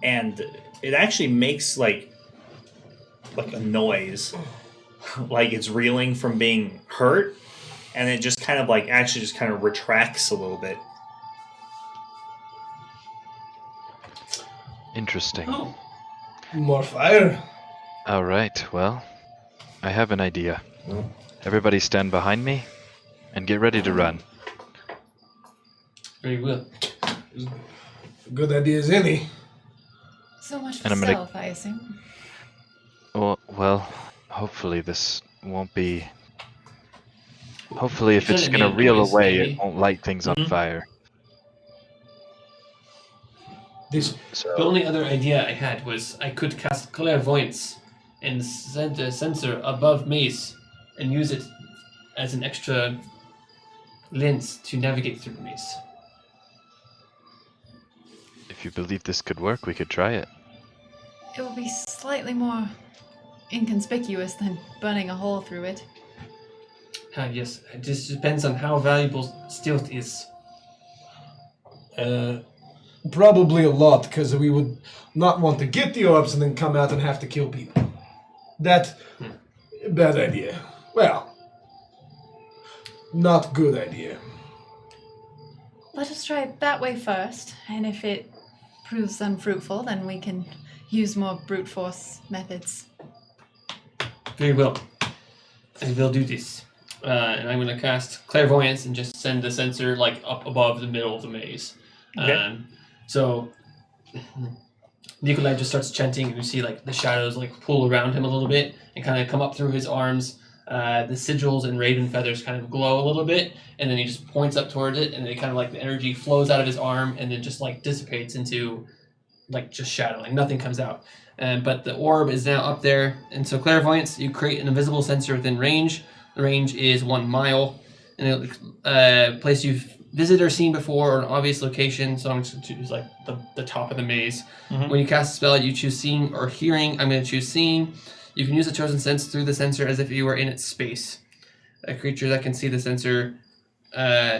and it actually makes like a noise, like it's reeling from being hurt, and it just kind of retracts a little bit. Interesting. Oh. More fire. All right. Well, I have an idea. Everybody stand behind me and get ready to run. Very well. Good idea as any. So much for And I'm gonna- stealth, I assume. Well, hopefully this won't be. Hopefully, if Kinda it's gonna made reel noise, away, maybe. it won't light things on Mhm. fire. This So The only other idea I had was I could cast clairvoyance and send a sensor above maze and use it as an extra lens to navigate through the maze. If you believe this could work, we could try it. It will be slightly more inconspicuous than burning a hole through it. Yes, it just depends on how valuable stealth is. Probably a lot, because we would not want to get the orbs and then come out and have to kill people. That's a bad idea. Well, not good idea. Let us try it that way first, and if it proves unfruitful, then we can use more brute force methods. Very well. I will do this. And I'm going to cast Clairvoyance and just send the sensor like up above the middle of the maze. Okay. So Nikolai just starts chanting, and you see like the shadows like pull around him a little bit and kind of come up through his arms. The sigils and raven feathers kind of glow a little bit, and then he just points up towards it, and it kind of like the energy flows out of his arm and then just like dissipates into like just shadow, like nothing comes out. But the orb is now up there, and so Clairvoyance, you create an invisible sensor within range. The range is 1 mile, and it'll place you've visited or seen before, or an obvious location. So I'm just going to choose like the top of the maze. Mhm. When you cast a spell, you choose seeing or hearing. I'm going to choose seeing. You can use the chosen sense through the sensor as if you were in its space. A creature that can see the sensor,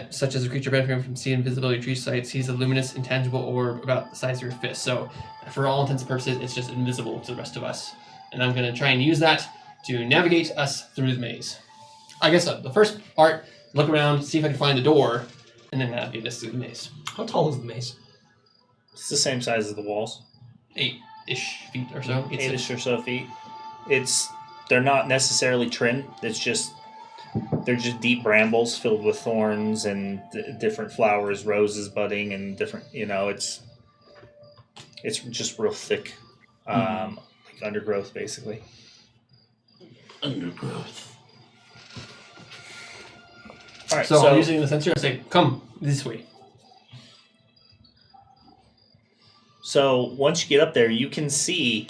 such as a creature benefiting from seeing invisibility tree sight, sees a luminous, intangible orb about the size of your fist. So, for all intents and purposes, it's just invisible to the rest of us. And I'm going to try and use that to navigate us through the maze. I guess the first part, look around, see if I can find the door, and then navigate us through the maze. How tall is the maze? It's the same size as the walls. 8-ish feet or so. 8-ish or so feet. They're not necessarily trimmed. They're just deep brambles filled with thorns and different flowers, roses budding, and different. It's just real thick, like undergrowth, basically. Undergrowth. All right, So I'm using the sensor, I say, come this way. So once you get up there, you can see,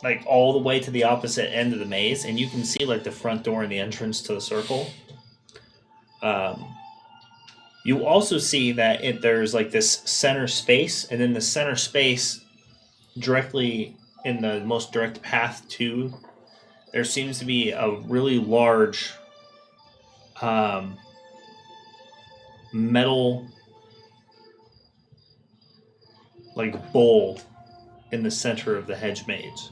like all the way to the opposite end of the maze, and you can see like the front door and the entrance to the circle. You also see that there's like this center space, and then the center space directly in the most direct path to, there seems to be a really large metal like bowl in the center of the hedge maze.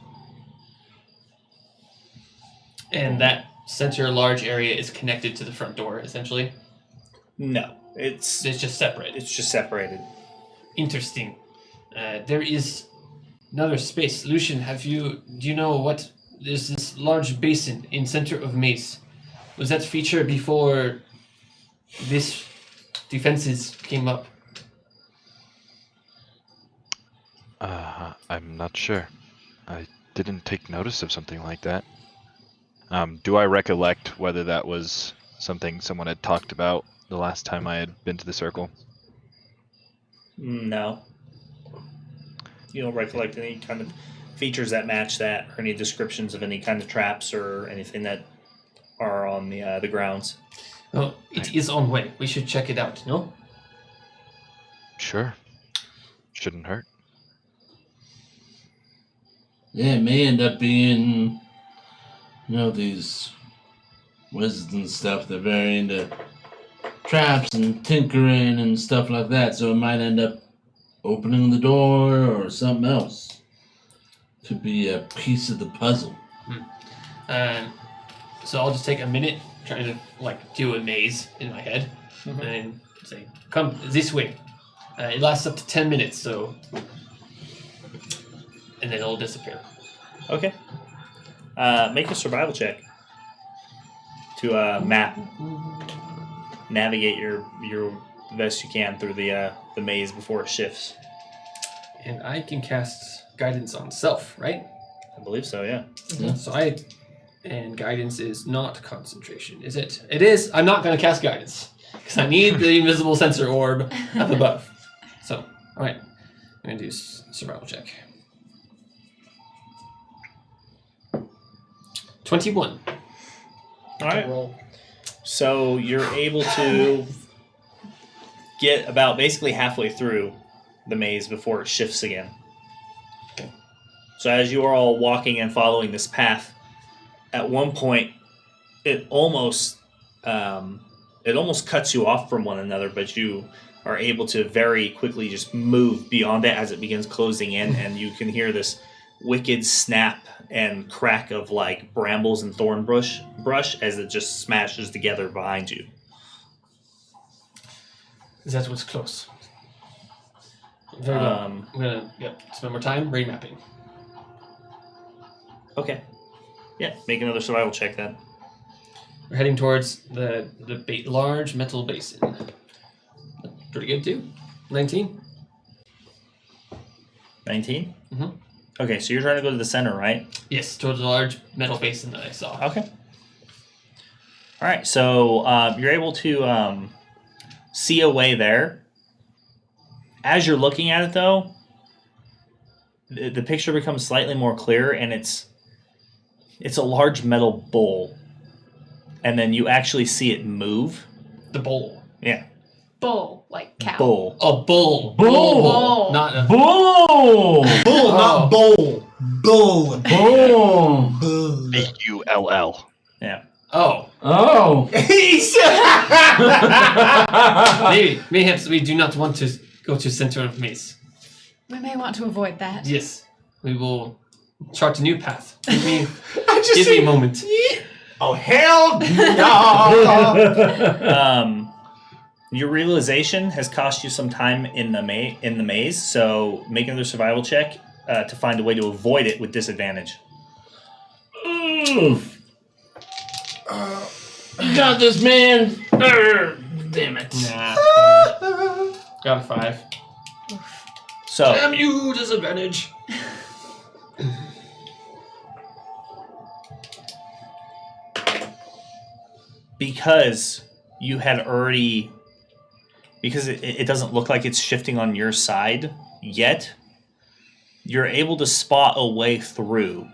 And that center large area is connected to the front door, essentially. No, it's just separate. It's just separated. Interesting. There is another space. Lucian, do you know what? There's this large basin in center of maze. Was that feature before this defenses came up? I'm not sure. I didn't take notice of something like that. Do I recollect whether that was something someone had talked about the last time I had been to the circle? No. You don't recollect any kind of features that match that, or any descriptions of any kind of traps or anything that are on the grounds. Oh, it is on way. We should check it out, no? Sure. Shouldn't hurt. Yeah, it may end up being, these wizards and stuff. They're very into traps and tinkering and stuff like that. So it might end up opening the door or something else. Could be a piece of the puzzle. So I'll just take a minute trying to do a maze in my head and say, come this way. It lasts up to 10 minutes, so... And then it'll disappear. Okay. Make a survival check to navigate your the best you can through the maze before it shifts. And I can cast guidance on self, right? I believe so, yeah. So and guidance is not concentration, is it? It is. I'm not going to cast guidance because I need the invisible sensor orb up above. So, all right, I'm going to do survival check. 21. All right. So you're able to get about basically halfway through the maze before it shifts again. So as you are all walking and following this path, at one point it almost cuts you off from one another, but you are able to very quickly just move beyond it as it begins closing in, and you can hear this wicked snap and crack of like brambles and thorn brush as it just smashes together behind you. That was close. Very well. I'm gonna spend more time brain mapping. Okay. Yeah, make another survival check then. We're heading towards the large metal basin. Pretty good too. 19. 19? Mm-hmm. Okay, so you're trying to go to the center, right? Yes, towards the large metal basin that I saw. Okay. All right, so you're able to see a way there. As you're looking at it, though, the picture becomes slightly more clear, and it's a large metal bowl. And then you actually see it move. The bowl. Yeah. Bull, like cow. Bull. Oh, bull. Bull. Not a... Bull! Bull, not bowl. Bull. Bull! Bull. B-U-L-L. Yeah. Oh. Oh! Mayhaps we do not want to go to center of maze. We may want to avoid that. Yes. We will chart a new path. Give me just a moment. Oh, hell no! Your realization has cost you some time in the maze, so make another survival check to find a way to avoid it with disadvantage. You got this, man! Damn it. Nah. Got a 5. So, Damn you, disadvantage. because you had already... Because it doesn't look like it's shifting on your side yet, you're able to spot a way through.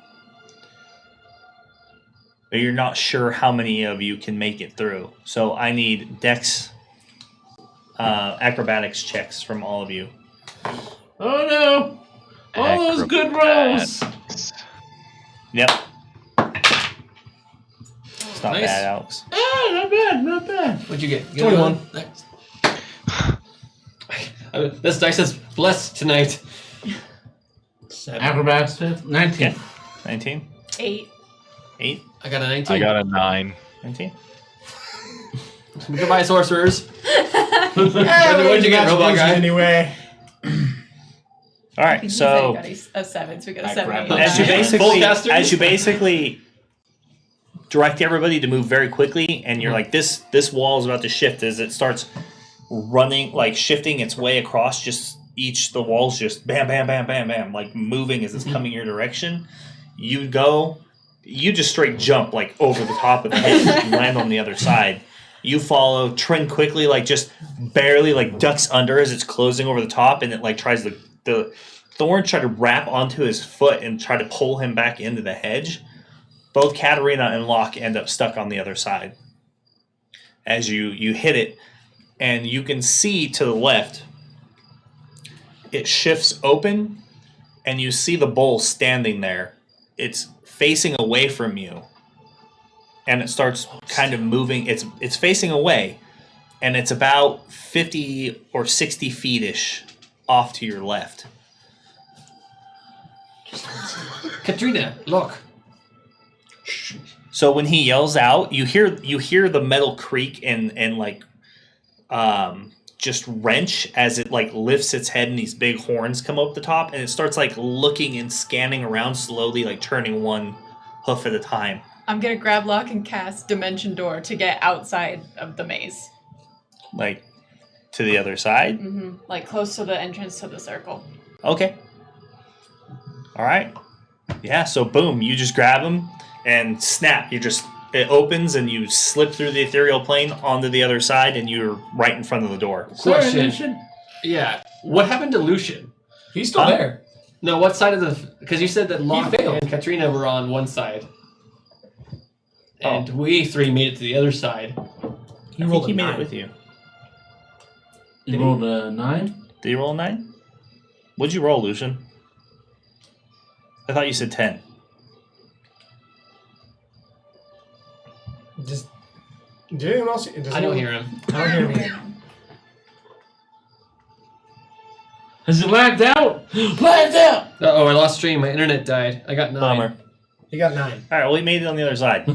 But you're not sure how many of you can make it through. So I need Dex acrobatics checks from all of you. Oh no! All those good rolls! Yep. It's not Nice. bad, Alex. Ah, not bad, not bad. What'd you get? You 21. got Nice. This dice is blessed tonight. 7. Acrobatics, 19. Okay. 19? 8. 8? I got a 19. I got a 9. 19? Goodbye, sorcerers. What'd you get, robot guy? Anyway. All right, He said so... he got a 7, so we got a I 7. grabbed 8, it. As you basically direct everybody to move very quickly, and you're like, this wall is about to shift as it starts running, like shifting its way across the walls just bam, bam, bam, bam, bam, like moving as it's coming your direction. You just straight jump like over the top of the hedge and land on the other side. You follow, Trin quickly, like just barely like ducks under as it's closing over the top, and it like tries the thorn try to wrap onto his foot and try to pull him back into the hedge. Both Katarina and Locke end up stuck on the other side. As you hit it, and you can see to the left, it shifts open, and you see the bowl standing there. It's facing away from you, and it starts kind of moving. It's facing away, and it's about 50 or 60 feet-ish off to your left. Katrina, look. So when he yells out, you hear the metal creak and like just wrench as it like lifts its head and these big horns come up the top, and it starts like looking and scanning around slowly, like turning one hoof at a time. I'm gonna grab Lock and cast Dimension Door to get outside of the maze. Like to the other side. Mm-hmm. Like close to the entrance to the circle. Okay. All right. Yeah. So boom, you just grab him and snap. It opens and you slip through the ethereal plane onto the other side, and you're right in front of the door. Question. Yeah. What happened to Lucian? He's still there. No, what side of the... Because you said that Locke failed. and Katrina were on one side. And we 3 made it to the other side. He I rolled think he a made 9. it with you. You rolled a 9? Did you roll a 9? What'd you roll, Lucian? I thought you said 10. Did anyone else? I don't hear him. I don't hear me. Has he lagged out? Lagged out! Uh-oh, I lost stream. My internet died. I got 9. Bummer. You got 9. All right, well, we made it on the other side.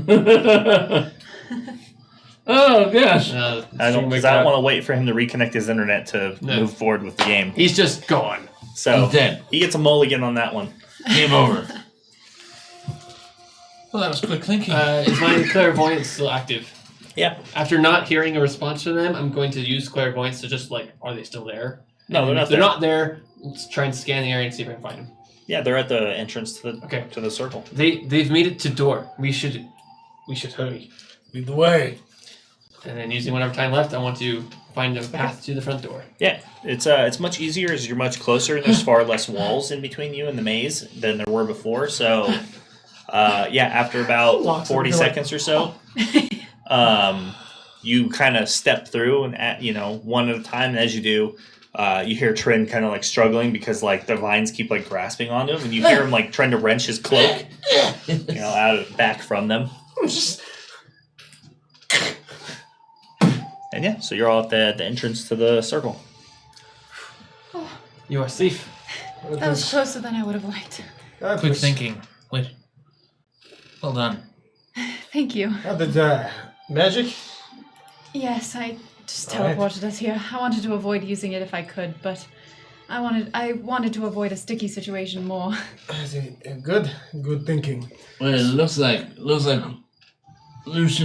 Oh, gosh. I don't want to wait for him to reconnect his internet to move forward with the game. He's just gone. So He's dead. he gets a mulligan on that one. Game over. Well, that was quick thinking. Is my clairvoyance still active? Yeah. After not hearing a response from them, I'm going to use clairvoyance to just are they still there? No, they're not If they're there. not there, let's try and scan the area and see if I can find them. Yeah, they're at the entrance to the circle. They've made it to door. We should hurry. Lead the way. And then using whatever time left, I want to find a path to the front door. Yeah, it's much easier as you're much closer and there's far less walls in between you and the maze than there were before. So, after about 40 seconds or so, you kind of step through and one at a time. And as you do, you hear Trin kind of like struggling because like the vines keep like grasping onto him, and you hear him like trying to wrench his cloak, back from them. And yeah, so you're all at the entrance to the circle. You are safe. That was closer than I would have liked. Quick thinking. Wait. Well done. Thank you. The magic? Yes, I just All right. teleported us here. I wanted to avoid using it if I could, but I wanted to avoid a sticky situation more. Good thinking. Well, it looks like Lucian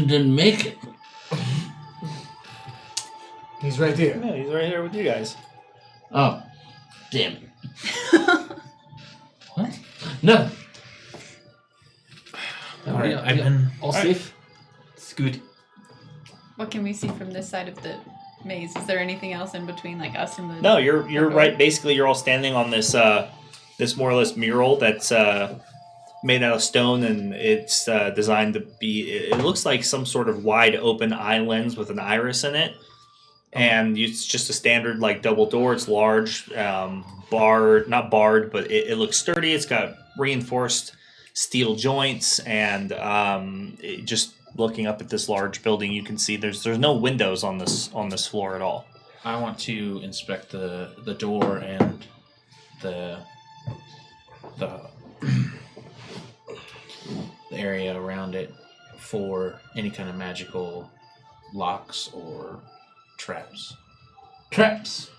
didn't make it. He's right here. Yeah, he's right here with you guys. Oh, damn it. What? No. All right, I've been. All safe? It's good. What can we see from this side of the maze? Is there anything else in between, like us and the? No, you're right. Basically, you're all standing on this this more or less mural that's made out of stone, and it's designed to be. It looks like some sort of wide open eye lens with an iris in it, and it's just a standard like double door. It's large, not barred, but it looks sturdy. It's got reinforced steel joints, and just looking up at this large building, you can see there's no windows on this floor at all. I want to inspect the door and the area around it for any kind of magical locks or traps. Traps.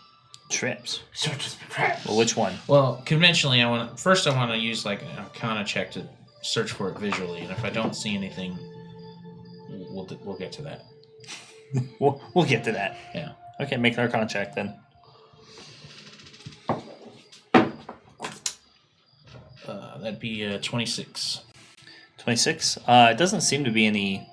Trips. Searches for traps. Well, which one? Well, conventionally, I want to use like an Arcana check to search for it visually, and if I don't see anything, we'll get to that. We'll get to that. Yeah. Okay, make an Arcana check then. That'd be 26. 26. It doesn't seem to be any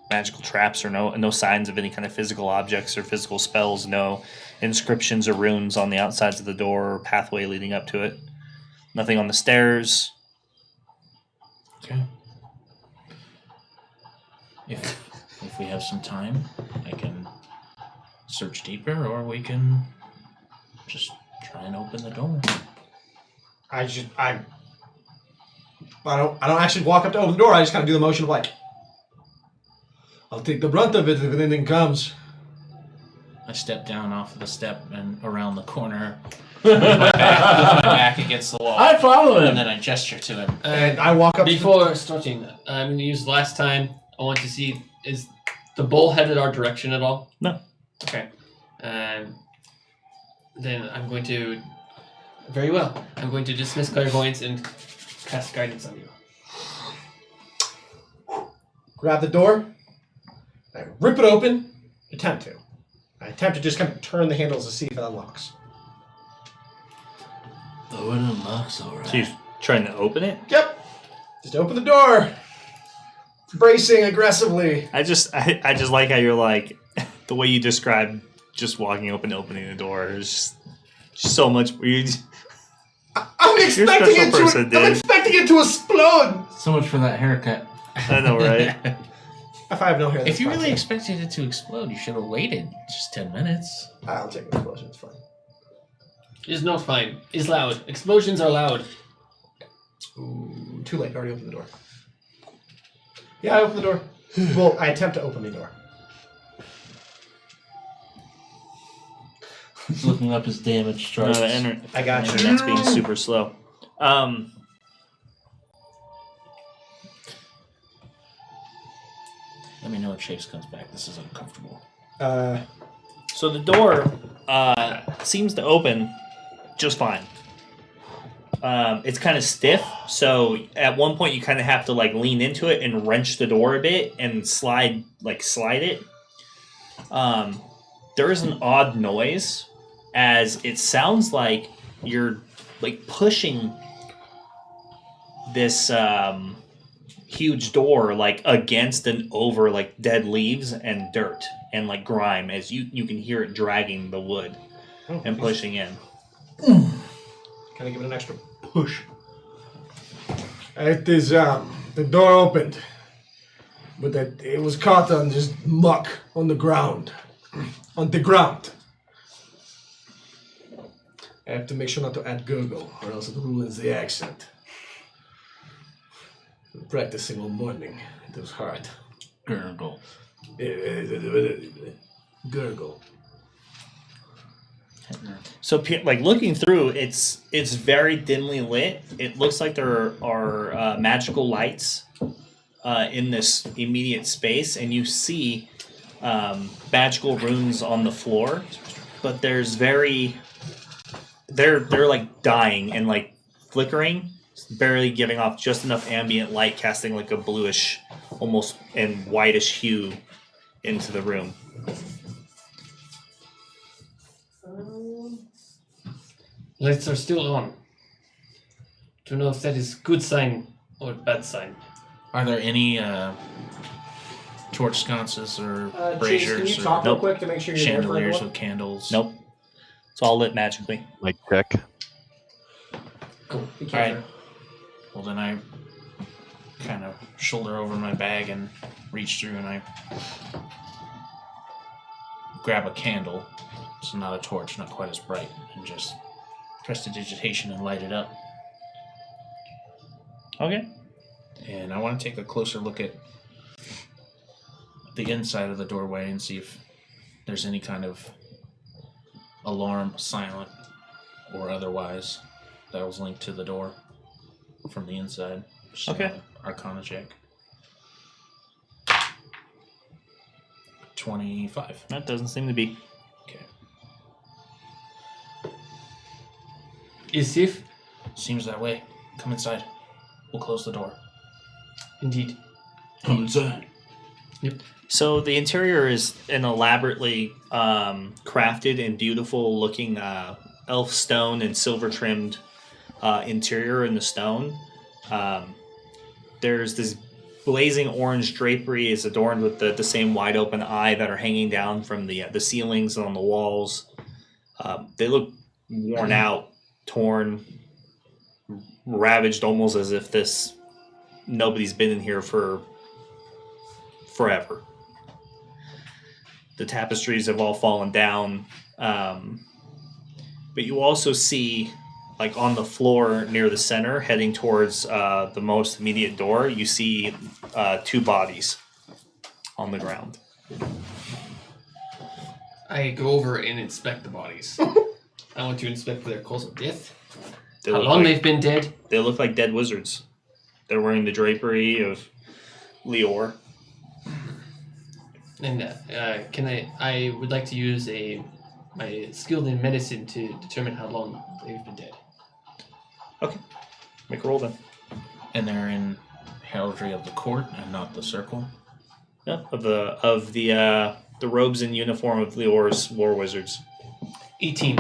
magical traps or no signs of any kind of physical objects or physical spells. No inscriptions or runes on the outsides of the door or pathway leading up to it. Nothing on the stairs. Okay. If we have some time, I can search deeper, or we can just try and open the door. I don't actually walk up to open the door. I just kind of do the motion of like, I'll take the brunt of it if anything comes. I step down off of the step and around the corner, with my back against the wall, I follow him. and then I gesture to him. And I walk up Before starting, I'm going to use last time. I want to see, is the bull headed our direction at all? No. Okay. Then I'm going to... Very well. I'm going to dismiss clairvoyance and cast guidance on you. grab the door, I rip it open, I attempt to just kind of turn the handles to see if it unlocks. Oh, it unlocks alright. So you're trying to open it? Yep. Just open the door. Bracing aggressively. I just like how you're like the way you described just walking open and opening the door. It's just so much weird. I'm expecting special person, dude. I'm expecting it to explode. So much for that haircut. I know, right? If I have no hair, that's If you fine, really too. expected it to explode, you should have waited just 10 minutes. I'll take an explosion. It's fine. It's not fine. It's loud. Explosions are loud. Ooh, too late. I already opened the door. Yeah, I opened the door. Well, I attempt to open the door. He's looking up his damage charts. I got you. Internet's being super slow. Let me know if Chase comes back. This is uncomfortable. So the door seems to open just fine. It's kind of stiff, so at one point you kind of have to like lean into it and wrench the door a bit and slide it. There is an odd noise as it sounds like you're like pushing this huge door like against and over like dead leaves and dirt and like grime as you can hear it dragging the wood and pushing in. Can I give it an extra push? It is, the door opened, but it was caught on just muck on the ground. On the ground. I have to make sure not to add gurgle, Or else it ruins the accent. Practicing all morning. It was hard. Gurgle. Gurgle. So, like looking through, it's very dimly lit. It looks like there are magical lights in this immediate space, and you see magical runes on the floor. But there's they're like dying and like flickering, barely giving off just enough ambient light, casting like a bluish, almost and whitish hue into the room. Lights are still on. Don't know if that is good sign or bad sign. Are there any torch sconces or Chase, braziers can you or talk real Nope. quick to make sure you're there for chandeliers everyone? with candles? Nope, it's all lit magically. Like check. Cool. You All can't right. hear. Well, then I kind of shoulder over my bag and reach through and I grab a candle. It's not a torch, not quite as bright, and just prestidigitation and light it up. Okay. And I want to take a closer look at the inside of the doorway and see if there's any kind of alarm, silent or otherwise, that was linked to the door from the inside. Just Okay. an Arcana check. 25. That doesn't seem to be. Okay. Is safe? Seems that way. Come inside. We'll close the door. Indeed. Come inside. So the interior is an elaborately crafted and beautiful looking elf stone and silver trimmed interior in the stone. There's this blazing orange drapery is adorned with the same wide open eye that are hanging down from the ceilings and on the walls. They look worn out, torn, ravaged, almost as if nobody's been in here for forever. The tapestries have all fallen down, but you also see, like on the floor near the center, heading towards the most immediate door, you see two bodies on the ground. I go over and inspect the bodies. I want to inspect their cause of death. They How look long like- they've been dead. They look like dead wizards. They're wearing the drapery of Lior. And I would like to use my skill in medicine to determine how long they've been dead. Okay, make a roll then. And they're in heraldry of the court and not the circle. Yeah, of the robes and uniform of Lior's war wizards. 18.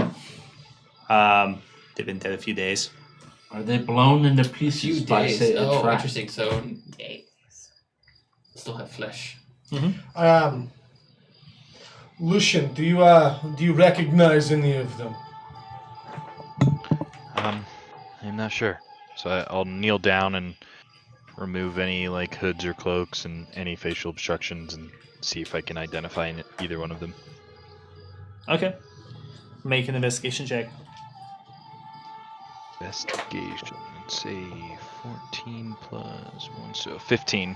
They've been dead a few days. Are they blown into Few pieces by days. say Oh, a trap? interesting. So still have flesh. Lucian, do you recognize any of them? I'm not sure. So I'll kneel down and remove any like hoods or cloaks and any facial obstructions and see if I can identify either one of them. Okay. Make an investigation check. Investigation. Let's say 14 plus 1, so 15.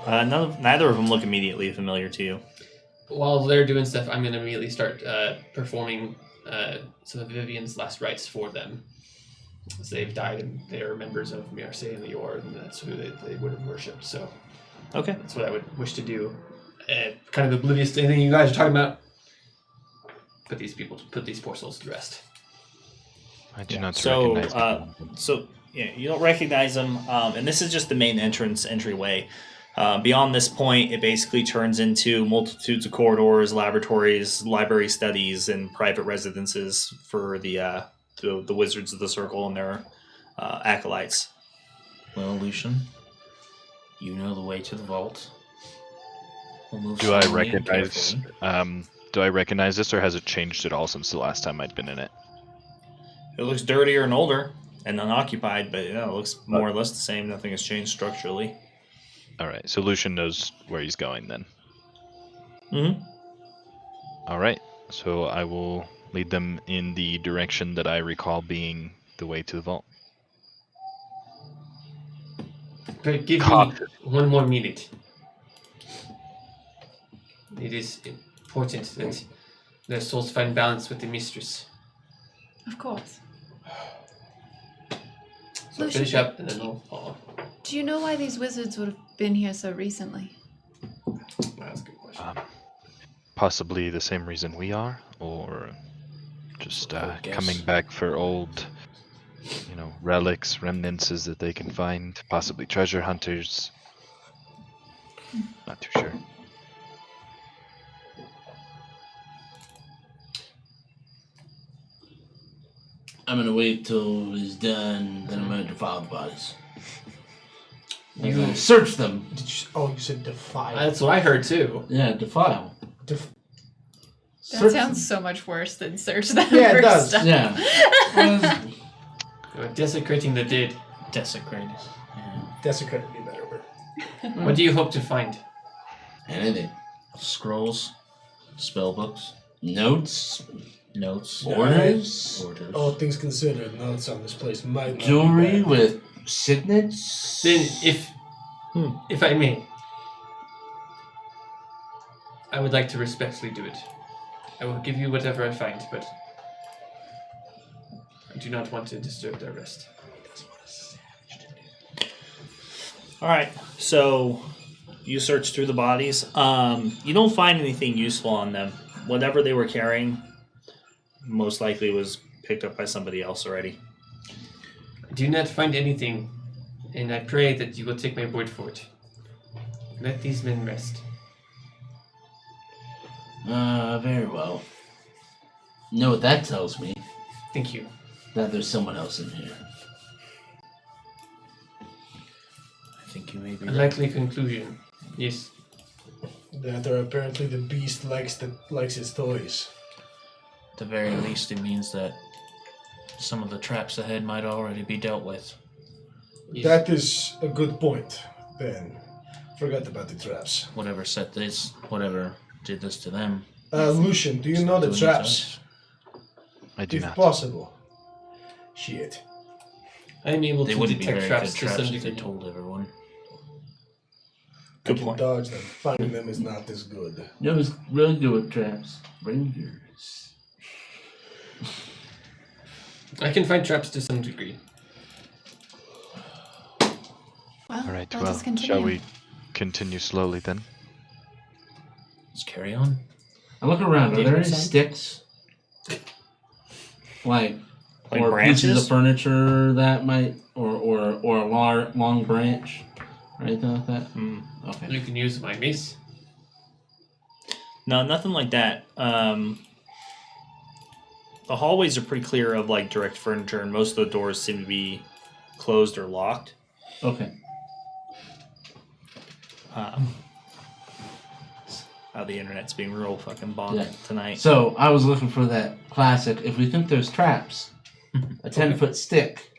Neither of them look immediately familiar to you. While they're doing stuff, I'm going to immediately start performing some of Vivian's last rites for them. As they've died and they're members of Marsielle and the Yor, and that's who they would have worshipped. So Okay. that's what I would wish to do. Kind of oblivious to anything you guys are talking about. Put these poor souls to rest. I do not So, recognize them. you don't recognize them, and this is just the main entryway. Beyond this point, it basically turns into multitudes of corridors, laboratories, library studies, and private residences for the wizards of the circle and their acolytes. Well, Lucian, you know the way to the vault. We'll move Do I slowly and recognize? carefully. Do I recognize this, or has it changed at all since the last time I'd been in it? It looks dirtier and older and unoccupied, but it looks more or less the same. Nothing has changed structurally. All right, so Lucian knows where he's going then. Mm-hmm. All right, so I will lead them in the direction that I recall being the way to the vault. But give Cough. me one more minute. It is important that their souls find balance with the mistress. Of course. So Lucian, finish up and then we'll follow. do you know why these wizards would have been here so recently? That's a good question. Possibly the same reason we are, or just I would guess. coming back for old, relics, remnants that they can find. Possibly treasure hunters. Not too sure. I'm gonna wait till he's done, then I'm gonna defile the bodies. You- I'm gonna search them. You said defile. That's what I heard too. Yeah, defile. That Search sounds so much worse than search them Yeah, it for does. stuff. them. Yeah. You're desecrating the dead. Desecrated. Yeah. Desecrate would be a better word. What do you hope to find? Anything. Scrolls, spell books, Notes, notes, orders, orders. All things considered, notes on this place might not be jewelry bad. with signets. Then, if I may, I would like to respectfully do it. I will give you whatever I find, but I do not want to disturb their rest. All right, so you search through the bodies. You don't find anything useful on them. Whatever they were carrying, most likely was picked up by somebody else already. I do not find anything, and I pray that you will take my word for it. Let these men rest. Very well. You know what that tells me? Thank you. That there's someone else in here. I think you may be A right. likely conclusion. Yes. That apparently the beast likes its toys. At the very least, it means that some of the traps ahead might already be dealt with. Yes. That is a good point, Ben. Forgot about the traps. Whatever set this, whatever did this to them. Lucian, do you know the doing it to traps? us. I do If not. possible. Shit. I am able They to wouldn't be detect very traps good to some traps if they degree. told everyone. I Good can point. dodge them. Finding them is not as good. You was really good with traps. Bring yours. I can find traps to some degree. Well, All right, let well, us continue. shall we continue slowly then? Let's carry on. I look around. Are Give there him any some. sticks? Like or pieces branches? of furniture that might, or a long branch, or anything like that? Okay. You can use my mace. No, nothing like that. The hallways are pretty clear of like direct furniture, and most of the doors seem to be closed or locked. Okay. The internet's being real fucking bonked Yeah. tonight. So I was looking for that classic. If we think there's traps, a 10-foot stick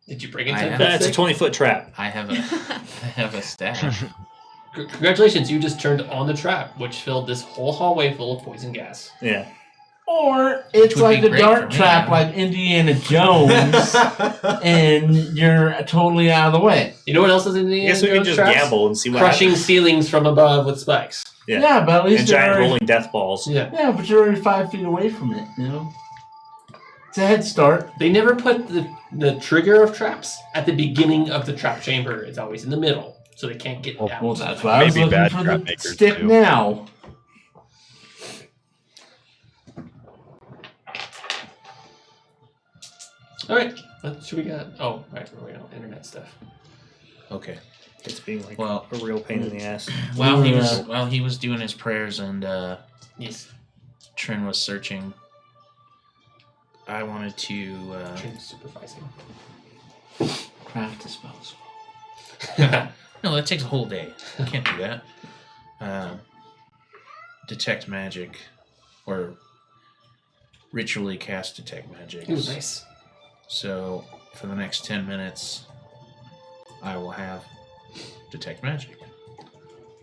Did you bring it I to have- the That's a 20-foot trap. I have a staff. Congratulations, you just turned on the trap, which filled this whole hallway full of poison gas. Yeah. Or it's would like be the great dart for me. trap, like Indiana Jones, and you're totally out of the way. You know what else is in I the guess we can just traps? gamble and see what Crushing happens. ceilings from above with spikes. Yeah. Yeah, but at least And you're giant already, rolling death balls. Yeah. yeah, but you're already 5 feet away from it. You know, it's a head start. They never put the trigger of traps at the beginning of the trap chamber. It's always in the middle, so they can't get out. Well, that's why I was Maybe looking bad for trap the makers, stick too. now. All right, what should we got? Oh, right, we're waiting on internet stuff. Okay. It's being like Well, a real pain in the ass. while he was doing his prayers and Yes, Trin was searching, I wanted to supervising. Craft a spells. no, that takes a whole day. I can't do that. Detect magic, or ritually cast detect magic. Ooh, nice. So for the next 10 minutes, I will have detect magic.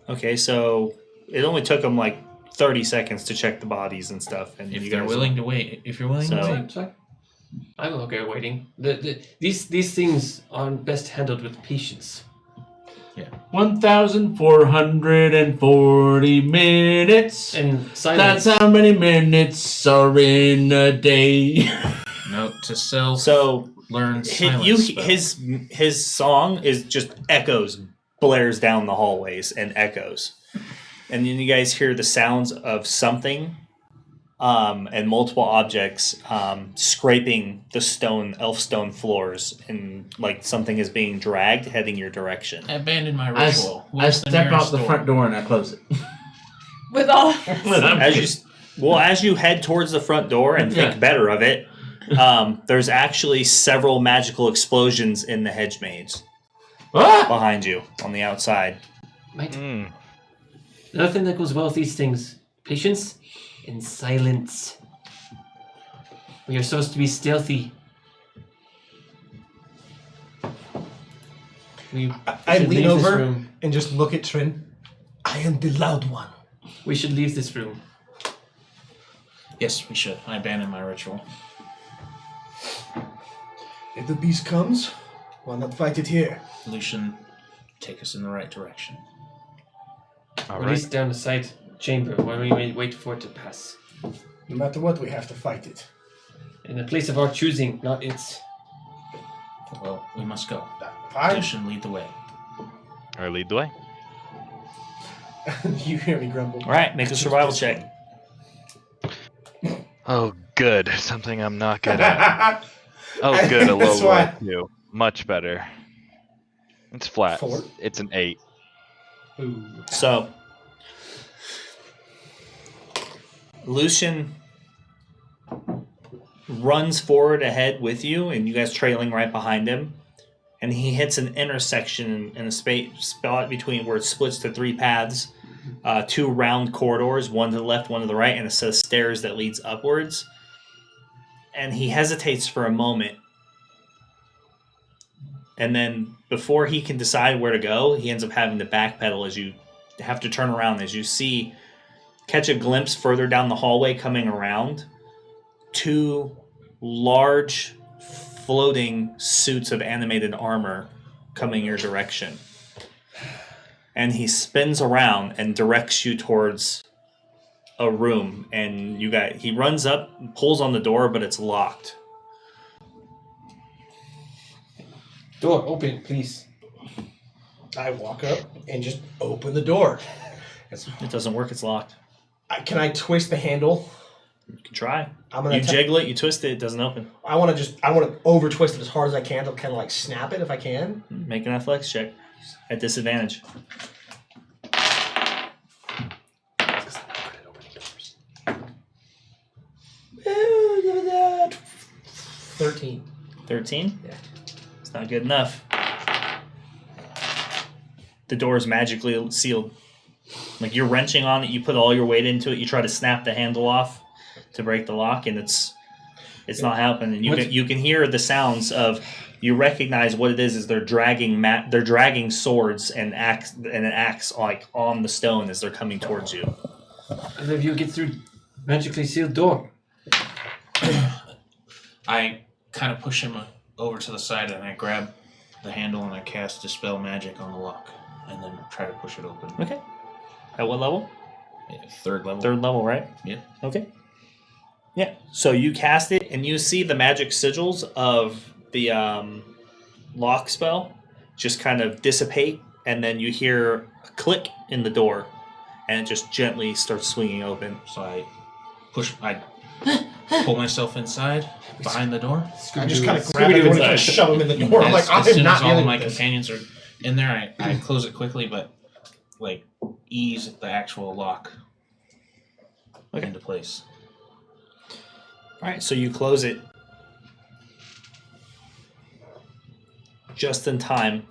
Okay, so it only took them like 30 seconds to check the bodies and stuff. And If you they're guys willing to wait, if you're willing So- to wait. Sorry. I'm okay with waiting. These things are best handled with patience. 1,440 minutes. And That's silence. how many minutes are in a day. Note to self. So learn his, silence spell. his song is just echoes, blares down the hallways and echoes. And then you guys hear the sounds of something and multiple objects scraping the elf stone floors, and like something is being dragged heading your direction. I abandoned my I ritual. Where's the step out nearest the door? front door and I close it. With all. As you head towards the front door and think Yeah. better of it, there's actually several magical explosions in the hedge maze Ah! behind you on the outside. Might Hmm. Another thing that goes well with these things: patience and silence. We are supposed to be stealthy. I should lean leave this over room. and just look at Trin. I am the loud one. We should leave this room. Yes, we should. I abandoned my ritual. If the beast comes, why not fight it here? Lucian, take us in the right direction. All At right. least down the side chamber. Why don't we wait for it to pass? No matter what, we have to fight it. In a place of our choosing, not its. Well, we must go. Fine. Lucian, lead the way. Or lead the way. You hear me grumble. All right, make a survival check. Oh, good. Something I'm not good at. Oh, good. A low That's roll, why. too. Much better. It's flat. 4. It's an 8. Ooh. So, Lucian runs forward ahead with you, and you guys trailing right behind him. And he hits an intersection in a spot between where it splits to 3 paths, 2 round corridors, one to the left, one to the right, and a set of stairs that leads upwards. And he hesitates for a moment. And then before he can decide where to go, he ends up having to backpedal as you have to turn around, as you catch a glimpse further down the hallway coming around, 2 large floating suits of animated armor coming your direction. And he spins around and directs you towards a room, and he runs up, pulls on the door, but it's locked. Door open, please. I walk up and just open the door. It doesn't work, it's locked. Can I twist the handle? You can try. I'm gonna You jiggle it, you twist it, it doesn't open. I want to over twist it as hard as I can to kind of like snap it if I can. Make an athletics check at disadvantage. 13. 13? Yeah. It's not good enough. The door is magically sealed. Like you're wrenching on it, you put all your weight into it, you try to snap the handle off to break the lock, and it's It's not happening. What's- You can hear the sounds of. You recognize what it is they're dragging swords and an axe like on the stone as they're coming towards you. How do you get through magically sealed door? I kind of push him over to the side and I grab the handle and I cast Dispel Magic on the lock and then try to push it open. Okay. At what level? Yeah, third level. Third level, right? Yeah. Okay. Yeah. So you cast it and you see the magic sigils of the lock spell just kind of dissipate, and then you hear a click in the door, and it just gently starts swinging open. So I pull myself inside behind the door. I just kind of grab it and kind of shove him in the door. I'm like, As soon I'm not as all dealing of my with this. companions are in there, I close it quickly, but like ease the actual lock into place. All right, so you close it just in time,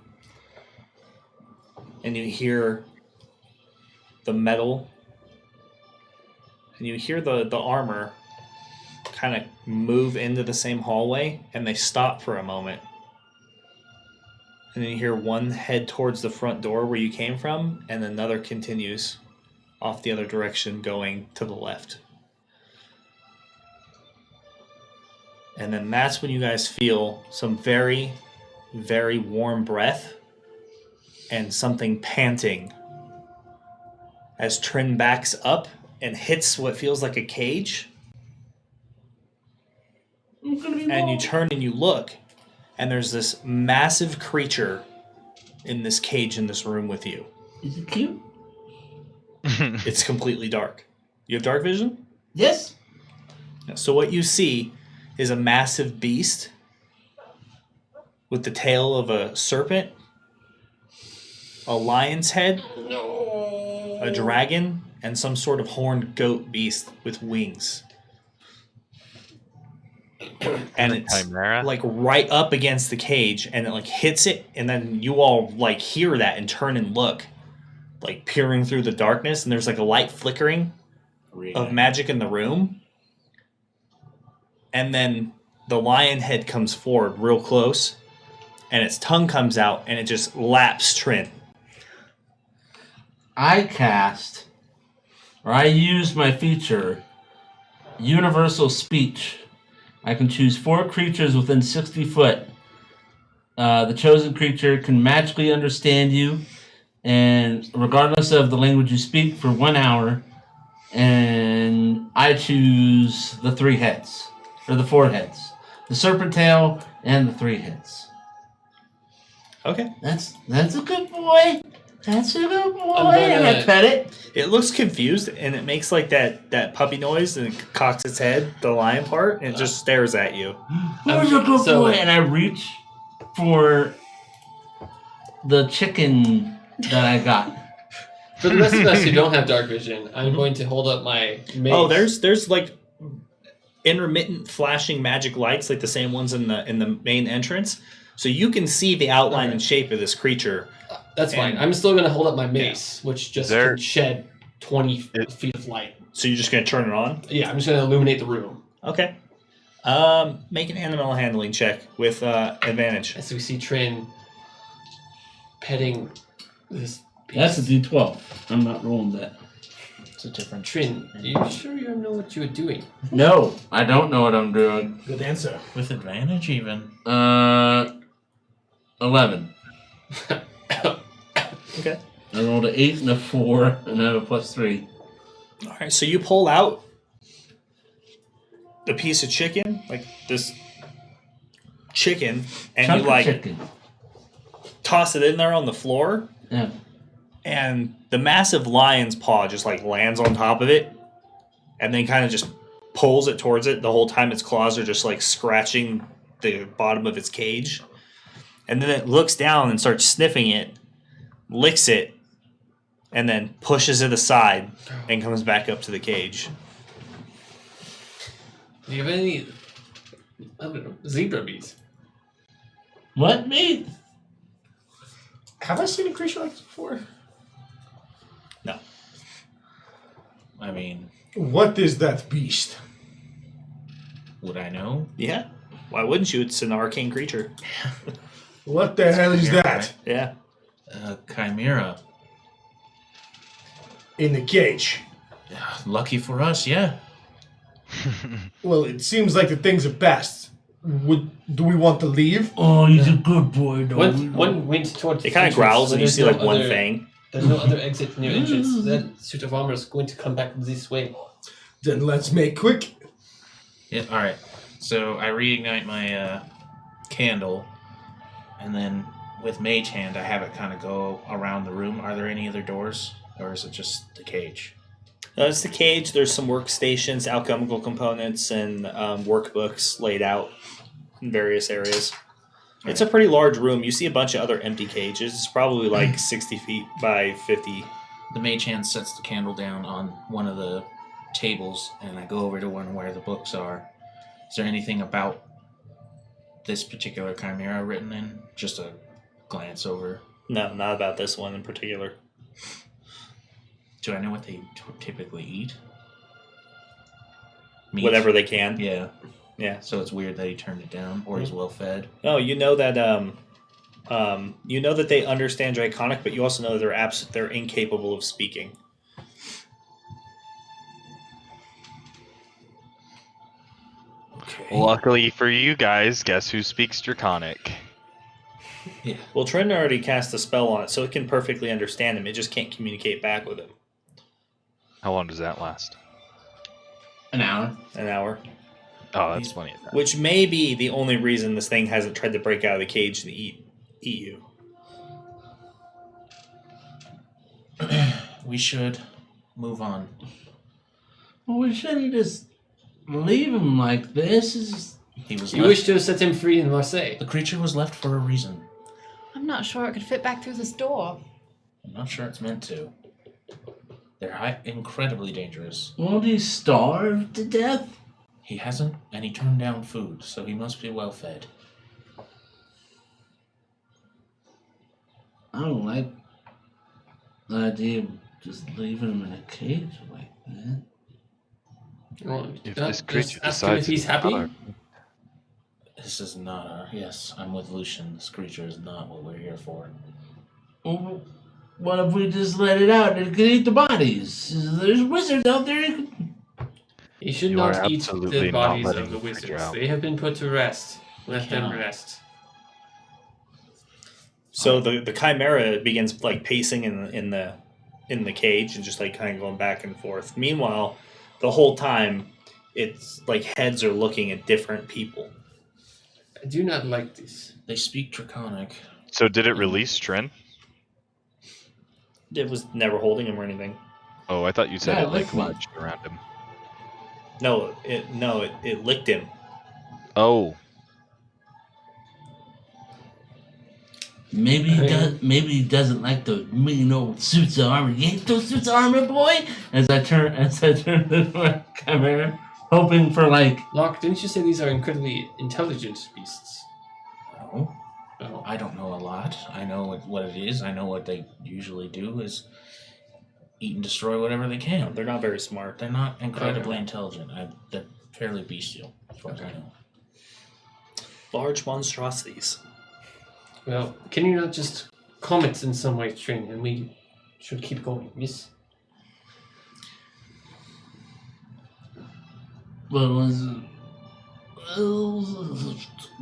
and you hear the metal, and you hear the armor kind of move into the same hallway, and they stop for a moment. And then you hear one head towards the front door where you came from, and another continues off the other direction going to the left. And then that's when you guys feel some very, very warm breath and something panting as Trin backs up and hits what feels like a cage. And you turn and you look, and there's this massive creature in this cage in this room with you. Is it cute? It's completely dark. You have dark vision? Yes. So what you see is a massive beast with the tail of a serpent, a lion's head, a dragon, and some sort of horned goat beast with wings. And it's Chimera? like right up against the cage, and it like hits it, and then you all like hear that and turn and look, like peering through the darkness, and there's like a light flickering of magic in the room. And then the lion head comes forward real close, and its tongue comes out, and it just laps Trin. I use my feature, Universal Speech. I can choose 4 creatures within 60 foot. The chosen creature can magically understand you, and regardless of the language you speak, for 1 hour. And I choose the 3 heads, or the 4 heads, the serpent tail and the 3 heads. Okay. That's a good boy. That's a good boy. I'm gonna- And I pet it. It looks confused, and it makes like that puppy noise, and it cocks its head, the lion part, and it just stares at you. Who's a good so- boy? And I reach for the chicken that I got. For the rest of us who don't have dark vision, I'm going to hold up my mace. Oh, there's like intermittent flashing magic lights, like the same ones in the main entrance, so you can see the outline Okay. and shape of this creature. That's fine. and- I'm still going to hold up my mace, which just There- can shed 20 feet of light. So you're just gonna turn it on? Yeah, I'm just going to illuminate the room. Okay. Make an animal handling check with advantage. As we see Trin petting this beast. That's a D12. I'm not rolling that. It's a different. Trin, are you sure you know what you were doing? No, I don't know what I'm doing. Good answer. With advantage, even. 11. Okay. I rolled an 8 and a 4, and I have a +3. All right. So you pull out the piece of chicken, like this chicken, and Chunk you of like chicken. toss it in there on the floor, Yeah. and the massive lion's paw just like lands on top of it, and then kind of just pulls it towards it the whole time. Its claws are just like scratching the bottom of its cage, and then it looks down and starts sniffing it, licks it, and then pushes it aside and comes back up to the cage. Do you have any, I don't know, zebra bees? What meat? Have I seen a creature like this before? No. I mean, What is that beast? Would I know? Yeah. Why wouldn't you? It's an arcane creature. What the hell is that? Yeah. Chimera. In the cage. Lucky for us, yeah. Well, it seems like the things are past. Do we want to leave? Oh, he's a good boy, though. One went towards. It kind of growls, and you see like one fang. There's no other exit near entrance. That suit of armor is going to come back this way. Then let's make quick. Yeah. All right. So I reignite my candle, and then with Mage Hand, I have it kind of go around the room. Are there any other doors, or is it just the cage? It's the cage. There's some workstations, alchemical components, and workbooks laid out in various areas. It's a pretty large room. You see a bunch of other empty cages. It's probably like 60 feet by 50. The Mage Hand sets the candle down on one of the tables, and I go over to one where the books are. Is there anything about this particular chimera written in? Just a glance over. No, not about this one in particular. Do I know what they typically eat? Meat? Whatever they can. Yeah. Yeah. So it's weird that he turned it down, or he's well fed. No, you know that they understand Draconic, but you also know that they're incapable of speaking. Okay. Luckily for you guys, guess who speaks Draconic? Yeah. Well, Trent already cast a spell on it, so it can perfectly understand him. It just can't communicate back with him. How long does that last? An hour. An hour. Oh, that's plenty of time. Which may be the only reason this thing hasn't tried to break out of the cage and eat you. We should move on. Well, we shouldn't just leave him like this. He was You left, wish to set him free in Marseille. the creature was left for a reason. I'm not sure it could fit back through this door. I'm not sure it's meant to. They're incredibly dangerous. Won't he starve to death? He hasn't, and he turned down food, so he must be well fed. I don't like the idea of just leaving him in a cage like that. Well, If just this creature ask him if decides he's to happy. follow- This is not our... Yes, I'm with Lucian. This creature is not what we're here for. Well, what if we just let it out and it could eat the bodies? There's wizards out there who could... He should You not are eat absolutely the not bodies letting of the the creature wizards. out. They have been put to rest. Let them cannot. rest. So the chimera begins like pacing in the cage and just like kind of going back and forth. Meanwhile, the whole time, it's like heads are looking at different people. I do not like this. They speak Draconic. So did it release Tren? It was never holding him or anything. Oh, I thought you said Yeah, it like lick me. lodged around him. No, it licked him. Oh, Maybe he doesn't like the mean old suits of armor. You hate those suits of armor, boy? As I turn to my chimera, hoping for like... Locke, didn't you say these are incredibly intelligent beasts? No. Oh. I don't know a lot. I know what it is. I know what they usually do is eat and destroy whatever they can. They're not very smart. They're not incredibly intelligent. They're fairly bestial, as far as I know. Large monstrosities. Well, can you not just comment in some way, Trin, and we should keep going, yes? Well,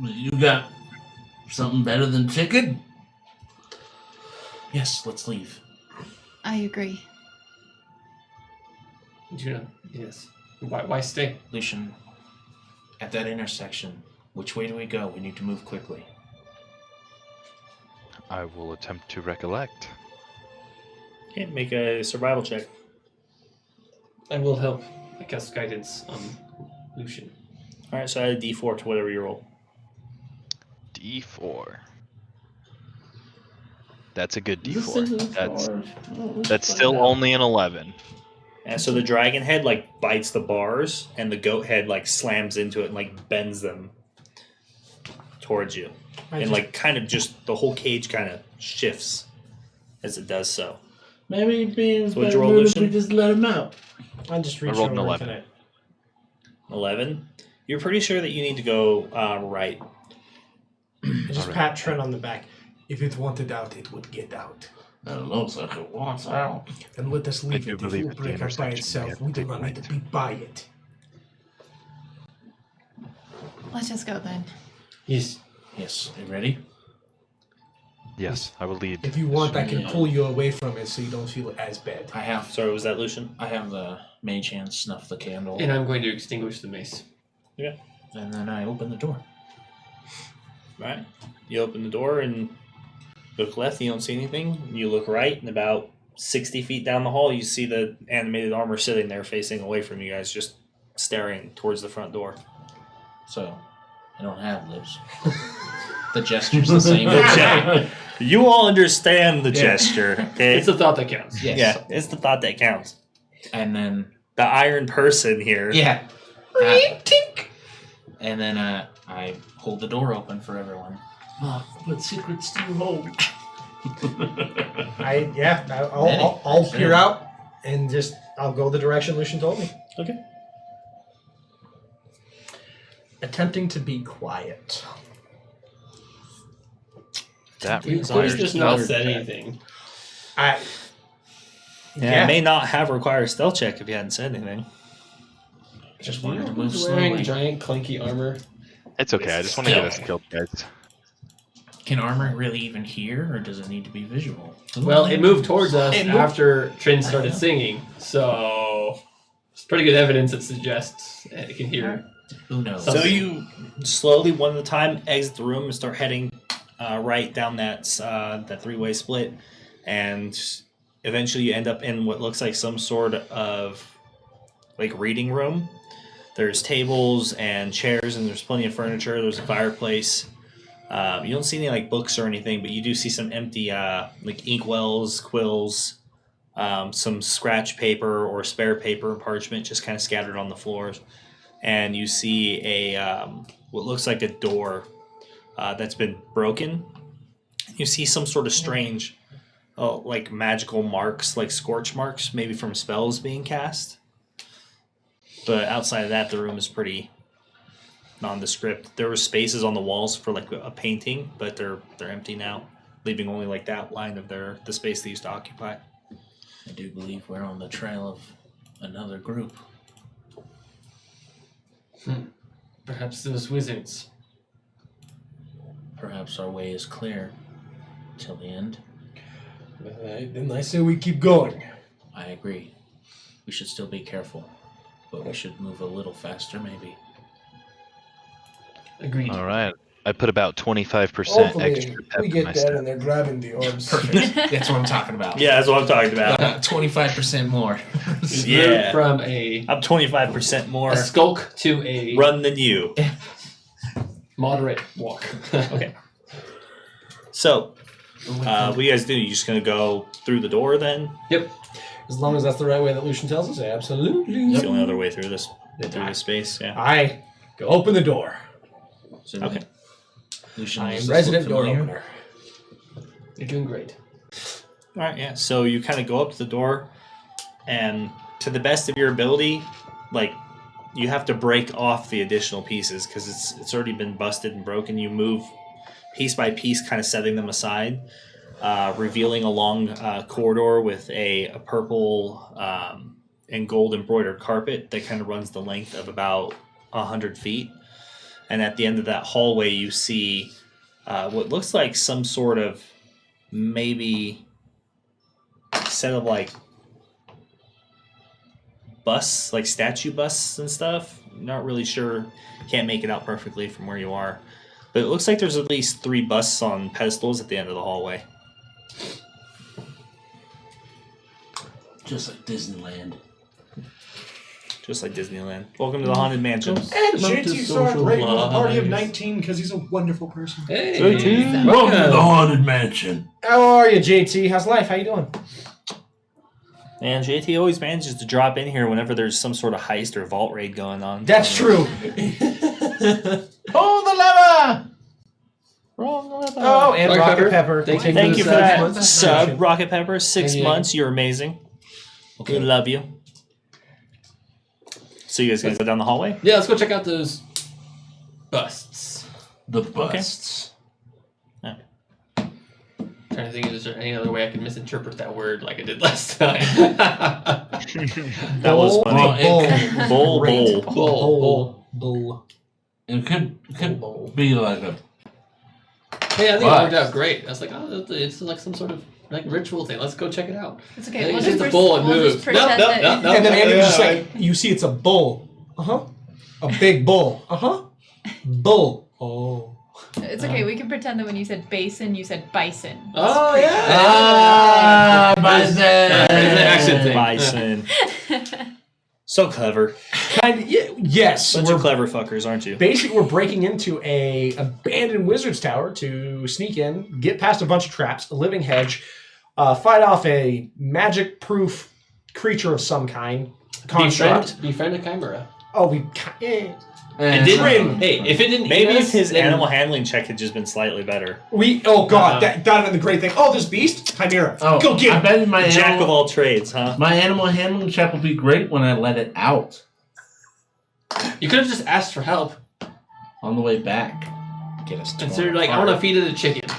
you got something better than chicken? Yes, let's leave. I agree. Do not, yes. Why stay? Lucian, at that intersection, which way do we go? We need to move quickly. I will attempt to recollect. Okay, make a survival check. I will help. I cast guidance on Lucian. All right, so add a D4 to whatever you roll. D4. That's a good D4. That's still only an 11. And so the dragon head like bites the bars, and the goat head like slams into it and like bends them towards you, and like kind of just the whole cage kind of shifts as it does so. Maybe it'd be So what'd better you roll, if we Lucian? just let him out. I just reached rolled an over 11. tonight. 11. You're pretty sure that you need to go right. I just Alright. pat Trent on the back. If it wanted out, it would get out. It looks like it wants out. And let us leave do it. If believe it at the will break out by intersection we itself, have we to do take not need right. to be by it. Let's just go then. Yes. Yes. You ready? Yes, I will lead. If you want, I can Yeah. pull you away from it so you don't feel as bad. I have. Sorry, was that Lucian? I have the mage hand snuff the candle, And I'm going to extinguish the mace. and then I open the door. Right. You open the door and look left, you don't see anything. You look right, and about 60 feet down the hall, you see the animated armor sitting there facing away from you guys, just staring towards the front door. So, I don't have those. The gesture's the same. You all understand the gesture, okay? It's the thought that counts. Yes. Yeah, it's the thought that counts. And then, The iron person here. yeah. And then I hold the door open for everyone. But secrets do hold. I'll peer out and just I'll go the direction Lucian told me. Okay. Attempting to be quiet. That We've requires just not stealth said check. anything. Yeah, it may not have required a stealth check if you hadn't said anything. Just wanted to move Who's wearing slowly. giant clunky armor? It's okay. I just want to get a skill check. Can armor really even hear, or does it need to be visual? Well, it moved towards us It moved- after Trin started singing, so it's pretty good evidence that suggests it can hear. Who knows? So you slowly, one at a time, exit the room and start heading right down that three-way split, and eventually you end up in what looks like some sort of like reading room. There's tables and chairs, and there's plenty of furniture. There's a fireplace. You don't see any like books or anything, but you do see some empty like inkwells, quills, some scratch paper or spare paper and parchment just kind of scattered on the floors. And you see a what looks like a door that's been broken. You see some sort of strange, like magical marks, like scorch marks, maybe from spells being cast. But outside of that, the room is pretty nondescript. There were spaces on the walls for like a painting, but they're empty now, leaving only like that line of the space they used to occupy. I do believe we're on the trail of another group. Perhaps those wizards. Perhaps our way is clear till the end. Then I say we keep going. I agree. We should still be careful, but we should move a little faster, maybe. Agreed. All right. I put about 25% Hopefully, extra pep we in get my there step. and they're grabbing the orbs. Perfect. That's what I'm talking about. Yeah, that's what I'm talking about. 25% more. We've Yeah. moved from a I'm 25% more skulk to a run than you. moderate walk. Okay. So, what do you guys do? You just gonna go through the door then? Yep. As long as that's the right way that Lucian tells us, absolutely. It's the only other way through this space. Yeah. I go open the door. So Okay. Lucian, I does am this resident look door familiar? opener. You're doing great. All right. Yeah. So you kind of go up to the door, and to the best of your ability, like you have to break off the additional pieces because it's already been busted and broken. You move piece by piece, kind of setting them aside, revealing a long corridor with a purple and gold embroidered carpet that kind of runs the length of about 100 feet. And at the end of that hallway, you see what looks like some sort of maybe set of like busts, like statue busts and stuff. Not really sure. Can't make it out perfectly from where you are. But it looks like there's at least 3 busts on pedestals at the end of the hallway. Just like Disneyland. Just like Disneyland. Welcome to the Haunted Mansion. And Love JT to started right with a party of socialize. 19 because he's a wonderful person. Hey. Welcome to the Haunted Mansion. How are you, JT? How's life? How you doing? And JT always manages to drop in here whenever there's some sort of heist or vault raid going on. That's true. Pull the lever! Oh, and Rocket Rocket Pepper. Pepper. Thank Take you Thank the you for sub. that Months. sub, Rocket Pepper. 6 Thank you. months. You're amazing. We love you. So you guys gonna go down the hallway? Yeah, let's go check out those busts. The busts. Trying to think, is there any other way I could misinterpret that word like I did last time? That was funny. Bull. Bull. It could be like a. Hey, I think it worked out great. I was like, oh, it's like some sort of like ritual thing. Let's go check it out. It's okay. Then We'll you just hit the bull and we'll move. just pretend No. And then Andy's just like, you see it's a bull. A big bull. Bull. Oh. It's okay. We can pretend that when you said basin, you said bison. Oh, yeah. Bison. Action thing. Bison. So clever. Yes. Bunch of clever fuckers, aren't you? Basically, we're breaking into a abandoned wizard's tower to sneak in, get past a bunch of traps, a living hedge, fight off a magic-proof creature of some kind. Construct. Befriend a chimera. Oh, And didn't, hey, if it didn't Maybe eat if us, his then- animal handling check had just been slightly better. Oh god, that would have been the great thing. Oh, this beast? Chimera. Oh, Go get I him. bet my Jack animal, of all trades, huh? my animal handling check will be great when I let it out You could have just asked for help. on the way back. Get us Consider like, I want to feed it a chicken.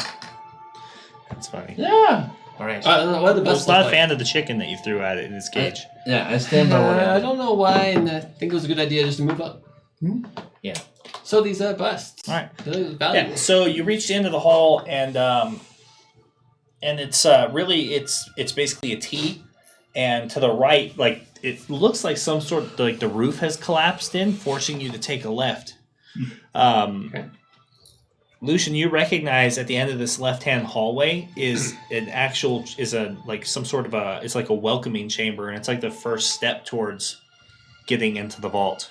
That's funny. Yeah. All right. I don't know what the Well, best it's not a look fan of the chicken that you threw at it in its cage. Yeah, I stand by what I I don't know why, and I think it was a good idea just to move up. Yeah. So these busts. All right. They're valuable. Yeah. So you reach the end of the hall, and it's really it's basically a T, and to the right, like it looks like some sort of like the roof has collapsed in, forcing you to take a left. Okay. Lucian, you recognize at the end of this left-hand hallway is some sort of it's like a welcoming chamber, and it's like the first step towards getting into the vault.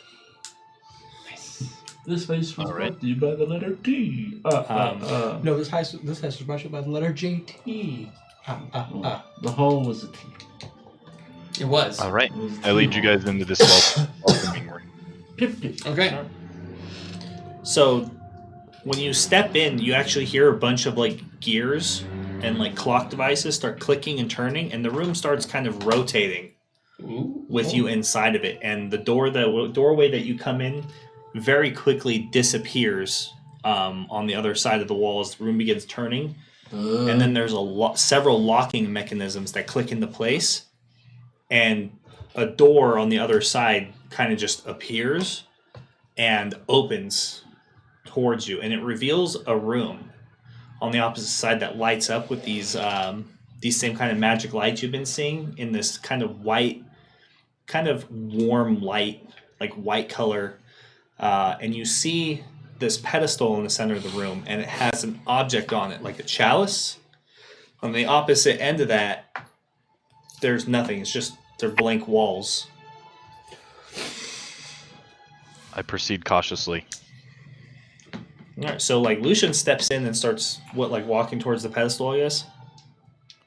This face was All right. brought to you by the letter T. No, this has was brought to you by the letter JT. The hole was a T. It was. All right. I lead you guys into this welcoming room. Okay. So when you step in, you actually hear a bunch of like gears and like clock devices start clicking and turning, and the room starts kind of rotating with you inside of it. And the doorway that you come in very quickly disappears on the other side of the wall as the room begins turning. And then there's several locking mechanisms that click into place, and a door on the other side kind of just appears and opens towards you, and it reveals a room on the opposite side that lights up with these same kind of magic lights you've been seeing in this kind of white, kind of warm light, like white color. And you see this pedestal in the center of the room, and it has an object on it, like a chalice. On the opposite end of that, there's nothing. It's just, they're blank walls. I proceed cautiously. All right, so like Lucian steps in and starts walking towards the pedestal, I guess.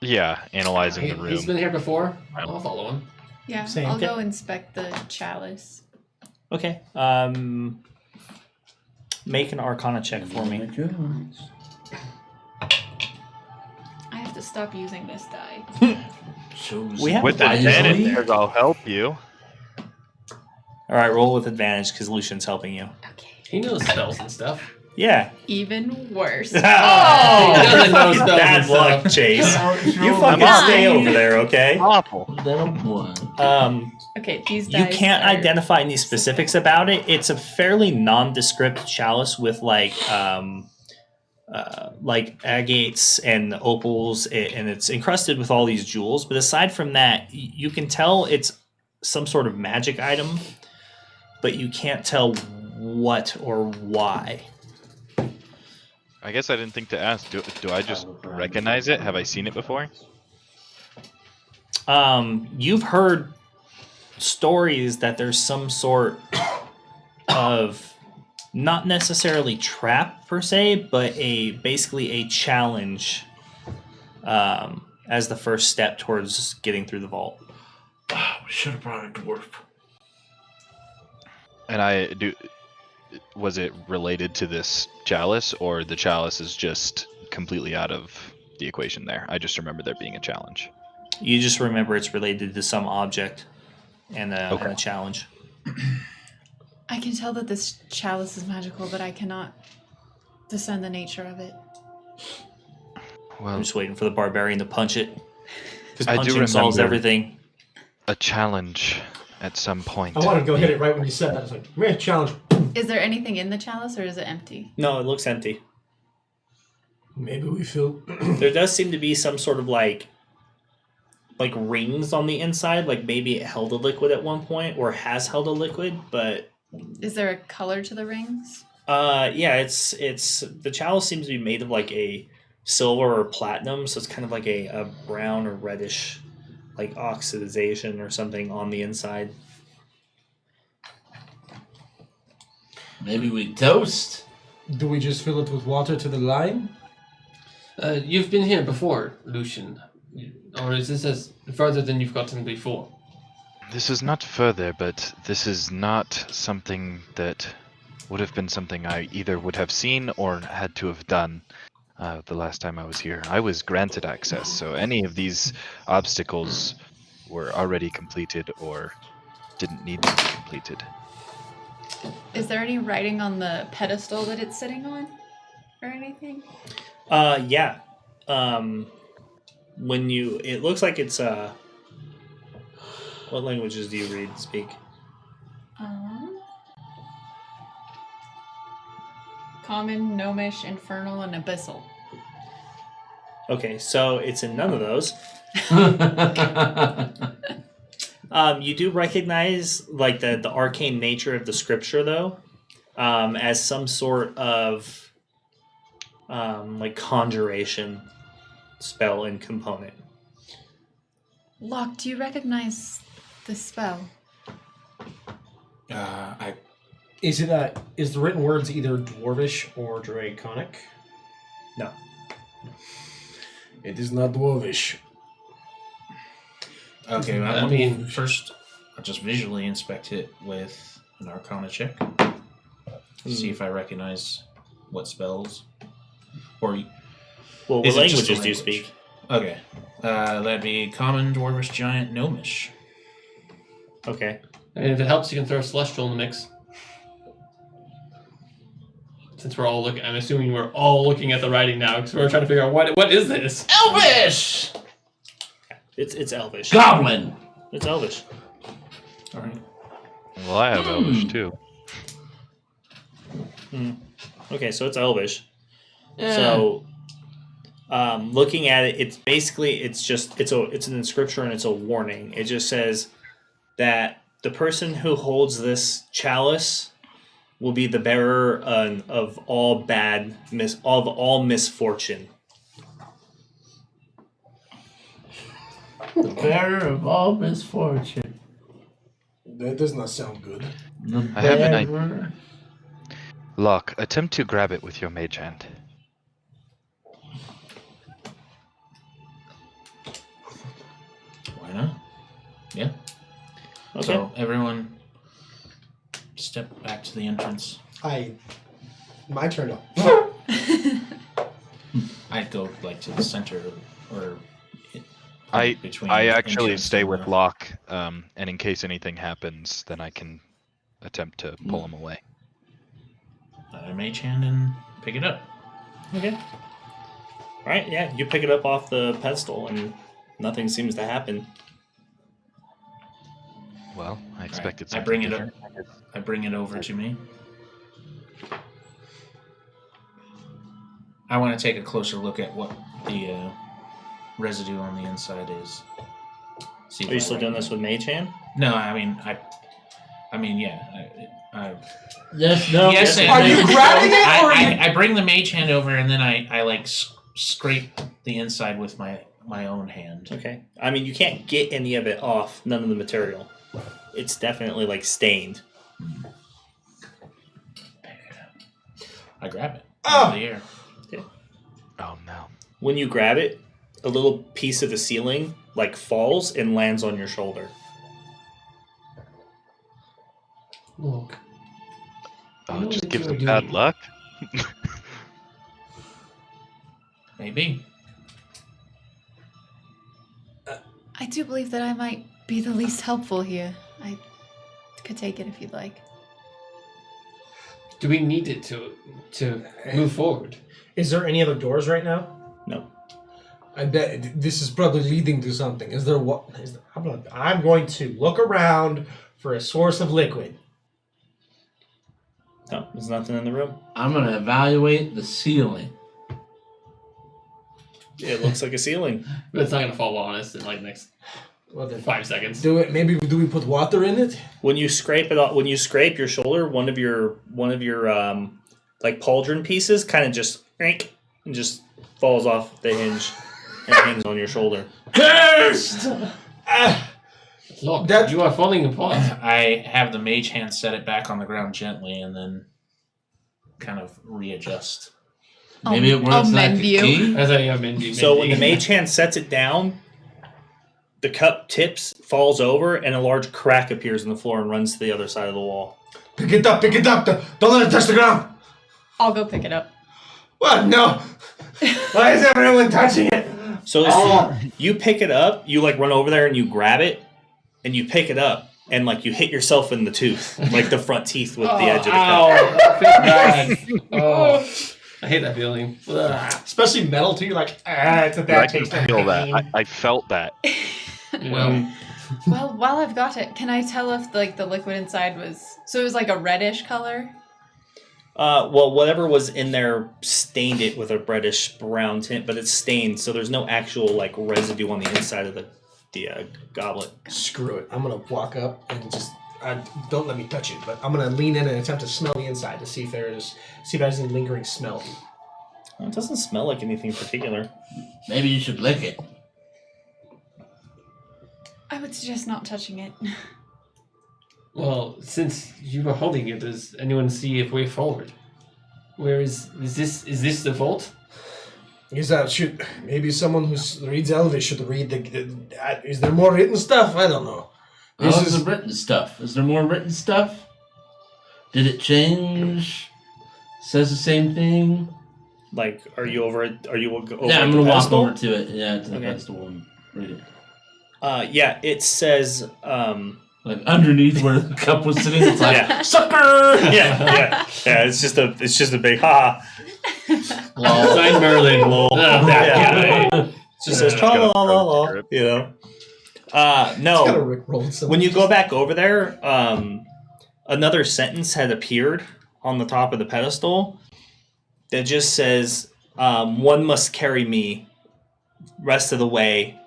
Yeah, analyzing the room. He's been here before. I'll follow him. Yeah, Same. I'll Okay. go inspect the chalice. Okay. Make an Arcana check for me. I have to stop using this die. We have With wisely. advantage, I'll help you. All right, roll with advantage because Lucian's helping you. Okay. He knows spells and stuff. Yeah. Even worse. Oh, He doesn't know fucking spells bad and luck, stuff. Chase. You fucking Nine. stay over there, okay? Awful. Okay, these You dice can't are- identify any specifics about it. It's a fairly nondescript chalice with like agates and opals, and it's encrusted with all these jewels. But aside from that, you can tell it's some sort of magic item, but you can't tell what or why. I guess I didn't think to ask. Do I just recognize it? Have I seen it before? You've heard stories that there's some sort of, not necessarily trap per se, but basically a challenge as the first step towards getting through the vault. We should have brought a dwarf. And was it related to this chalice, or the chalice is just completely out of the equation there? I just remember there being a challenge. You just remember it's related to some object and a challenge. I can tell that this chalice is magical, but I cannot discern the nature of it. Well, I'm just waiting for the barbarian to punch it. Because I do punching solves remember- everything. a challenge at some point. I wanted to go hit it right when you said that. I was like, meh, challenge. Is there anything in the chalice, or is it empty? No, it looks empty. Maybe we feel. There does seem to be some sort of like rings on the inside, like maybe it held a liquid at one point or has held a liquid, but Is there a color to the rings? yeah, it's the chalice seems to be made of like a silver or platinum, so it's kind of like a brown or reddish like oxidization or something on the inside. Maybe we toast. Do we just fill it with water to the line? You've been here before, Lucian. Or is this as further than you've gotten before? This is not further, but this is not something that would have been something I either would have seen or had to have done the last time I was here. I was granted access, so any of these obstacles were already completed or didn't need to be completed. Is there any writing on the pedestal that it's sitting on? Or anything? Yeah. When you, it looks like it's what languages do you read and speak? Common, Gnomish, Infernal, and Abyssal. Okay, so it's in none of those. You do recognize like the arcane nature of the scripture, though, as some sort of like conjuration spell and component. Locke, do you recognize the spell? Is it is the written words either dwarvish or draconic? No. It is not dwarvish. Okay, I mean- first, I'll just visually inspect it with an Arcana check. See if I recognize what spells. Or Well, what Is it just languages a do you language? speak? okay, that'd be Common, Dwarvish, Giant, Gnomish. Okay. And if it helps, you can throw Celestial in the mix. Since we're all looking, I'm assuming we're all looking at the writing now, because we're trying to figure out what is this? Elvish! It's Elvish. Goblin! It's Elvish. All right. Well, I have Elvish too. Okay, so it's Elvish. So, looking at it, it's basically it's an inscription and it's a warning. It just says that the person who holds this chalice will be the bearer of all all misfortune. The bearer of all misfortune. That does not sound good. The I have an bearer- Locke, attempt to grab it with your mage hand. Why not? Yeah. Okay. So everyone, step back to the entrance. My turn to. I'd go like to the center or between. I actually entrance stay and with the- Locke, and in case anything happens, then I can attempt to pull him away. a mage hand and pick it up. Okay. All right. Yeah, you pick it up off the pedestal, and nothing seems to happen. Well, I expected I something bring it different. up. I bring it over to me. I want to take a closer look at what the residue on the inside is. See if Are you I still doing this with Mage Hand? No, I mean, yeah. Yes, no. Yes, and Are you grabbing it, or are you? I bring the mage hand over and then I like scrape the inside with my own hand. Okay. I mean, you can't get any of it off. None of the material. It's definitely like stained. I grab it Oh! out of the air. Oh no. When you grab it, a little piece of the ceiling like falls and lands on your shoulder. Look. Oh, know it just what gives you're him bad doing. luck? Maybe. I do believe that I might be the least helpful here. I could take it if you'd like. Do we need it to move forward? Is there any other doors right now? No. I bet this is probably leading to something. Is there what? I'm going to look around for a source of liquid. No, there's nothing in the room. I'm gonna evaluate the ceiling. It looks like a ceiling. But it's not gonna fall on us in like next Well, then 5 seconds. do it. Maybe do we put water in it? When you scrape it, when you scrape your shoulder, one of your like pauldron pieces kind of just and just falls off the hinge and hangs on your shoulder. Cursed! Look, That- you are falling apart. I have the mage hand set it back on the ground gently and then kind of readjust. Maybe it works like a mend you. key. As I am Mindy. So when the mage hand sets it down, the cup tips, falls over, and a large crack appears in the floor and runs to the other side of the wall. Pick it up. Pick it up. Don't let it touch the ground. I'll go pick it up. What? No. Why is everyone touching it? So you pick it up, you like run over there and you grab it, and you pick it up, and like you hit yourself in the tooth, like the front teeth with the edge of the cup. Ow, that feels bad. Oh, I hate that feeling. Ugh. Especially metal too. You're like, it's a I bad can taste. of feel that. pain. I felt that. Well, Well, while I've got it, can I tell if like the liquid inside was so it was like a reddish color? Well, whatever was in there stained it with a reddish brown tint, but it's stained, so there's no actual like residue on the inside of the goblet. Screw it. I'm gonna walk up and just don't let me touch it, but I'm gonna lean in and attempt to smell the inside to see if it has any lingering smell. Well, it doesn't smell like anything particular. Maybe you should lick it. I would suggest not touching it. Well, since you were holding it, does anyone see a way forward? Where is this the vault? Is that should maybe someone who reads Elvish should read is there more written stuff? I don't know. This is the written stuff. Is there more written stuff? Did it change? Says the same thing? Like, are you over it? Are you over? Yeah, I'm at gonna the walk pedestal? over to it. Yeah, to the Okay. pedestal and read it. Yeah, it says. Like underneath where the cup was sitting, it's like Yeah. sucker. Yeah. It's just a big ha. Sign Merlin. Yeah. It just says tra Yeah. la la la. You know. Gotta No. rickroll some. When you go back over there, another sentence had appeared on the top of the pedestal that just says, "One must carry me rest of the way,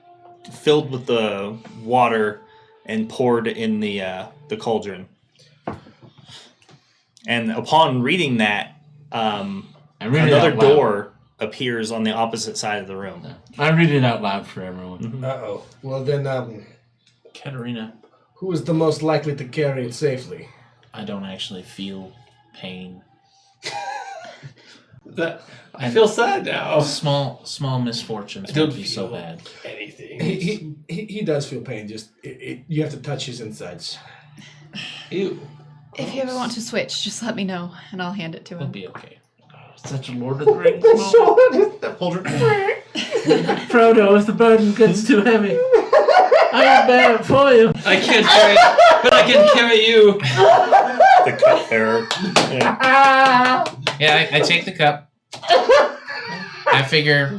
filled with the water and poured in the cauldron." And upon reading that, I read it another out loud. door appears on the opposite side of the room. I read it out loud for everyone. Uh-oh. Well then Katerina, who is the most likely to carry it safely? I don't actually feel pain. I feel sad now. Small misfortunes I don't won't be so feel- bad. Anything. He does feel pain. Just you have to touch his insides. Ew. If you ever want to switch, just let me know and I'll hand it to We'll him. be okay. Such a Lord of the Rings moment. Frodo, if the burden gets too heavy, I will bear it for you. I can't carry it, but I can carry you. The cup bearer. Yeah. Yeah, I take the cup. I figure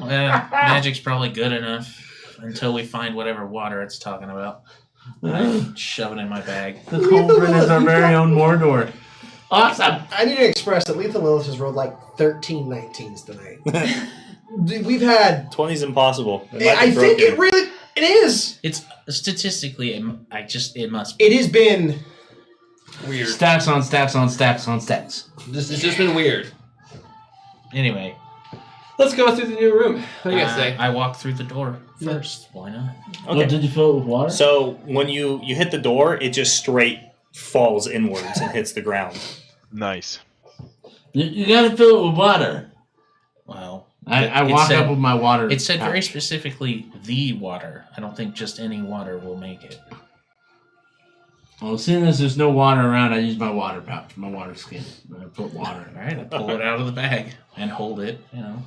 magic's probably good enough until we find whatever water it's talking about. I shove it in my bag. The culprit is our very own Mordor. Awesome. I need to express that Lethal Lilith has rolled like 13 19s tonight. We've had. 20's impossible. It might be I think broken. it really. It is. It's statistically, it must be. It has been. Weird. Stacks on stacks on stacks on stacks. It's just been weird. Anyway, Let's go through the new room. What do you guys say? I walk through the door first. Why not? Okay. Oh, did you fill it with water? So when you hit the door, it just straight falls inwards and hits the ground. Nice. You gotta fill it with water. Well, I it walk said- up with my water. It said very pouch. specifically the water. I don't think just any water will make it. Well, seeing as there's no water around, I use my water pouch, my water skin. And I put water in All right, I pull it out of the bag and hold it. You know,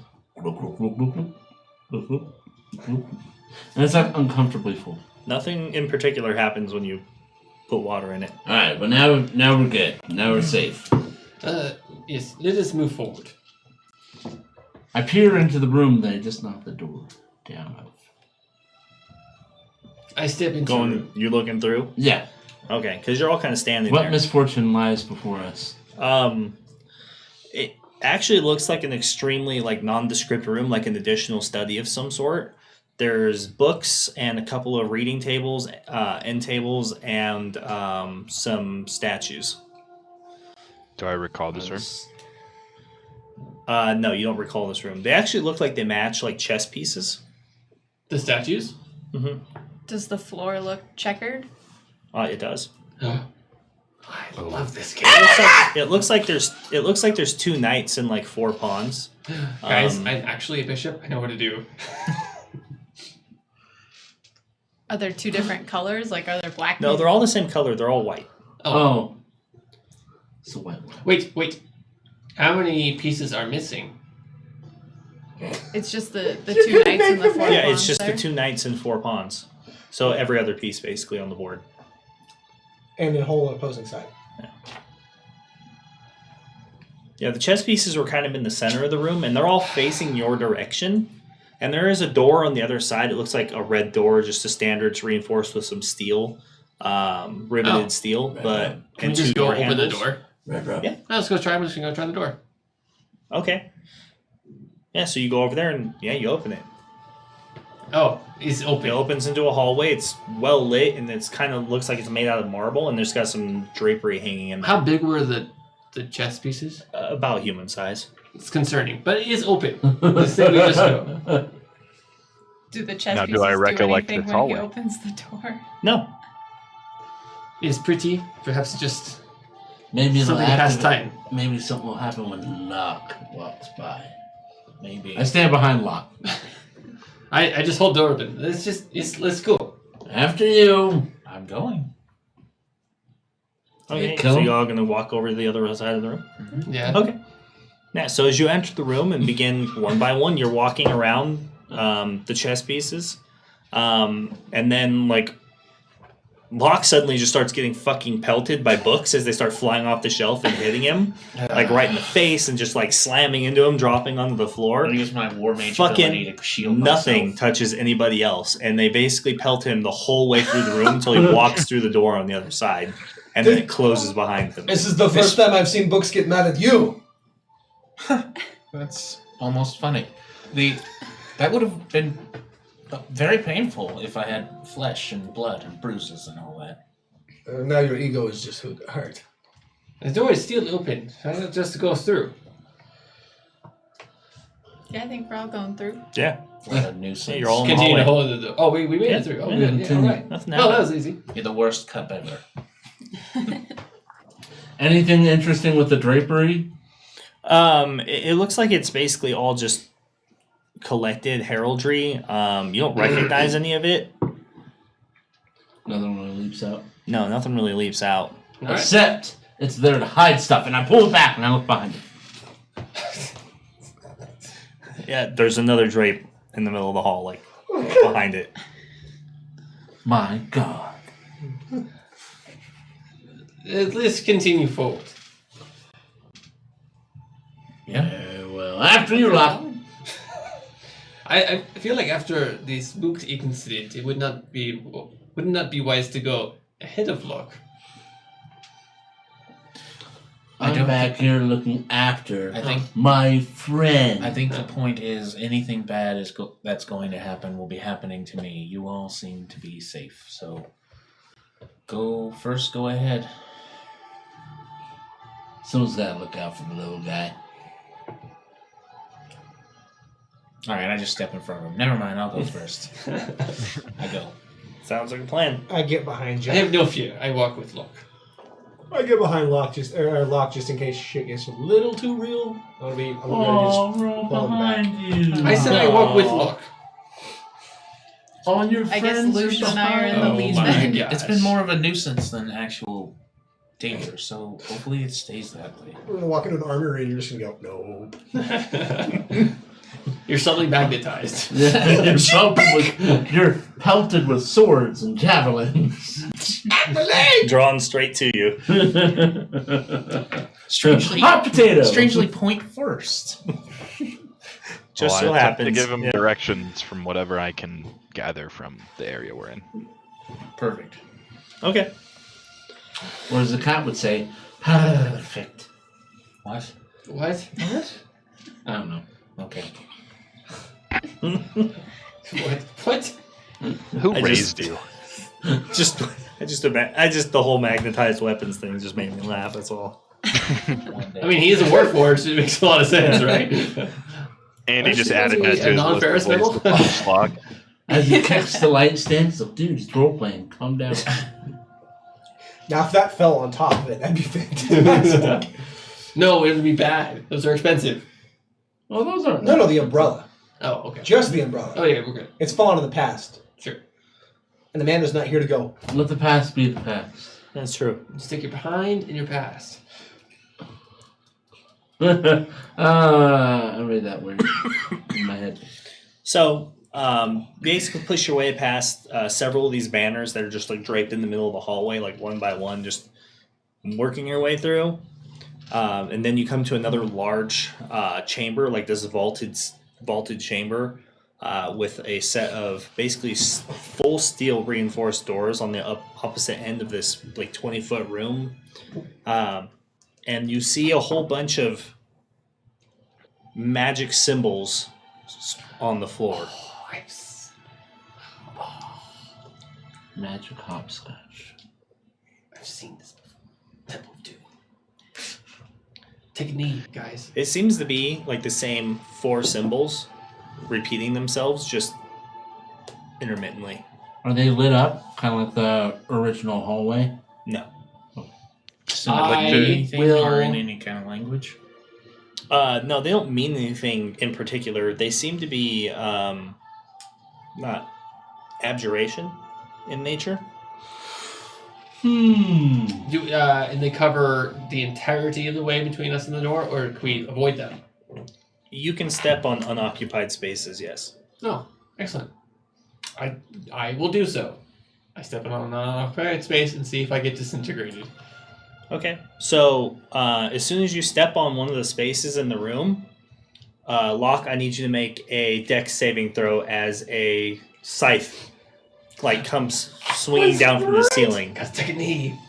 and it's like uncomfortably full. Nothing in particular happens when you put water in it. All right, but now we're good. Now we're safe. Yes, let us move forward. I peer into the room. They just knock the door down. I step into the room. Going, you looking through? Yeah. Okay, because you're all kind of standing What there. misfortune lies before us? It actually looks like an extremely like nondescript room, like an additional study of some sort. There's books and a couple of reading tables, end tables, and some statues. Do I recall this room? No, you don't recall this room. They actually look like they match like chess pieces. The statues? Mm-hmm. Does the floor look checkered? It does. I love this game. It looks like there's 2 knights and like 4 pawns. Guys, I'm actually a bishop. I know what to do. Are there 2 different colors? Like, are there black? No, they're all the same color. They're all white. Oh. It's a white one. Wait. How many pieces are missing? It's just the 2 knights and the 4 Yeah, pawns it's just there? the 2 knights and 4 pawns. So every other piece basically on the board. And the whole opposing side. Yeah, the chess pieces were kind of in the center of the room, and they're all facing your direction. And there is a door on the other side. It looks like a red door, just a standard. It's reinforced with some steel, riveted steel. But Can we and just 2 go door open the handles. door? Yeah. No, let's go try. I'm just gonna go try the door. Okay. Yeah, so you go over there and you open it. Oh, it's open. It opens into a hallway. It's well lit, and it's kind of looks like it's made out of marble, and there's got some drapery hanging in there. How big were the chess pieces? About human size. It's concerning, but it is open. Let's say we just go. Do the chess Now, do pieces I recollect do anything this when he hallway? opens the door? No. It's pretty. Perhaps just Maybe it'll something past activate- time. Maybe something will happen when Locke walks by. Maybe. I stand behind Locke. I just hold the door open. Let's go. After you. I'm going. Okay, Kill so him? you all gonna walk over to the other side of the room? Yeah. Okay. Now, so as you enter the room and begin one by one, you're walking around the chess pieces, and then like Locke suddenly just starts getting fucking pelted by books as they start flying off the shelf and hitting him, like right in the face, and just like slamming into him, dropping onto the floor. I'm gonna use my war mage Fucking ability to shield Nothing myself. touches anybody else, and they basically pelt him the whole way through the room until he walks through the door on the other side, and then it closes behind him. This is the first time I've seen books get mad at you. That's almost funny. That would have been very painful if I had flesh and blood and bruises and all that. Now your ego is just hurt. The door is still open. Why not just go through? Yeah, I think we're all going through. Yeah, What a nuisance. Yeah, you're all in the Continue to hallway. hold the door. Oh, we made Yeah, it through. Oh, yeah, good. Yeah, all continue. right. Nothing Oh, that happened. was easy. You're the worst cup ever. Anything interesting with the drapery? It looks like it's basically all just collected heraldry. You don't recognize any of it. Nothing really leaps out. No, nothing really leaps out. All right. Except it's there to hide stuff, and I pull it back and I look behind it. Yeah, there's another drape in the middle of the hall, like behind it. My God. Let's continue forward. Yeah. Well, after you, Locke. I feel like after the spooked incident, it would not be wise to go ahead of Locke. I'm back here looking after I think- my friend. I think the point is anything bad that's going to happen will be happening to me. You all seem to be safe, so go ahead. So's that look out for the little guy. All right, I just step in front of him. Never mind, I'll go first. I go. Sounds like a plan. I get behind you. I have no fear. I walk with Locke. I get behind Locke just in case shit gets a little too real. I'm gonna just roll fall back. behind you. I said I walk with Locke. All your I friends guess Lucian and I are in the Oh lead my then. God. It's been more of a nuisance than actual danger, so hopefully it stays that way. We're gonna walk into an armory and you're just gonna go, no. You're suddenly magnetized. You're pelted with swords and javelins. Drawn straight to you. Strangely, Hot potato. strangely point first. Just I so attempt happens. to give him yeah. directions from whatever I can gather from the area we're in. Perfect. Okay. Or as the cat would say, perfect. What? What? I don't know. Okay. What? Who I raised just- you? The whole magnetized weapons thing just made me laugh. That's all. One day. I mean, he is a workhorse. It makes a lot of sense, right? And he Aren't just you added that supposed to to be his a non-ferrous list of ways metal? to punch lock. As he kicks the light stand, so dude, it's role playing. Calm down. Now, if that fell on top of it, that'd be fantastic. No, it would be bad. Those are expensive. Well, those aren't. No, the umbrella. Oh, okay. Just the umbrella. Oh, yeah, we're good. It's fallen in the past. Sure. And the man is not here to go. Let the past be the past. That's true. Stick your behind in your past. I read that word in my head. So, basically push your way past several of these banners that are just like draped in the middle of the hallway, like one by one, just working your way through. And then you come to another large chamber, like this vaulted chamber, with a set of basically full steel reinforced doors on the opposite end of this like 20-foot room. And you see a whole bunch of magic symbols on the floor. Magic hopscotch. I've seen this before. Temple of Doom. Take a knee, guys. It seems to be like the same 4 symbols repeating themselves, just intermittently. Are they lit up, kind of like the original hallway? No. Symbolic I to anything will- or in any kind of language? No, they don't mean anything in particular. They seem to be not abjuration in nature. And they cover the entirety of the way between us and the door, or can we avoid them? You can step on unoccupied spaces, yes. No. Excellent. I will do so. I step on an unoccupied space and see if I get disintegrated. Okay. So, as soon as you step on one of the spaces in the room, Locke, I need you to make a dex saving throw as a scythe comes swinging down from the ceiling. Gotta take a knee.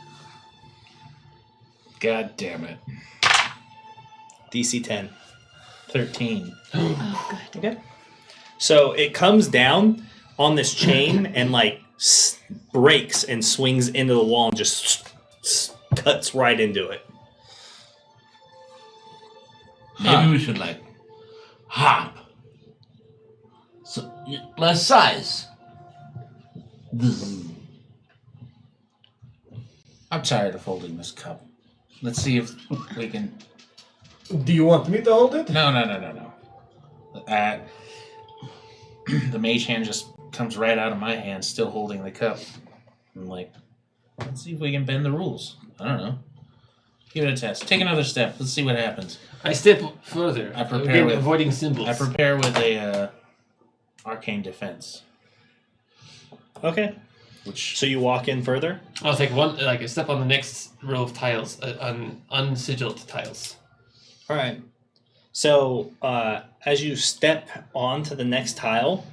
God damn it. DC 10. 13. Oh, good. Okay. So it comes down on this chain and breaks and swings into the wall and just cuts right into it. Maybe we should hop. So less size. I'm tired of holding this cup. Let's see if we can... Do you want me to hold it? No. The mage hand just comes right out of my hand, still holding the cup. I'm like, let's see if we can bend the rules. I don't know. Give it a test. Take another step. Let's see what happens. I step further. I prepare Again, with- avoiding symbols. I prepare with a arcane defense, Okay. which So you walk in further? I'll take one, a step on the next row of tiles, unsigiled tiles. All right. So as you step onto the next tile,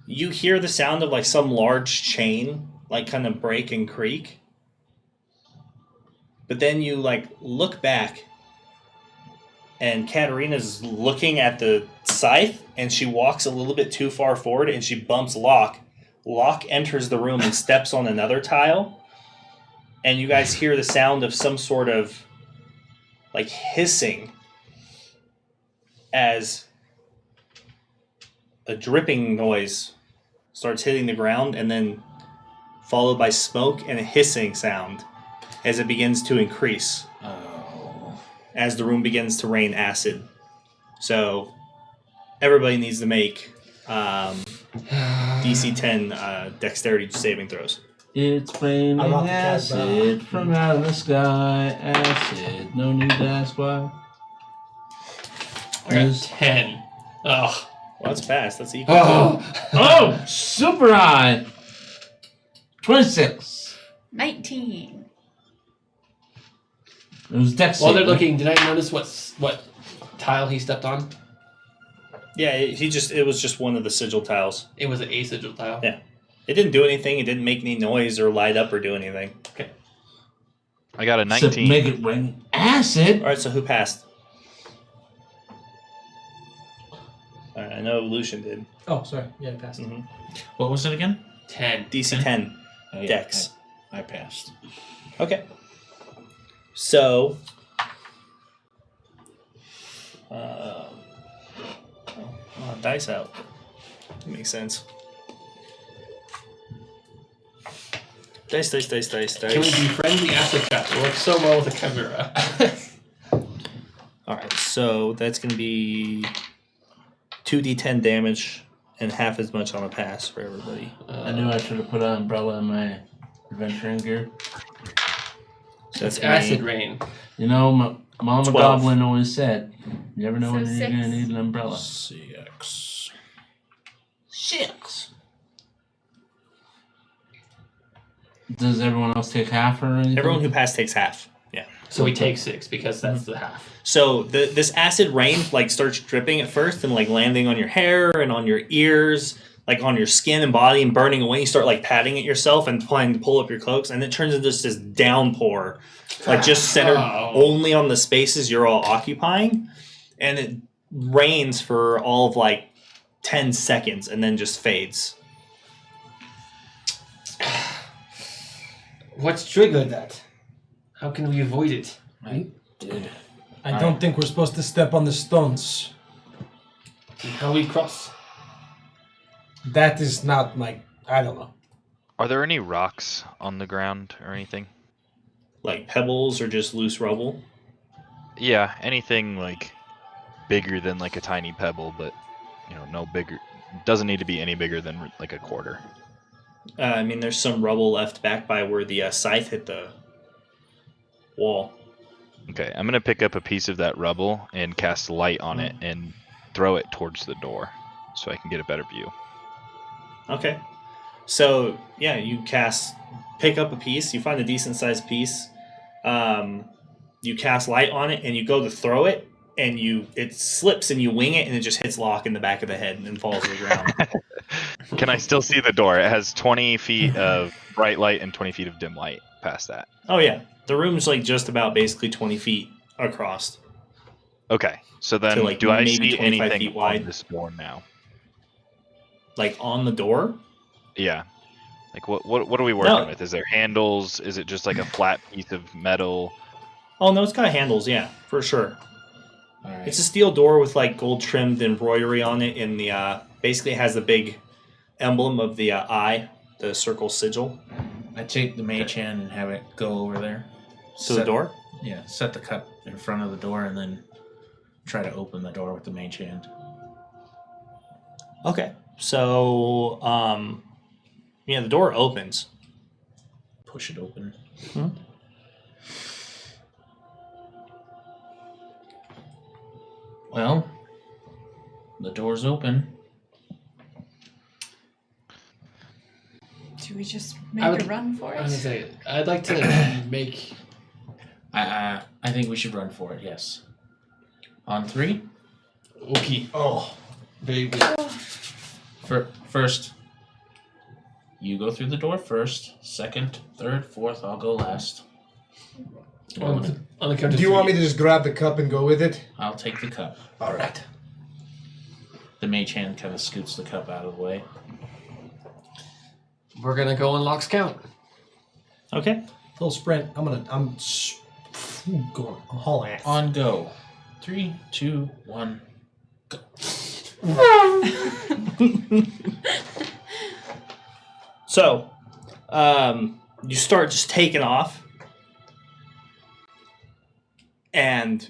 you hear the sound of some large chain kind of break and creak. But then you look back, and Katarina's looking at the scythe, and she walks a little bit too far forward, and she bumps Locke. Locke enters the room and steps on another tile, and you guys hear the sound of some sort of hissing as a dripping noise starts hitting the ground, and then followed by smoke and a hissing sound as it begins to increase as the room begins to rain acid. So everybody needs to make DC 10 dexterity saving throws. It's raining I rock the cat acid from out of the sky. Acid, no need to ask why. I got 10. Ugh. Well, that's fast. That's equal. Oh, super high. 26. 19. It was dex. While they're saving. looking, did I notice what tile he stepped on? Yeah, it was just one of the sigil tiles. It was an sigil tile. Yeah. It didn't do anything. It didn't make any noise or light up or do anything. Okay. I got a So 19. make it rain acid. All right, so who passed? All right, I know Lucian did. Oh, sorry. Yeah, I passed. Mm-hmm. What was it again? 10. DC 10. Oh, yeah, Dex. I passed. Okay. So, dice out. Makes sense. Dice. Can we befriend the acid trap? It works so well with a camera. All right, so that's going to be 2d10 damage and half as much on a pass for everybody. I knew I should have put an umbrella in my adventuring gear. So It's that's gonna acid be rain. You know, Mama 12. Goblin always said, you never know So when you're 6. going to need an umbrella. 6. 6. Does everyone else take half or anything? Everyone who passed takes half. Yeah. So we take 6 because that's the half. So this acid rain like starts dripping at first and like landing on your hair and on your ears, like on your skin and body and burning away. You start like patting at yourself and trying to pull up your cloaks, and it turns into just this downpour, like just centered only on the spaces you're all occupying, and it rains for all of like 10 seconds and then just fades. What's triggered that? How can we avoid it? I did. I don't think we're supposed to step on the stones. And how we cross? That is not like, I don't know. Are there any rocks on the ground or anything? Like pebbles or just loose rubble. Yeah, anything like bigger than like a tiny pebble, but no bigger. Doesn't need to be any bigger than like a quarter. I mean, there's some rubble left back by where the scythe hit the wall. Okay, I'm gonna pick up a piece of that rubble and cast light on it and throw it towards the door, so I can get a better view. Okay. So, yeah, you pick up a piece, you find a decent sized piece, you cast light on it, and you go to throw it, and it slips and you wing it, and it just hits Locke in the back of the head and falls to the ground. Can I still see the door? It has 20 feet of bright light and 20 feet of dim light past that. Oh, yeah. The room's like just about basically 20 feet across. Okay, so then So, like, do I maybe see 25 anything feet wide. on this door now? Like on the door? Yeah. Like what are we working No. with? Is there handles? Is it just like a flat piece of metal? Oh, no, it's got handles, yeah, for sure. All right. It's a steel door with like gold trimmed embroidery on it, and the basically has the big emblem of the eye, the circle sigil. I take the mage hand and have it go over there. To the door? Yeah, set the cup in front of the door and then try to open the door with the mage hand. Okay. So, the door opens. Push it open. Well, the door's open. Do we just I make would- a run for I was it? gonna say, I'd like to make. I think we should run for it, yes. On 3? Okay. Oh, Very good. First, you go through the door first. Second, third, fourth, I'll go last. On the count of Do you want me three. to just grab the cup and go with it? I'll take the cup. All right. The mage hand kind of scoots the cup out of the way. We're gonna go on Locke's count. Okay. full sprint. I'm hauling ass. On go. 3, 2, 1. So, you start just taking off, and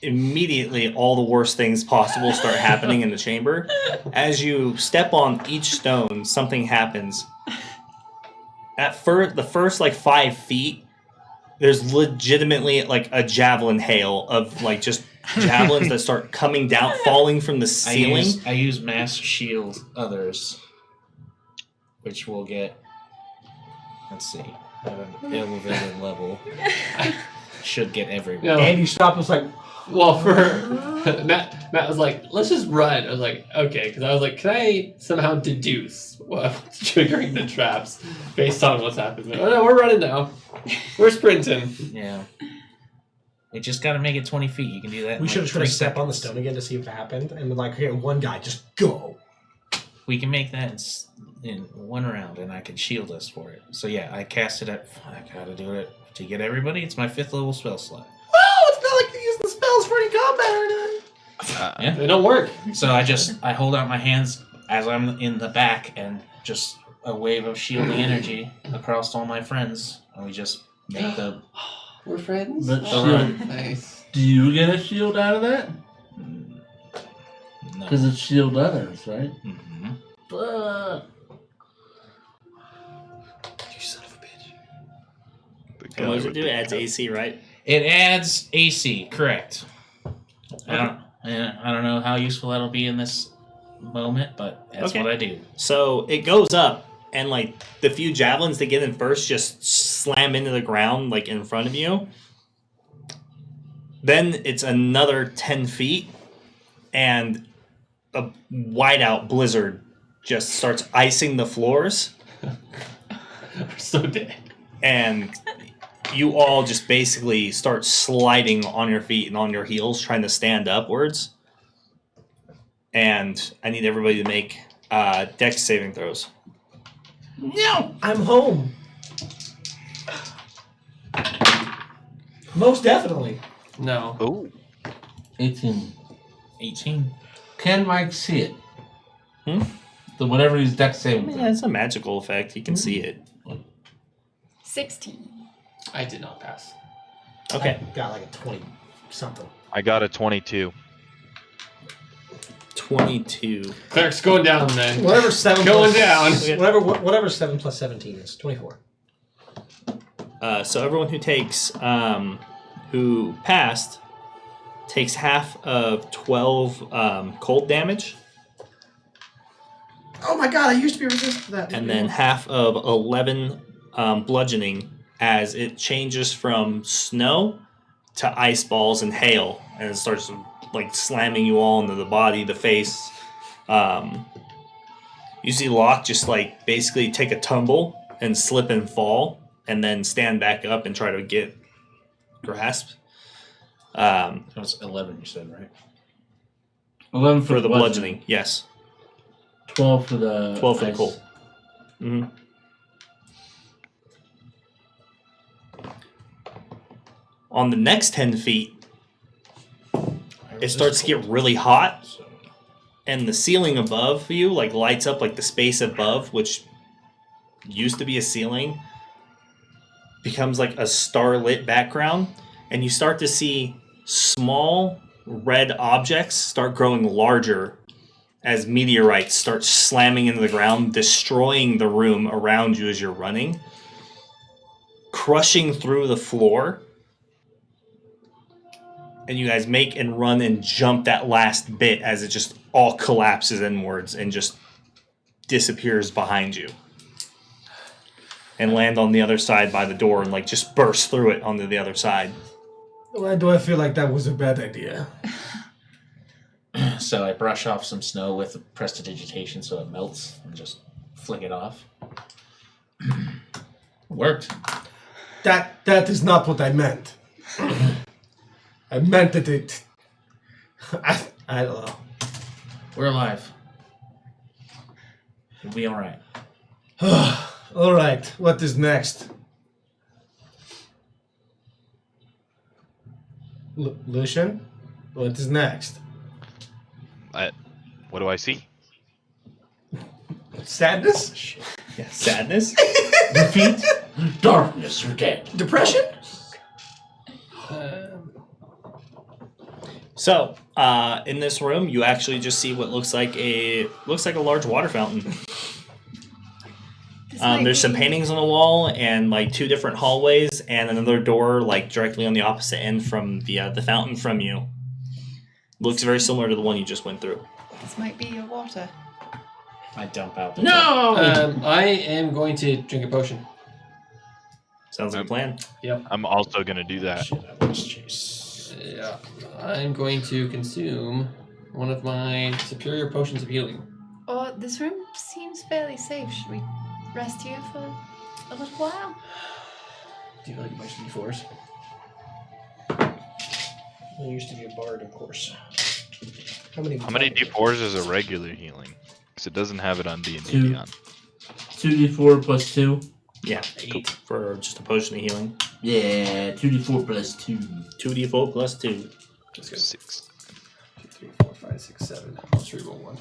immediately all the worst things possible start happening in the chamber. As you step on each stone, something happens. At the first like 5 feet, there's legitimately like a javelin hail of like just javelins that start coming down, falling from the ceiling. I use mass shield others, which will get. Let's see, at an elevated level, should get everywhere. No. Andy stopped us like, Well, for Matt was like, let's just run. I was like, okay, because I was like, can I somehow deduce what's triggering the traps based on what's happening? Oh no, we're running now. We're sprinting. Yeah. We just got to make it 20 feet. You can do that. We in should have like tried to 3 step on the seconds. stone again to see if it happened, and like, here, one guy, just go. We can make that in 1 round, and I can shield us for it. So yeah, I cast it at. I gotta do it to get everybody. It's my 5th level spell slot. Oh, it's not like you're using the spells for any combat or anything. Yeah. They don't work. So I hold out my hands as I'm in the back, and just a wave of shielding energy across all my friends, and we just make the We're friends. But run. Nice. Do you get a shield out of that? No. Because it's shield others, right? Mhm. Fuck. You son of a bitch. And what does it do? It adds AC, right? It adds AC, correct. I don't know how useful that'll be in this moment, but that's Okay. what I do. So it goes up, and like the few javelins that get in first just slam into the ground, like in front of you. Then it's another 10 feet, and a whiteout blizzard just starts icing the floors, We're so dead. and you all just basically start sliding on your feet and on your heels, trying to stand upwards. And I need everybody to make dex saving throws. No, I'm home. Most definitely. No. Oh, 18. 18. Can Mike see it? Hmm? The whatever his deck I saving mean, throw. it's a magical effect. You can see it. 16. I did not pass. Okay. I got like a 20 something. I got a 22. 22. Cleric's going down, man. Whatever 7 Going plus, down. Okay. Whatever 7 plus 17 is 24. So everyone who takes, who passed, takes half of 12 cold damage, Oh my god, I used to be resistant to that. and then half of 11 bludgeoning as it changes from snow to ice balls and hail, and it starts like slamming you all into the body, the face. You see Locke just like basically take a tumble and slip and fall, and then stand back up and try to get grasp. That was 11, you said, right? 11 For the bludgeoning, yes. 12 for the 12 for the ice. cold. Mm-hmm. On the next 10 feet, it starts to get really hot, So, and the ceiling above you like lights up, like the space above, which used to be a ceiling, becomes like a starlit background, and you start to see small red objects start growing larger as meteorites start slamming into the ground, destroying the room around you as you're running, crushing through the floor. And you guys make and run and jump that last bit as it just all collapses inwards and just disappears behind you. And land on the other side by the door and like just burst through it onto the other side. Why do I feel like that was a bad idea? so I brush off some snow with prestidigitation so it melts and just flick it off. Worked. That is not what I meant. I meant that it. I don't know. We're alive. We'll be alright. All right. What is next? Lucian, what is next? What do I see? Sadness? Yeah, sadness. Defeat, darkness, or dead. Depression? So, in this room, you actually just see what looks like a large water fountain. There's some paintings on the wall and like 2 different hallways and another door like directly on the opposite end from the fountain from you. Looks very similar to the one you just went through. This might be your water. I dump out the No! I am going to drink a potion. Sounds like a plan. Yep. I'm also gonna do that. Shit, I lost Chase. Yeah. I'm going to consume one of my superior potions of healing. Oh, this room seems fairly safe. Should we rest here for a little while? Do you like a bunch of d4s? I used to be a bard, of course. How many D4s is a regular healing? Because it doesn't have it on D&D Two. Beyond. 2d4 plus 2. Yeah, 8 for just a potion of healing. Yeah, 2d4 plus 2. 2d4 plus 2. Let's go. 6. 2, 3, 4, 5, 6, 7. Let's reroll one.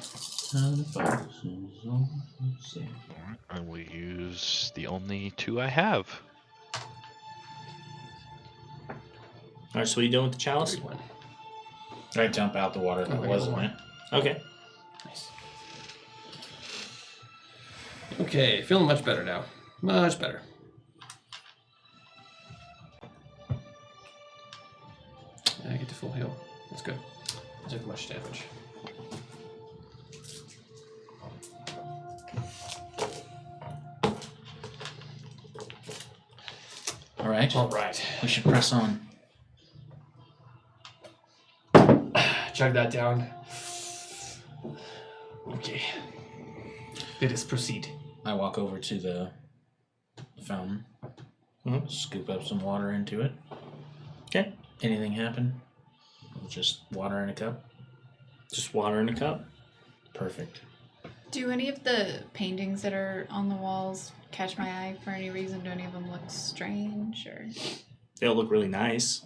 I will use the only 2 I have. Alright, so what are you doing with the chalice? 1. I dump out the water that Okay, wasn't one. it. Okay. Nice. Okay, feeling much better now. Much better. I get to full heal. That's good. I took much damage. Alright, Alright. we should press on. Chug that down. Okay. Let us proceed. I walk over to the fountain, Mhm. scoop up some water into it. Okay. Anything happen? Just water in a cup? Just water in a cup. Perfect. Do any of the paintings that are on the walls catch my eye for any reason? Do any of them look strange or? They all look really nice.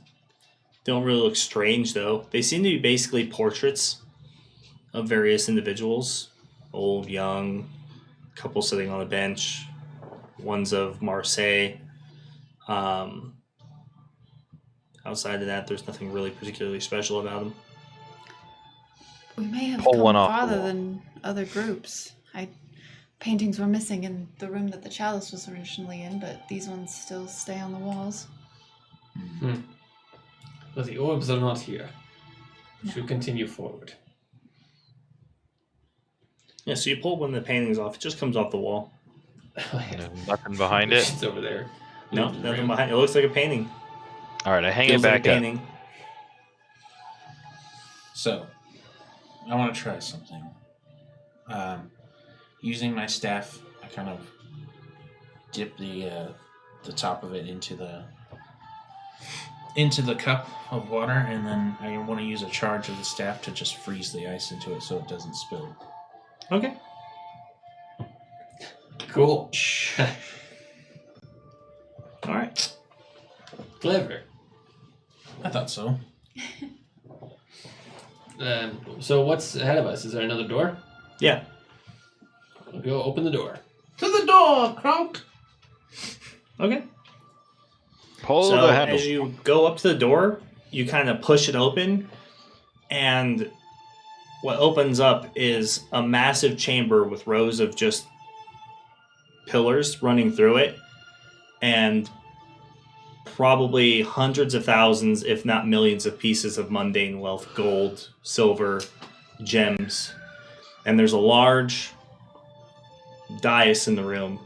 They don't really look strange though. They seem to be basically portraits of various individuals. Old, young, couple sitting on a bench. One's of Marseille. Outside of that, there's nothing really particularly special about them. We may have Pull come one off the farther wall. than other groups. Paintings were missing in the room that the chalice was originally in, but these ones still stay on the walls. But the orbs are not here. Should continue forward. Yeah, so you pull one of the paintings off. It just comes off the wall. Nothing behind it. It's over there. No, nothing behind. It looks like a painting. All right, I hang it Feels like a back up. painting. So, I want to try something. Using my staff, I kind of dip the top of it into the cup of water, and then I want to use a charge of the staff to just freeze the ice into it so it doesn't spill. Okay. Cool. All right. Clever. I thought so. So what's ahead of us? Is there another door? Yeah. We'll go open the door. To the door, Kronk! Okay. Pull So the handle. as you go up to the door, you kind of push it open, and what opens up is a massive chamber with rows of just pillars running through it, and probably hundreds of thousands, if not millions, of pieces of mundane wealth: gold, silver, gems. And there's a large dais in the room,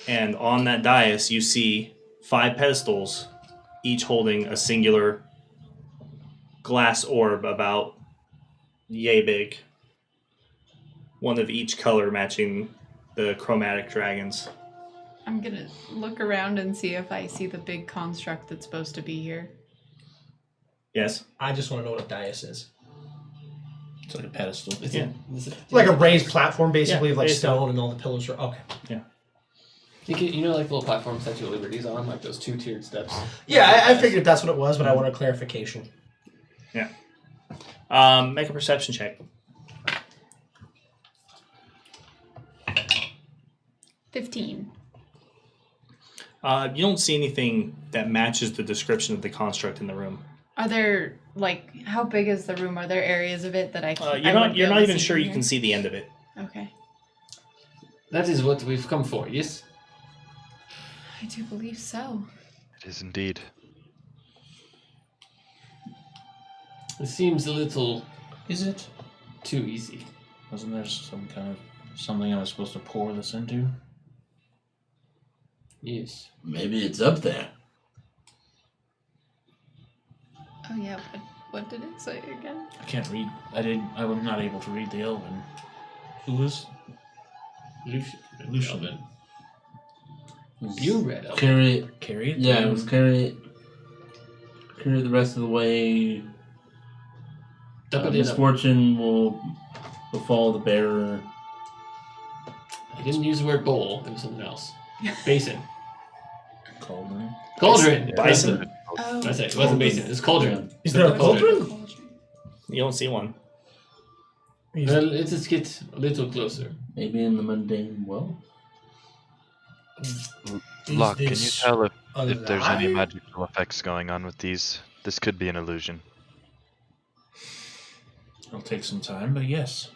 and on that dais you see 5 pedestals, each holding a singular glass orb about yay big, one of each color matching the chromatic dragons. I'm gonna look around and see if I see the big construct that's supposed to be here. Yes. I just want to know what a dais is. It's like a pedestal. Yeah. Like a raised platform, basically, Yeah, of like basically. stone, and all the pillars are okay. You know, like the little platform Statue of Liberty's on, like those 2-tiered steps. Yeah, I figured that's what it was, but I want a clarification. Make a perception check. 15. You don't see anything that matches the description of the construct in the room. Are there, like, how big is the room? Are there areas of it that I can't? You're not even sure you can see the end of it. Okay. That is what we've come for, yes? I do believe so. It is indeed. It seems a little Is it? too easy. Wasn't there some kind of something I was supposed to pour this into? Yes. Maybe it's up there. Oh yeah, what did it say again? I can't read. I'm not able to read the Elven. Who was? Lucian. You read it. Carry it. Carry it? Yeah, it was carry it the rest of the way. Dump it in. Misfortune will befall the bearer. He didn't use the word bowl. It was something else. Basin. Cauldron. Cauldron. Bison. Oh. That's it. It wasn't basin. It's cauldron. Is there a cauldron? You don't see one. Well, let's just get a little closer. Maybe in the mundane well. Locke, can you tell if there's any alive? magical effects going on with these? This could be an illusion. It'll take some time, but yes.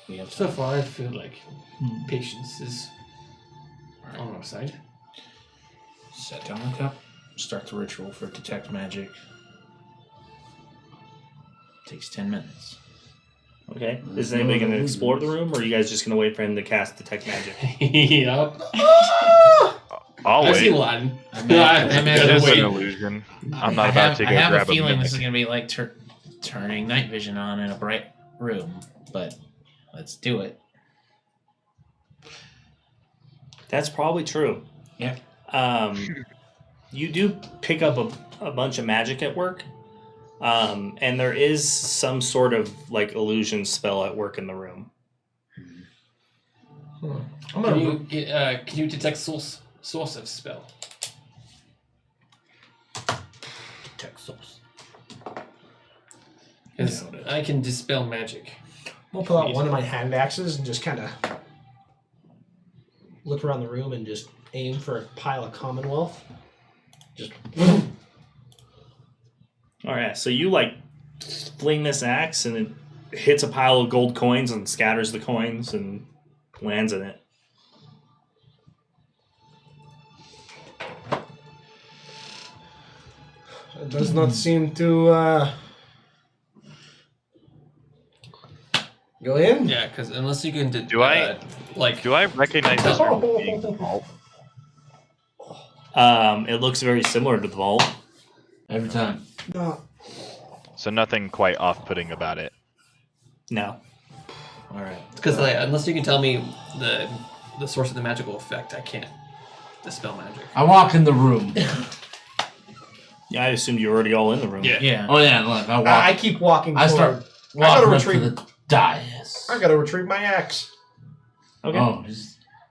We have So far, I feel like patience is on our side. set down the cup, start the ritual for detect magic. Takes 10 minutes. Okay. Is anybody going to explore the room, or are you guys just going to wait for him to cast detect magic? Yep. I'll I've seen wait. Latin. I'm It gotta is wait. an illusion. I'm not I about have, to go I have grab a feeling mimic. this is going to be like turning night vision on in a bright room, but let's do it. That's probably true. Yeah. You do pick up a bunch of magic at work, and there is some sort of like illusion spell at work in the room. I'm gonna Can you detect source of spell? detect source. Because I can dispel magic. I'll pull out one of my hand axes and just kind of look around the room and just aim for a pile of Commonwealth. Just All right, so you like fling this axe, and it hits a pile of gold coins and scatters the coins and lands in it. It does not seem to go in. Yeah, because unless you can Do I- Do I recognize this room as being the vault? It looks very similar to the vault. Every time. No. So nothing quite off-putting about it. No. All right. Because unless you can tell me the source of the magical effect, I can't dispel magic. I walk in the room. Yeah, I assumed you were already all in the room. Yeah. Oh yeah, look, I walk. I keep walking. I forward. start I gotta walking up to retrieve. the dais. I gotta retrieve my axe. Okay. Oh,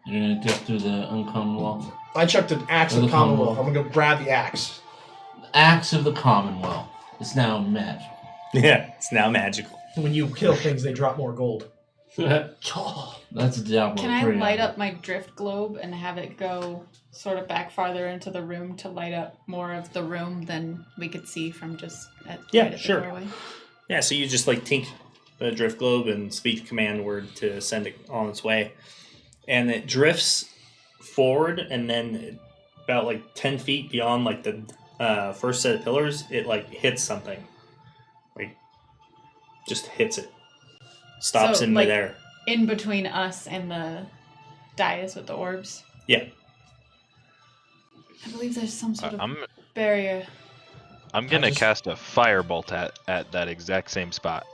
you're gonna dip through the uncommon wall. I chucked an axe Or of the the Commonwealth. Commonwealth. I'm gonna go grab the axe. The axe of the Commonwealth. It's now magic. Yeah, it's now magical. When you kill things, they drop more gold. That's a Diablo Can I 3. light up my drift globe and have it go sort of back farther into the room to light up more of the room than we could see from just right at the sure. doorway? Yeah, so you just like tink the drift globe and speak the command word to send it on its way. And it drifts forward, and then about like 10 feet beyond like the first set of pillars, it like hits something. Like, just hits it. Stops So, in like- midair. In between us and the dais with the orbs. Yeah. I believe there's some sort of I'm barrier. gonna just- cast a firebolt at that exact same spot.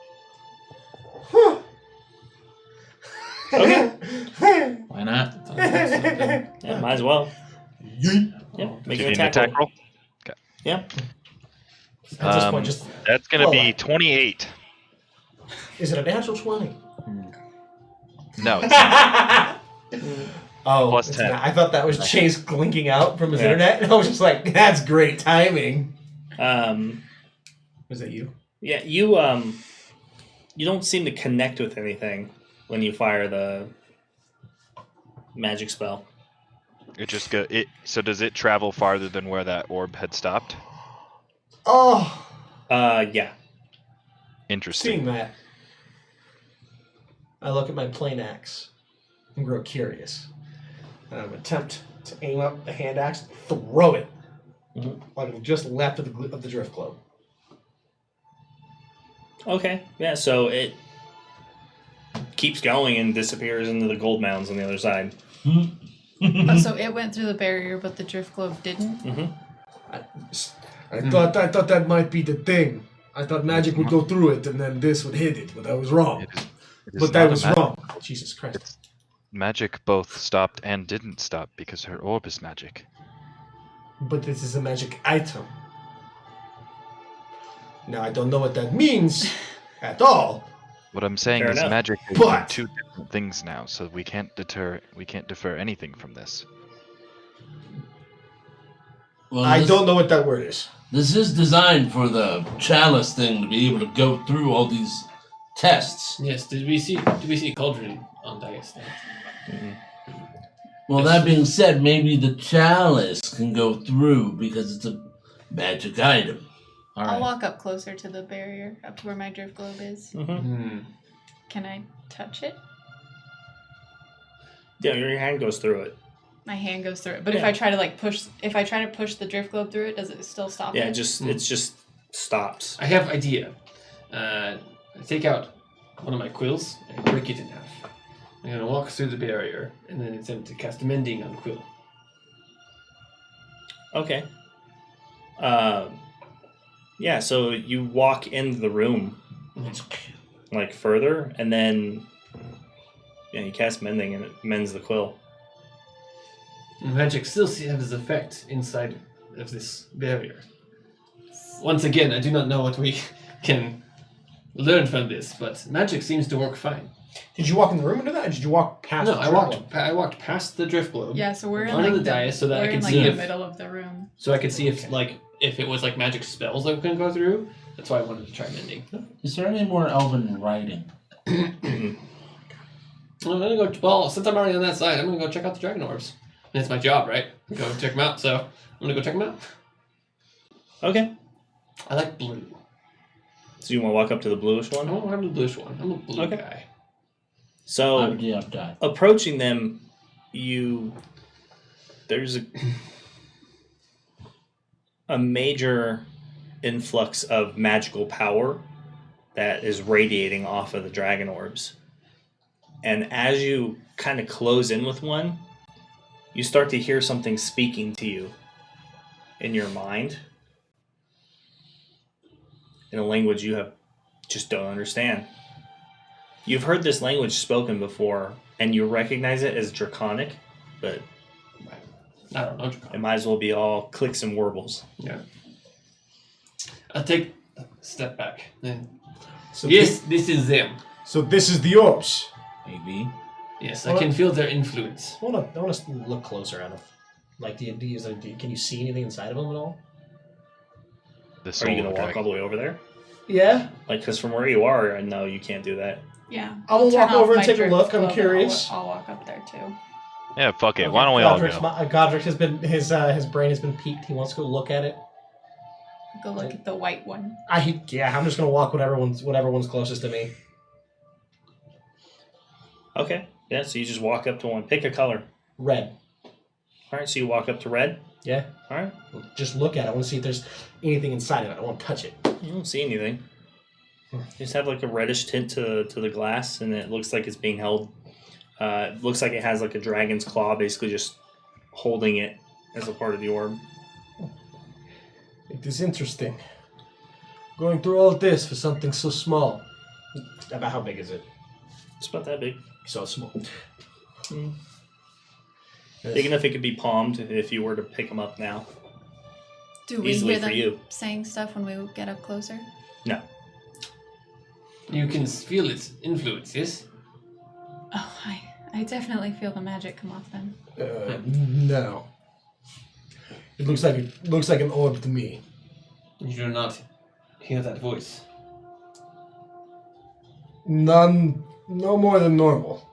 Okay. Why not? Yeah, might as well. Yeah, make Do an you need an attack attack roll? Yeah. At this point, just That's gonna Well, be 28. is it a natural 20? No, it's not. Oh, Plus it's 10. not. I thought that was Chase glinking out from his Yeah. internet, and I was just like, "That's great timing." Um, Was that you? yeah, you don't seem to connect with anything when you fire the magic spell. It just go. So does it travel farther than where that orb had stopped? Oh, Yeah. Interesting. seeing that, I look at my plain axe and grow curious. And I'm attempt to aim up the hand axe, throw it like it just left of the drift globe. Okay, yeah, so it keeps going and disappears into the gold mounds on the other side. Oh, so it went through the barrier, but the drift globe didn't? Mm-hmm. I thought that might be the thing. I thought magic would go through it and then this would hit it, but I was wrong. It is But that not a was wrong. Jesus Christ. Magic both stopped and didn't stop because her orb is magic. But this is a magic item. Now I don't know what that means at all. What I'm saying Fair is enough. magic is But- two different things now, so we can't defer anything from this. Well, I don't know what that word is. This is designed for the chalice thing to be able to go through all these tests. Yes. Did we see Cauldron on Dice? Well, that being said, maybe the chalice can go through because it's a magic item. All I'll right. walk up closer to the barrier, up to where my drift globe is. Mm-hmm. Can I touch it? Yeah, your hand goes through it. My hand goes through it. But if Yeah. I try to push the drift globe through it, does it still stop Yeah, it? it just stops. I have idea. I take out one of my quills and break it in half. I'm gonna walk through the barrier and then attempt to cast mending on Quill. Okay. Yeah, so you walk into the room, like further, and then you cast mending and it mends the quill. Magic still has effect inside of this barrier. Once again, I do not know what we can learn from this, but magic seems to work fine. Did you walk in the room into that, or did you walk past? No, the I drift globe? walked past the drift globe. Yeah, so we're in Onto like the dais so that I we're can in, like, see the if middle of the room. so I could see if it was like magic spells that can go through. That's why I wanted to try mending. Is there any more elven writing? I'm gonna go. Well, since I'm already on that side, I'm gonna go check out the dragon orbs. And it's my job, right? Go check them out. So I'm gonna go check them out. Okay. I like blue. So you want to walk up to the bluish I one? don't have the bluish one. I'm a blue Okay. guy. So Die. approaching them, there's a major influx of magical power that is radiating off of the dragon orbs. And as you kind of close in with one, you start to hear something speaking to you in your mind in a language you just don't understand. You've heard this language spoken before, and you recognize it as Draconic, but I don't know. it might as well be all clicks and warbles. Yeah. I'll take a step back. Then. So Yes, this is them. So this is the orbs. Maybe. Yes, I can feel their influence. I want to look closer at them. Like, can you see anything inside of them at all? The Are soul you going of to walk dragon. all the way over there? Yeah. Like, because from where you are, I know you can't do that. Yeah. I will Turn walk off over and my take a drift look. I'm globe and curious. I'll walk up there too. Yeah, fuck it. Why don't we all Godric's, go? Godric has been his brain has been piqued. He wants to go look at it. Go look at the white one. I'm just gonna walk whatever one's closest to me. Okay. Yeah, so you just walk up to one. Pick a color. Red. All right, so you walk up to red. Yeah. All right. Just look at it. I want to see if there's anything inside of it. I don't want to touch it. You don't see anything. You just have like a reddish tint to the glass, and it looks like it's being held. It looks like it has like a dragon's claw, basically just holding it as a part of the orb. It is interesting. Going through all this for something so small. About how big is it? It's about that big. So small. Big enough it could be palmed if you were to pick them up now. Do we Easily hear for them you. saying stuff when we get up closer? No. You can feel its influence, yes? Oh, I definitely feel the magic come off them. No. It looks like an orb to me. You do not hear that voice. No more than normal.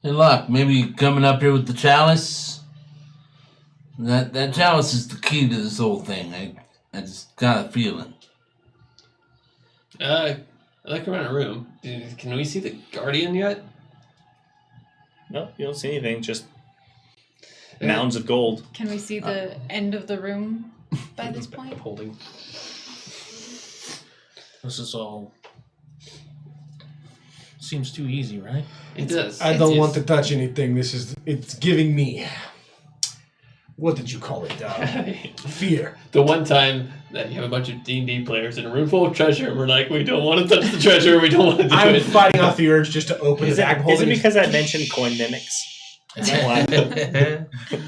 Hey, look, maybe coming up here with the chalice. That chalice is the key to this whole thing. I just got a feeling. I look around the room. Can we see the guardian yet? No, you don't see anything. Just mounds of gold. Can we see the end of the room by this point? Holding. This is all seems too easy, right? It does. I don't want to touch anything. It's giving me. What did you call it? Fear. The one time that you have a bunch of D&D players in a room full of treasure, and we're like, we don't want to touch the treasure, we don't want to do I'm it. fighting off the urge just to open Is the bag. it because I mentioned coin mimics? Is that why?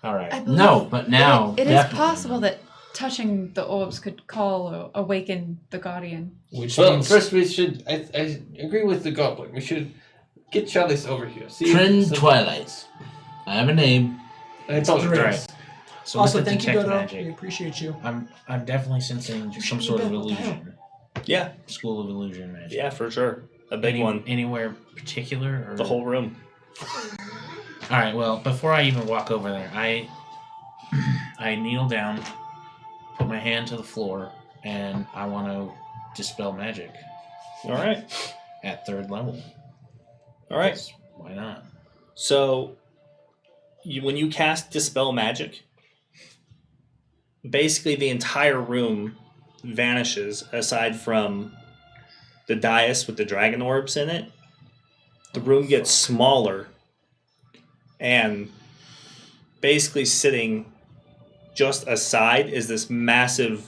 All right. I believe No, but now it is definitely possible that touching the orbs could call or awaken the guardian. Which Well, means first we should, I agree with the goblin, we should get Chalice over here. See Trin some- Twilight. I have a name. It's all Trin. right. So also with the thank you, detect Dodo. magic, We appreciate you. I'm definitely sensing some sort of illusion. Yeah, School of illusion magic. yeah, for sure. A big one. Anywhere particular? Or? The whole room. All right. Well, before I even walk over there, I kneel down, put my hand to the floor, and I want to dispel magic All right. at 3rd level. All right. 'Cause why not? So, when you cast Dispel Magic, basically the entire room vanishes aside from the dais with the dragon orbs in it. The room gets smaller, and basically sitting just aside is this massive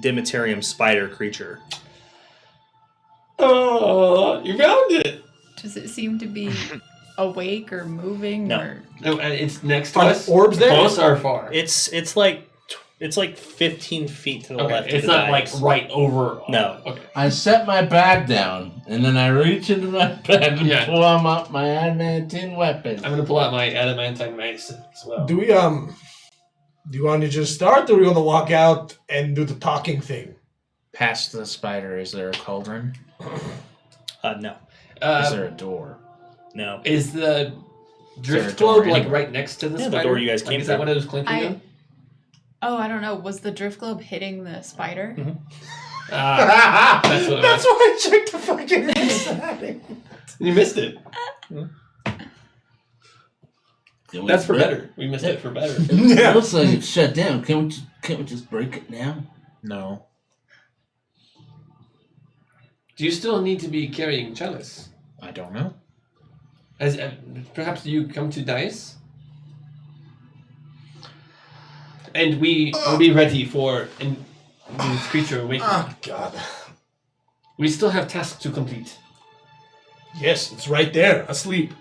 Demeterium spider creature. Oh, you found it! Does it seem to be awake or moving? No. Or... No, and it's next to Are us. orbs there? Close or far? It's like 15 feet to the Okay, left. it's of the not like dais. right over. No. Okay. I set my bag down, and then I reach into my bag and Yeah. pull out my adamantine weapon. I'm gonna pull out my adamantine mace as well. Do we do you want to just start, or do we want to walk out and do the talking thing? Past the spider, is there a cauldron? No. Is there a door? No. Is the there a drift door globe like anywhere? right next to the Yeah, the spider? door you guys Like, came is that from. what it was clinking I- on? Oh, I don't know. Was the drift globe hitting the spider? That's what it was. why I checked the fucking inside. You missed it. Can we That's for break- better. We missed it for better. It looks like it's shut down. Can't we just break it now? No. Do you still need to be carrying Chalice? I don't know. As perhaps you come to dice, and we will be ready for this creature awakening. Oh God. We still have tasks to complete. Yes, it's right there, asleep.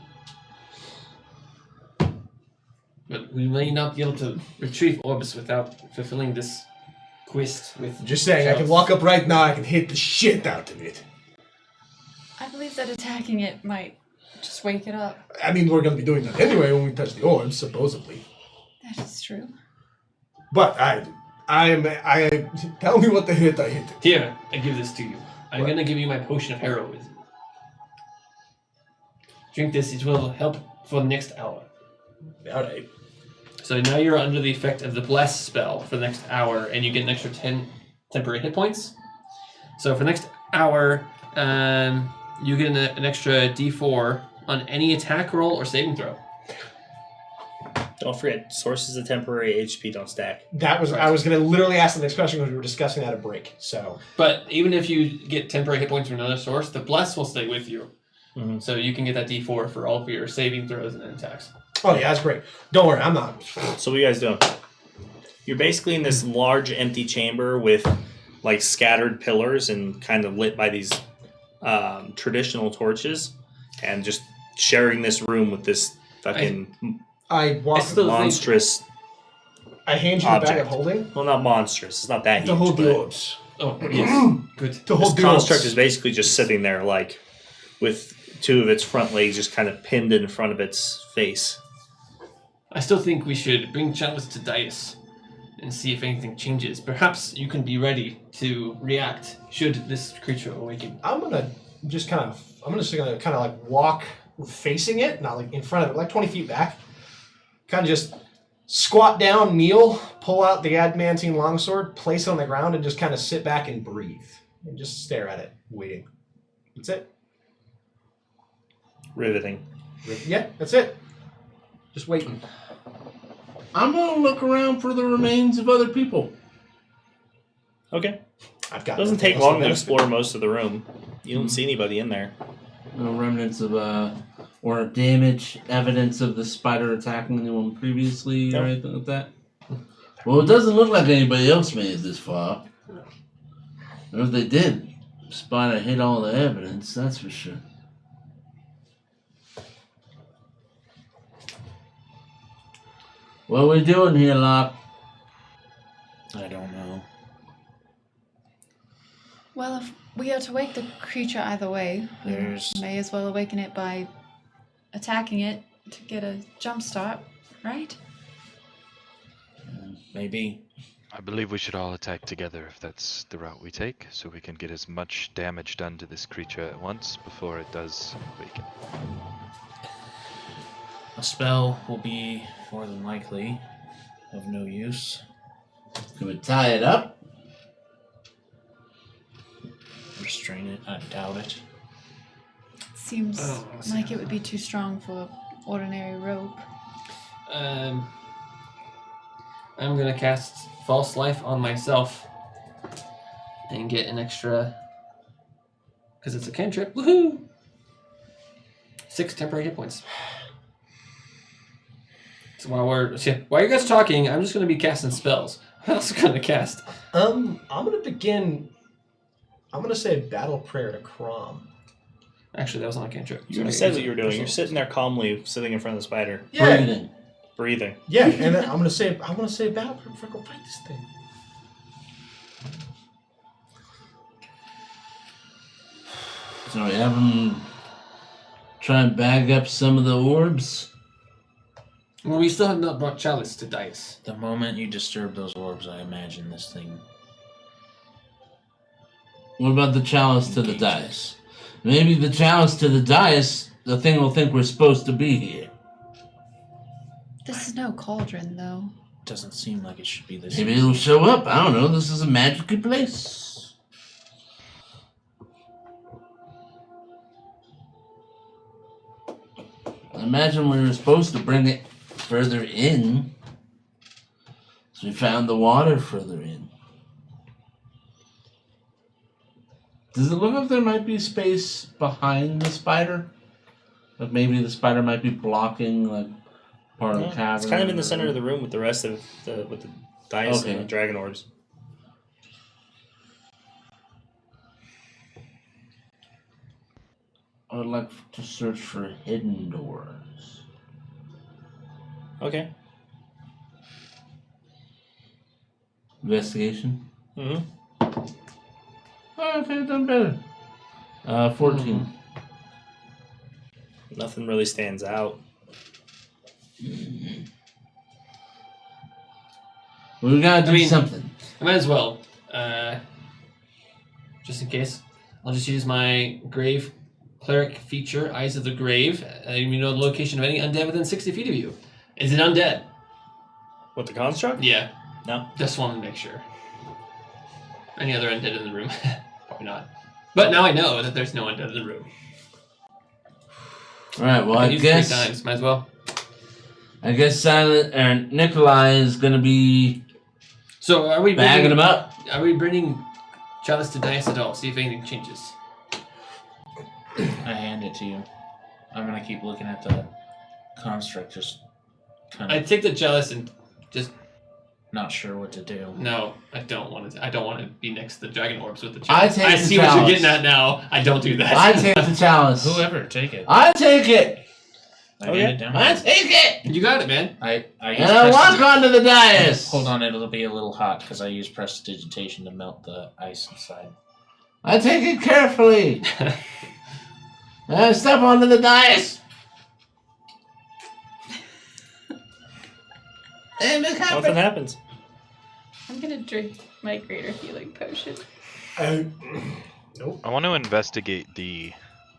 But we may not be able to retrieve orbs without fulfilling this quest with. Just saying, I can walk up right now. I can hit the shit out of it. I believe that attacking it might just wake it up. I mean, we're gonna be doing that anyway when we touch the orbs, supposedly. That is true. But I tell me what to hit. I hit it. Here, I give this to you. I'm What? gonna give you my potion of heroism. Drink this; it will help for the next hour. All right. So now you're under the effect of the bless spell for the next hour, and you get an extra 10 temporary hit points. So for the next hour, you get an extra D4 on any attack roll or saving throw. Don't forget, sources of temporary HP don't stack. That was I was gonna literally ask the next question because we were discussing that at break. So But even if you get temporary hit points from another source, the bless will stay with you. Mhm. So you can get that D4 for all of your saving throws and attacks. oh yeah, that's great. Don't worry, I'm not. So what are you guys doing? You're basically in this large empty chamber with like scattered pillars and kind of lit by these traditional torches, and just sharing this room with this fucking I walk. I still- monstrous. I hand you the bag object. of holding Well, not monstrous. It's not that huge. to hold the but orbs. Oh, yes. Good. To this hold the construct orbs. is basically just sitting there, like with two of its front legs just kind of pinned in front of its face. I still think we should bring Chalice to dice and see if anything changes. Perhaps you can be ready to react should this creature awaken. I'm just gonna kind of like walk facing it, not like in front of it, like 20 feet back. Kind of just squat down, kneel, pull out the adamantine longsword, place it on the ground, and just kind of sit back and breathe. And just stare at it, waiting. That's it. Riveting. Yeah, that's it. Just waiting. I'm gonna look around for the remains of other people. Okay. I've got. It doesn't take long to explore most of the room. You don't see anybody in there. No remnants of or damage, evidence of the spider attacking anyone previously or anything like that. Well, it doesn't look like anybody else made it this far. Or if they did, spider hit all the evidence. That's for sure. What are we doing here, Locke? I don't know. Well, if we are to wake the creature either way, we may as well awaken it by attacking it to get a jump start, right? Maybe. I believe we should all attack together if that's the route we take, so we can get as much damage done to this creature at once before it does awaken. A spell will be more than likely of no use. Can we tie it up? Restrain it, I doubt it. Seems like it would be too strong for ordinary rope. I'm gonna cast False Life on myself and get an extra, because it's a cantrip. Woohoo! 6 temporary hit points. So while you guys are talking, I'm just gonna be casting spells. What else am I gonna cast? I'm gonna begin. I'm gonna say battle prayer to Crom. Actually, that was not a cantrip. You already said what you were doing. You're sitting there calmly, sitting in front of the spider. Yeah. Breathing. Yeah, and then I want to say battle prayer before I go fight this thing. So we have them try and bag up some of the orbs. Well, we still have not brought Chalice to dice. The moment you disturb those orbs, I imagine this thing. What about the chalice to the dice? Maybe the chalice to the dice, the thing will think we're supposed to be here. This is no cauldron, though. Doesn't seem like it should be this. Maybe it'll show up. I don't know. This is a magical place. I imagine we were supposed to bring it further in. So we found the water further in. Does it look like there might be space behind the spider? Like maybe the spider might be blocking like part of the cavern. It's kind of in the center of the room with the rest of the dice and the dragon orbs. I would like to search for hidden doors. Okay. Investigation? Mm-hmm. Oh, okay, done better. 14. Nothing really stands out. We gotta do something. I might as well. Just in case. I'll just use my Grave Cleric feature, Eyes of the Grave. You know the location of any undead within 60 feet of you. Is it undead? What, the construct? Yeah. No. Just wanted to make sure. Any other undead in the room? Probably not. But now I know that there's no undead in the room. Alright, well, I used guess 3 times. Might as well. I guess Nikolai is gonna be So are we bagging him up. Are we bringing Chalice to dice at all? See if anything changes. I hand it to you. I'm gonna keep looking at the construct, just kind I of take the Chalice and just not sure what to do. no. I don't want to. I don't want to be next to the dragon orbs with the I Chalice. take I the see what you're chalice. getting at now. I don't do that. I take the chalice. Whoever, take it. I take it. I hand it down. I take it. You got it, man. I use And I walk onto the dais. Hold on, it'll be a little hot because I use prestidigitation to melt the ice inside. I take it carefully. And I step onto the dais. And it happens. Nothing happens. I'm gonna drink my greater healing potion. Nope. I want to investigate the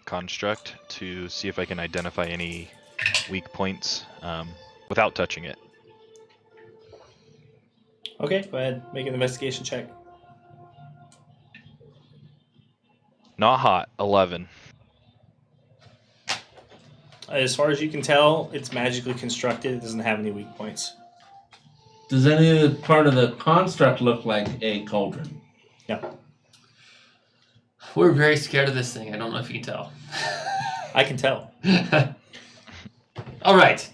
construct to see if I can identify any weak points without touching it. Okay, go ahead. Make an investigation check. Not hot. 11. As far as you can tell, it's magically constructed. It doesn't have any weak points. Does any of the part of the construct look like a cauldron? No. We're very scared of this thing. I don't know if you can tell. I can tell. All right.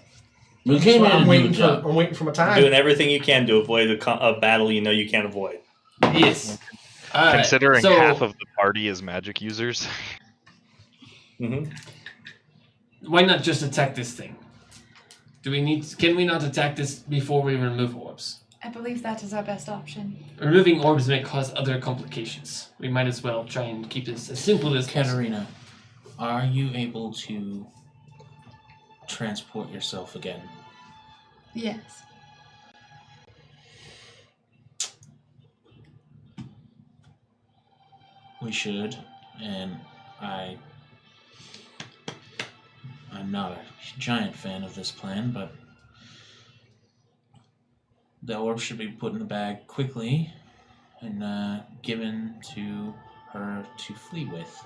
We came in I'm to do a waiting job. I'm waiting for my You're time. doing everything you can to avoid a battle you know you can't avoid. Yes. All right. Considering So, half of the party is magic users. Mm-hmm. why not just attack this thing? Can we not attack this before we remove orbs? I believe that is our best option. Removing orbs may cause other complications. We might as well try and keep this as simple as possible. Katarina, are you able to transport yourself again? Yes. We should, and I'm not a giant fan of this plan, but the orb should be put in the bag quickly and given to her to flee with.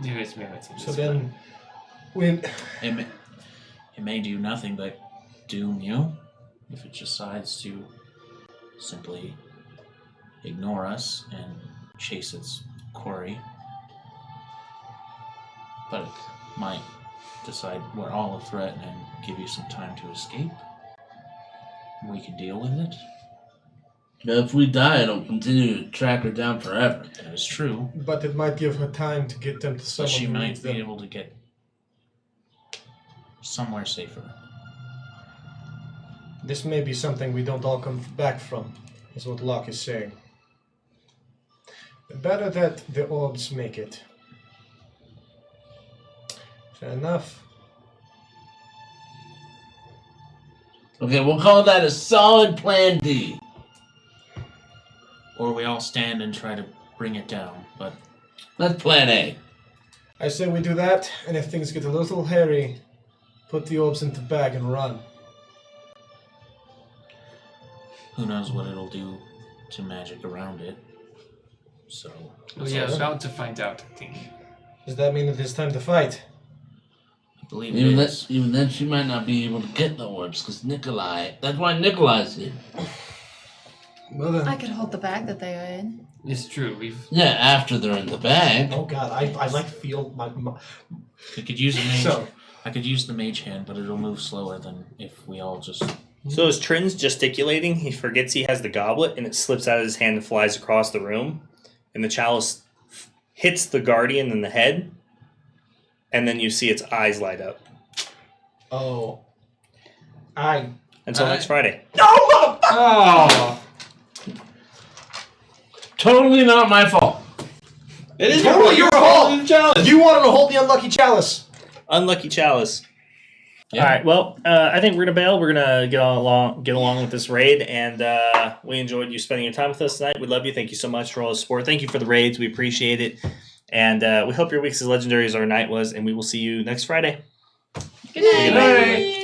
There is merit in So this then, we It may do nothing but doom you if it decides to simply ignore us and chase its quarry. But it might decide we're all a threat and give you some time to escape. We can deal with it. Now, if we die, it'll continue to track her down forever. That is true. but it might give her time to get them to But someone she who might needs be them. able to get somewhere safer. This may be something we don't all come back from, is what Locke is saying. Better that the orbs make it. Fair enough. Okay, we'll call that a solid plan D. Or we all stand and try to bring it down, but That's plan A. I say we do that, and if things get a little hairy, put the orbs into the bag and run. who knows what it'll do to magic around it. So, Well, yeah, about to find out, I think. Does that mean that it's time to fight? I believe Even it is. then, she might not be able to get the orbs because Nikolai. That's why Nikolai's here. Well then. I could hold the bag that they are in. It's true. Yeah, after they're in the bag. Oh god, I like feel my I could use a mage. So- I could use the mage hand, but it'll move slower than if we all just. So as Trin's gesticulating, he forgets he has the goblet, and it slips out of his hand and flies across the room. And the chalice hits the guardian in the head, and then you see its eyes light up. Oh. Until next Friday. Oh! Totally not my fault. It is Totally your fault! Your challenge! You wanted to hold the unlucky chalice! Unlucky chalice. Yeah. All right. Well, I think we're gonna bail. We're gonna get along with this raid, and we enjoyed you spending your time with us tonight. We love you. Thank you so much for all the support. Thank you for the raids. We appreciate it, and we hope your week's as legendary as our night was. And we will see you next Friday. Good night. Good night, everybody.